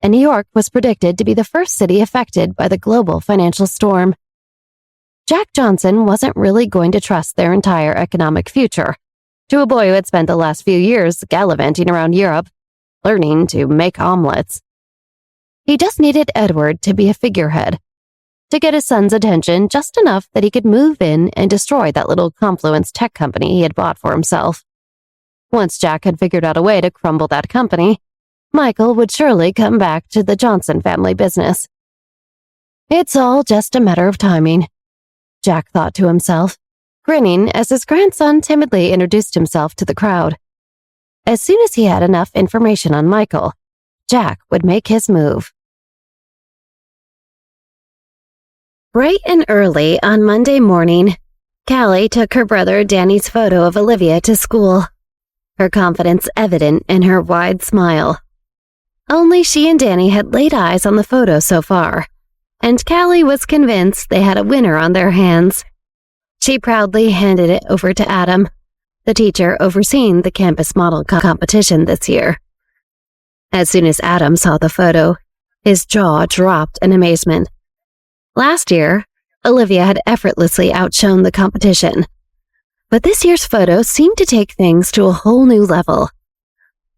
and New York was predicted to be the first city affected by the global financial storm. Jack Johnson wasn't really going to trust their entire economic future to a boy who had spent the last few years gallivanting around Europe, learning to make omelets. He just needed Edward to be a figurehead, to get his son's attention just enough that he could move in and destroy that little Confluence tech company he had bought for himself. Once Jack had figured out a way to crumble that company, Michael would surely come back to the Johnson family business. It's all just a matter of timing, Jack thought to himself, grinning as his grandson timidly introduced himself to the crowd. As soon as he had enough information on Michael, Jack would make his move. Bright and early on Monday morning, Callie took her brother Danny's photo of Olivia to school, her confidence evident in her wide smile. Only she and Danny had laid eyes on the photo so far, and Callie was convinced they had a winner on their hands. She proudly handed it over to Adam, the teacher overseeing the campus model competition this year. As soon as Adam saw the photo, his jaw dropped in amazement. Last year, Olivia had effortlessly outshone the competition, but this year's photo seemed to take things to a whole new level.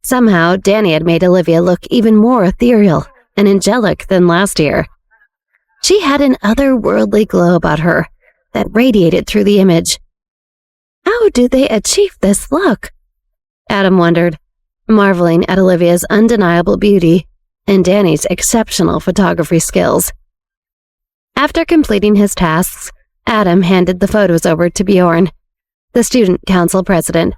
Somehow, Danny had made Olivia look even more ethereal and angelic than last year. She had an otherworldly glow about her that radiated through the image. How do they achieve this look? Adam wondered, marveling at Olivia's undeniable beauty and Danny's exceptional photography skills. After completing his tasks, Adam handed the photos over to Bjorn, the student council president,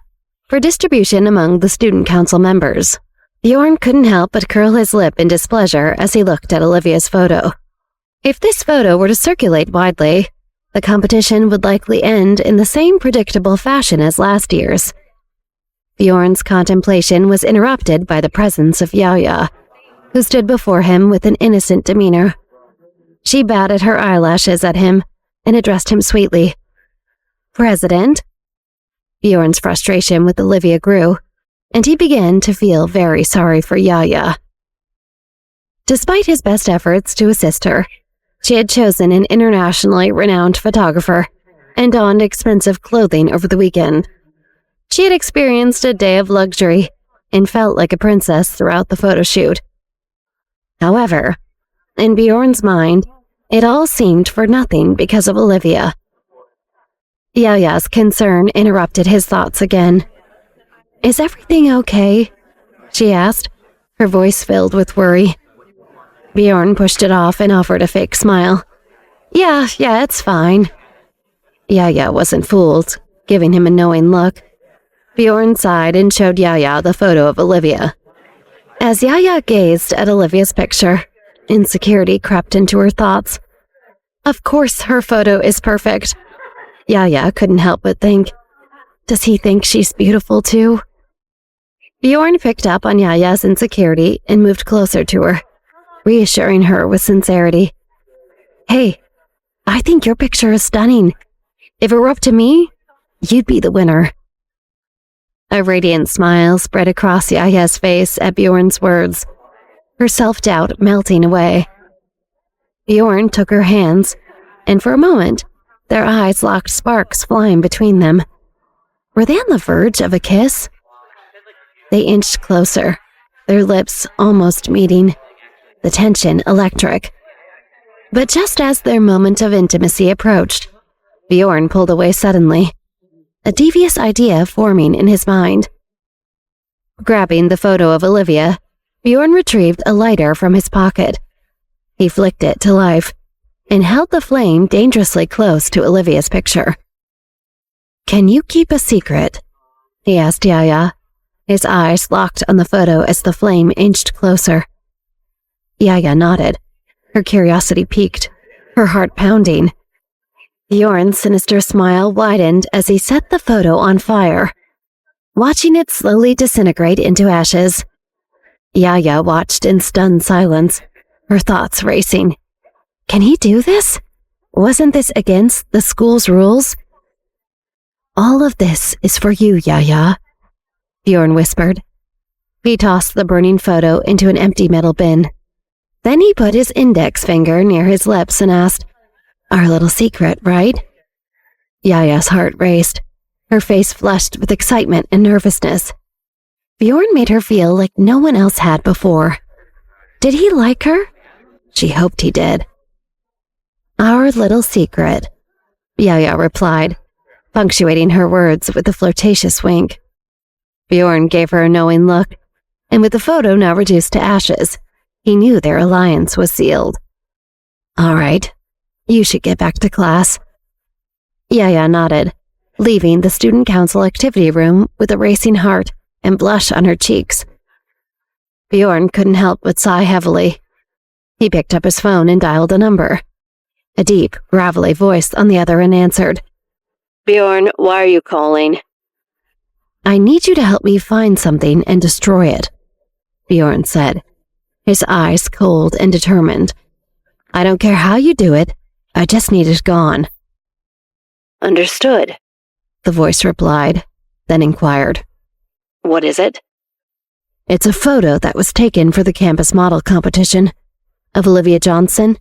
for distribution among the student council members. Bjorn couldn't help but curl his lip in displeasure as he looked at Olivia's photo. If this photo were to circulate widely, the competition would likely end in the same predictable fashion as last year's. Bjorn's contemplation was interrupted by the presence of Yaya, who stood before him with an innocent demeanor. She batted her eyelashes at him and addressed him sweetly. "President?" Bjorn's frustration with Olivia grew, and he began to feel very sorry for Yaya. Despite his best efforts to assist her, she had chosen an internationally renowned photographer and donned expensive clothing over the weekend. She had experienced a day of luxury and felt like a princess throughout the photo shoot. However, in Bjorn's mind, it all seemed for nothing because of Olivia. Yaya's concern interrupted his thoughts again. "Is everything okay?" she asked, her voice filled with worry. Bjorn pushed it off and offered a fake smile. Yeah, it's fine." Yaya wasn't fooled, giving him a knowing look. Bjorn sighed and showed Yaya the photo of Olivia. As Yaya gazed at Olivia's picture, insecurity crept into her thoughts. Of course her photo is perfect. Yaya couldn't help but think, does he think she's beautiful too? Bjorn picked up on Yaya's insecurity and moved closer to her, reassuring her with sincerity. "Hey, I think your picture is stunning. If it were up to me, you'd be the winner." A radiant smile spread across Yaya's face at Bjorn's words, her self-doubt melting away. Bjorn took her hands, and for a moment, their eyes locked, sparks flying between them. Were they on the verge of a kiss? They inched closer, their lips almost meeting, the tension electric. But just as their moment of intimacy approached, Bjorn pulled away suddenly, a devious idea forming in his mind. Grabbing the photo of Olivia, Bjorn retrieved a lighter from his pocket. He flicked it to life and held the flame dangerously close to Olivia's picture. "Can you keep a secret?" he asked Yaya, his eyes locked on the photo as the flame inched closer. Yaya nodded, her curiosity piqued, her heart pounding. Bjorn's sinister smile widened as he set the photo on fire, watching it slowly disintegrate into ashes. Yaya watched in stunned silence, her thoughts racing. Can he do this? Wasn't this against the school's rules? "All of this is for you, Yaya," Bjorn whispered. He tossed the burning photo into an empty metal bin. Then he put his index finger near his lips and asked, "Our little secret, right?" Yaya's heart raced, her face flushed with excitement and nervousness. Bjorn made her feel like no one else had before. Did he like her? She hoped he did. "Our little secret," Yaya replied, punctuating her words with a flirtatious wink. Bjorn gave her a knowing look, and with the photo now reduced to ashes, he knew their alliance was sealed. "All right, you should get back to class." Yaya nodded, leaving the student council activity room with a racing heart and blush on her cheeks. Bjorn couldn't help but sigh heavily. He picked up his phone and dialed a number. A deep, gravelly voice on the other end answered. "Bjorn, why are you calling?" "I need you to help me find something and destroy it," Bjorn said, his eyes cold and determined. "I don't care how you do it, I just need it gone." "Understood," the voice replied, then inquired. "What is it?" "It's a photo that was taken for the campus model competition. Of Olivia Johnson.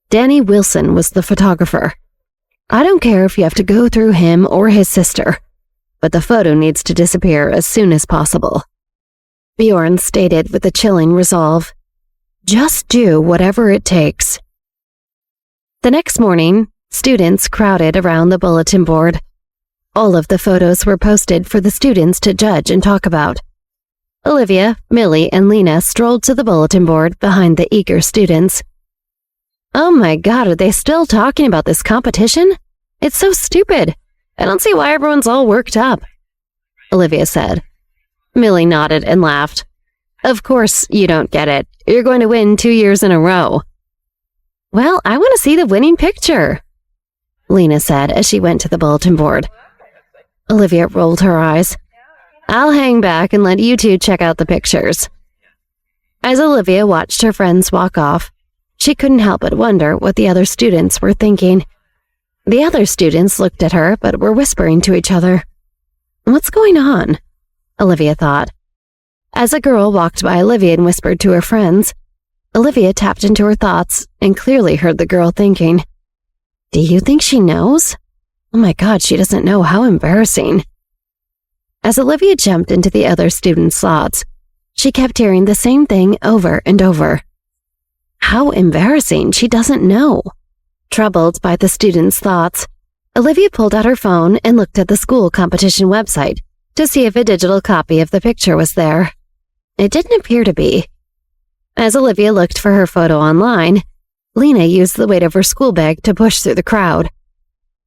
Danny Wilson was the photographer. I don't care if you have to go through him or his sister, but the photo needs to disappear as soon as possible." Bjorn stated with a chilling resolve. "Just do whatever it takes." The next morning, students crowded around the bulletin board. All of the photos were posted for the students to judge and talk about. Olivia, Millie, and Lena strolled to the bulletin board behind the eager students. "Oh my God, are they still talking about this competition? It's so stupid. I don't see why everyone's all worked up," Olivia said. Millie nodded and laughed. "Of course you don't get it. You're going to win 2 years in a row." "Well, I want to see the winning picture," Lena said as she went to the bulletin board. Olivia rolled her eyes. "I'll hang back and let you two check out the pictures." As Olivia watched her friends walk off, she couldn't help but wonder what the other students were thinking. The other students looked at her but were whispering to each other. "What's going on?" Olivia thought. As a girl walked by Olivia and whispered to her friends, Olivia tapped into her thoughts and clearly heard the girl thinking, "Do you think she knows? Oh my God, she doesn't know. How embarrassing." As Olivia jumped into the other students' thoughts, she kept hearing the same thing over and over. How embarrassing, she doesn't know. Troubled by the students' thoughts, Olivia pulled out her phone and looked at the school competition website to see if a digital copy of the picture was there. It didn't appear to be. As Olivia looked for her photo online, Lena used the weight of her school bag to push through the crowd.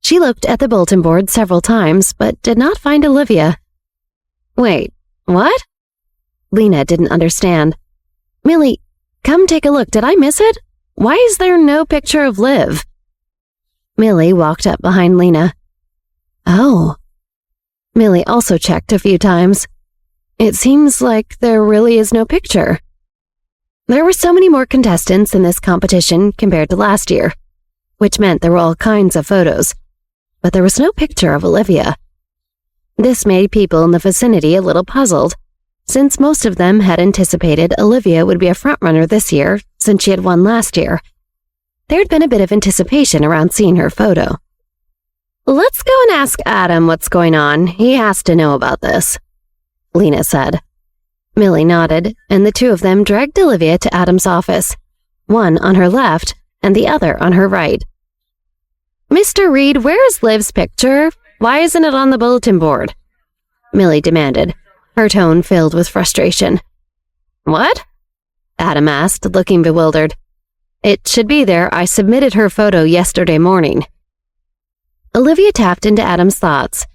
She looked at the bulletin board several times, but did not find Olivia. "Wait, what?" Lena didn't understand. "Millie, come take a look. Did I miss it? Why is there no picture of Liv?" Millie walked up behind Lena. "Oh." Millie also checked a few times. "It seems like there really is no picture." There were so many more contestants in this competition compared to last year, which meant there were all kinds of photos, but there was no picture of Olivia. This made people in the vicinity a little puzzled, since most of them had anticipated Olivia would be a frontrunner this year since she had won last year. There had been a bit of anticipation around seeing her photo. "Let's go and ask Adam what's going on. He has to know about this," Lena said. Millie nodded, and the two of them dragged Olivia to Adam's office, one on her left and the other on her right. "Mr. Reed, where is Liv's picture? Why isn't it on the bulletin board?" Millie demanded, her tone filled with frustration. "What?" Adam asked, looking bewildered. "It should be there. I submitted her photo yesterday morning." Olivia tapped into Adam's thoughts.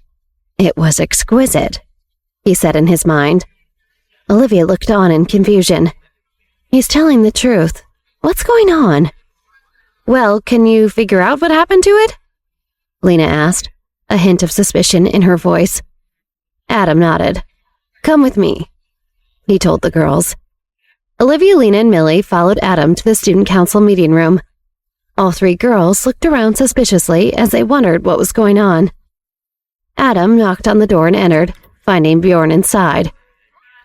"It was exquisite," he said in his mind. Olivia looked on in confusion. "He's telling the truth. What's going on?" "Well, can you figure out what happened to it?" Lena asked, a hint of suspicion in her voice. Adam nodded. "Come with me," he told the girls. Olivia, Lena, and Millie followed Adam to the student council meeting room. All three girls looked around suspiciously as they wondered what was going on. Adam knocked on the door and entered, finding Bjorn inside.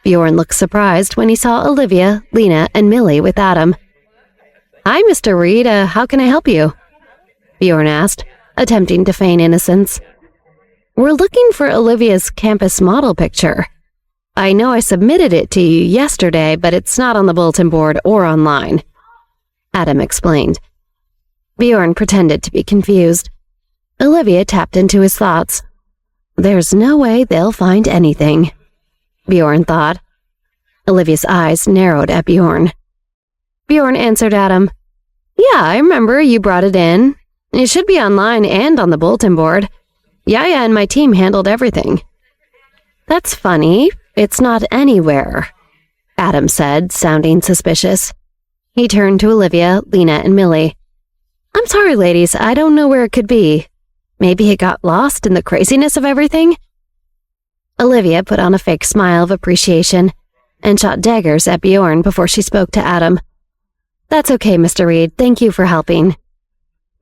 Bjorn looked surprised when he saw Olivia, Lena, and Millie with Adam. "Hi, Mr. Reed. How can I help you?" Bjorn asked, attempting to feign innocence. "We're looking for Olivia's campus model picture. I know I submitted it to you yesterday, but it's not on the bulletin board or online," Adam explained. Bjorn pretended to be confused. Olivia tapped into his thoughts. There's no way they'll find anything, Bjorn thought. Olivia's eyes narrowed at Bjorn. Bjorn answered Adam. "Yeah, I remember you brought it in. It should be online and on the bulletin board. Yaya and my team handled everything." "That's funny. It's not anywhere," Adam said, sounding suspicious. He turned to Olivia, Lena, and Millie. "I'm sorry, ladies. I don't know where it could be. Maybe it got lost in the craziness of everything?" Olivia put on a fake smile of appreciation and shot daggers at Bjorn before she spoke to Adam. "That's okay, Mr. Reed. Thank you for helping."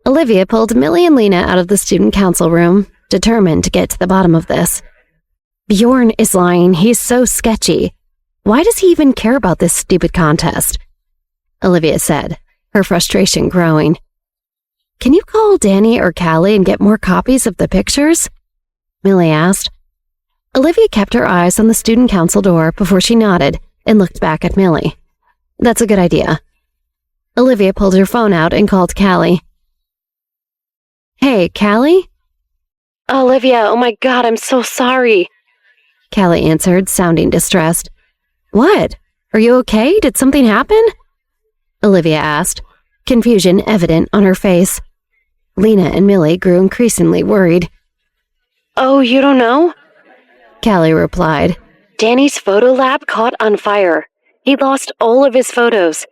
Olivia pulled Millie and Lena out of the student council room, determined to get to the bottom of this. Bjorn is lying. He's so sketchy. Why does he even care about this stupid contest? Olivia said, her frustration growing. "Can you call Danny or Callie and get more copies of the pictures?" Millie asked. Olivia kept her eyes on the student council door before she nodded and looked back at Millie. "That's a good idea." Olivia pulled her phone out and called Callie. "Hey, Callie?" "Olivia, oh my God, I'm so sorry," Callie answered, sounding distressed. What? Are you okay? Did something happen? Olivia asked, confusion evident on her face. Lena and Millie grew increasingly worried. Oh, you don't know? Callie replied. Danny's photo lab caught on fire. He lost all of his photos.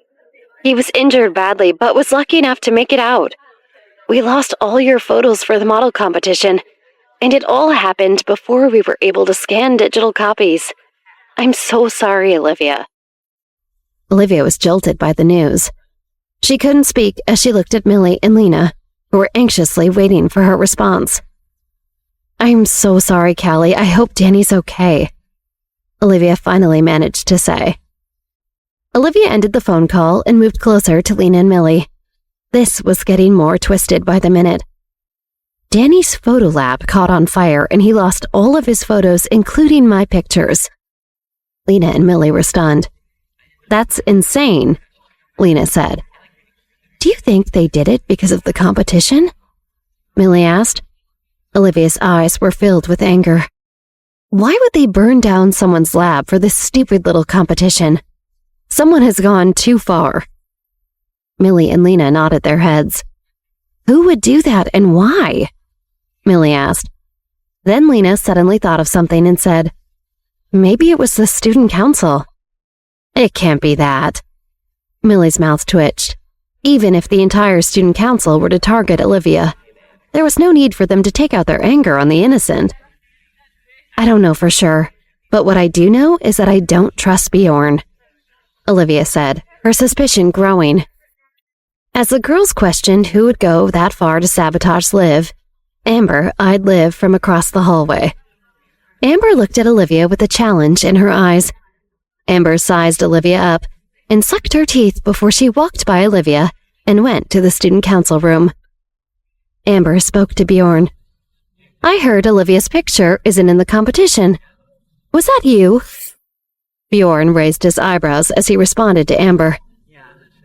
He was injured badly, but was lucky enough to make it out. We lost all your photos for the model competition, and it all happened before we were able to scan digital copies. I'm so sorry, Olivia. Olivia was jolted by the news. She couldn't speak as she looked at Millie and Lena, who were anxiously waiting for her response. I'm so sorry, Callie. I hope Danny's okay, Olivia finally managed to say. Olivia ended the phone call and moved closer to Lena and Millie. This was getting more twisted by the minute. Danny's photo lab caught on fire and he lost all of his photos, including my pictures. Lena and Millie were stunned. That's insane, Lena said. Do you think they did it because of the competition? Millie asked. Olivia's eyes were filled with anger. Why would they burn down someone's lab for this stupid little competition? Someone has gone too far. Millie and Lena nodded their heads. Who would do that and why? Millie asked. Then Lena suddenly thought of something and said, Maybe it was the student council. It can't be that. Millie's mouth twitched. Even if the entire student council were to target Olivia, there was no need for them to take out their anger on the innocent. I don't know for sure, but what I do know is that I don't trust Bjorn, Olivia said, her suspicion growing. As the girls questioned who would go that far to sabotage Liv, Amber eyed Liv from across the hallway. Amber looked at Olivia with a challenge in her eyes. Amber sized Olivia up and sucked her teeth before she walked by Olivia and went to the student council room. Amber spoke to Bjorn. I heard Olivia's picture isn't in the competition. Was that you? Bjorn raised his eyebrows as he responded to Amber.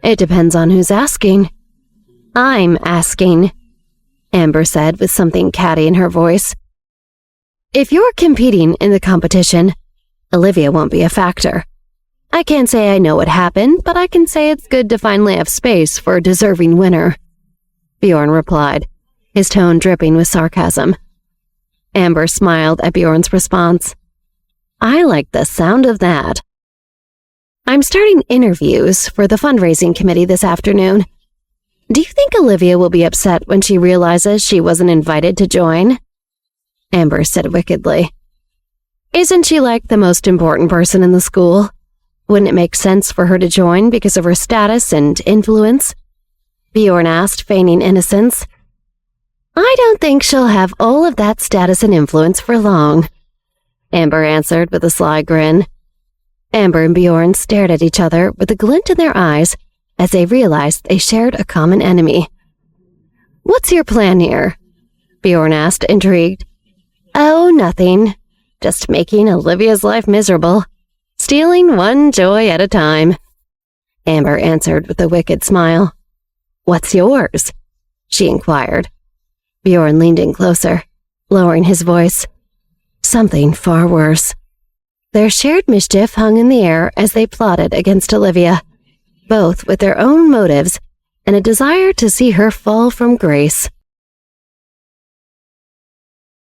It depends on who's asking. I'm asking, Amber said with something catty in her voice. If you're competing in the competition, Olivia won't be a factor. I can't say I know what happened, but I can say it's good to finally have space for a deserving winner, Bjorn replied, his tone dripping with sarcasm. Amber smiled at Bjorn's response. I like the sound of that. I'm starting interviews for the fundraising committee this afternoon. Do you think Olivia will be upset when she realizes she wasn't invited to join? Amber said wickedly. Isn't she like the most important person in the school? Wouldn't it make sense for her to join because of her status and influence? Bjorn asked, feigning innocence. I don't think she'll have all of that status and influence for long, Amber answered with a sly grin. Amber and Bjorn stared at each other with a glint in their eyes as they realized they shared a common enemy. What's your plan here? Bjorn asked, intrigued. Oh, nothing. Just making Olivia's life miserable. Stealing one joy at a time. Amber answered with a wicked smile. What's yours? She inquired. Bjorn leaned in closer, lowering his voice. Something far worse. Their shared mischief hung in the air as they plotted against Olivia, both with their own motives and a desire to see her fall from grace.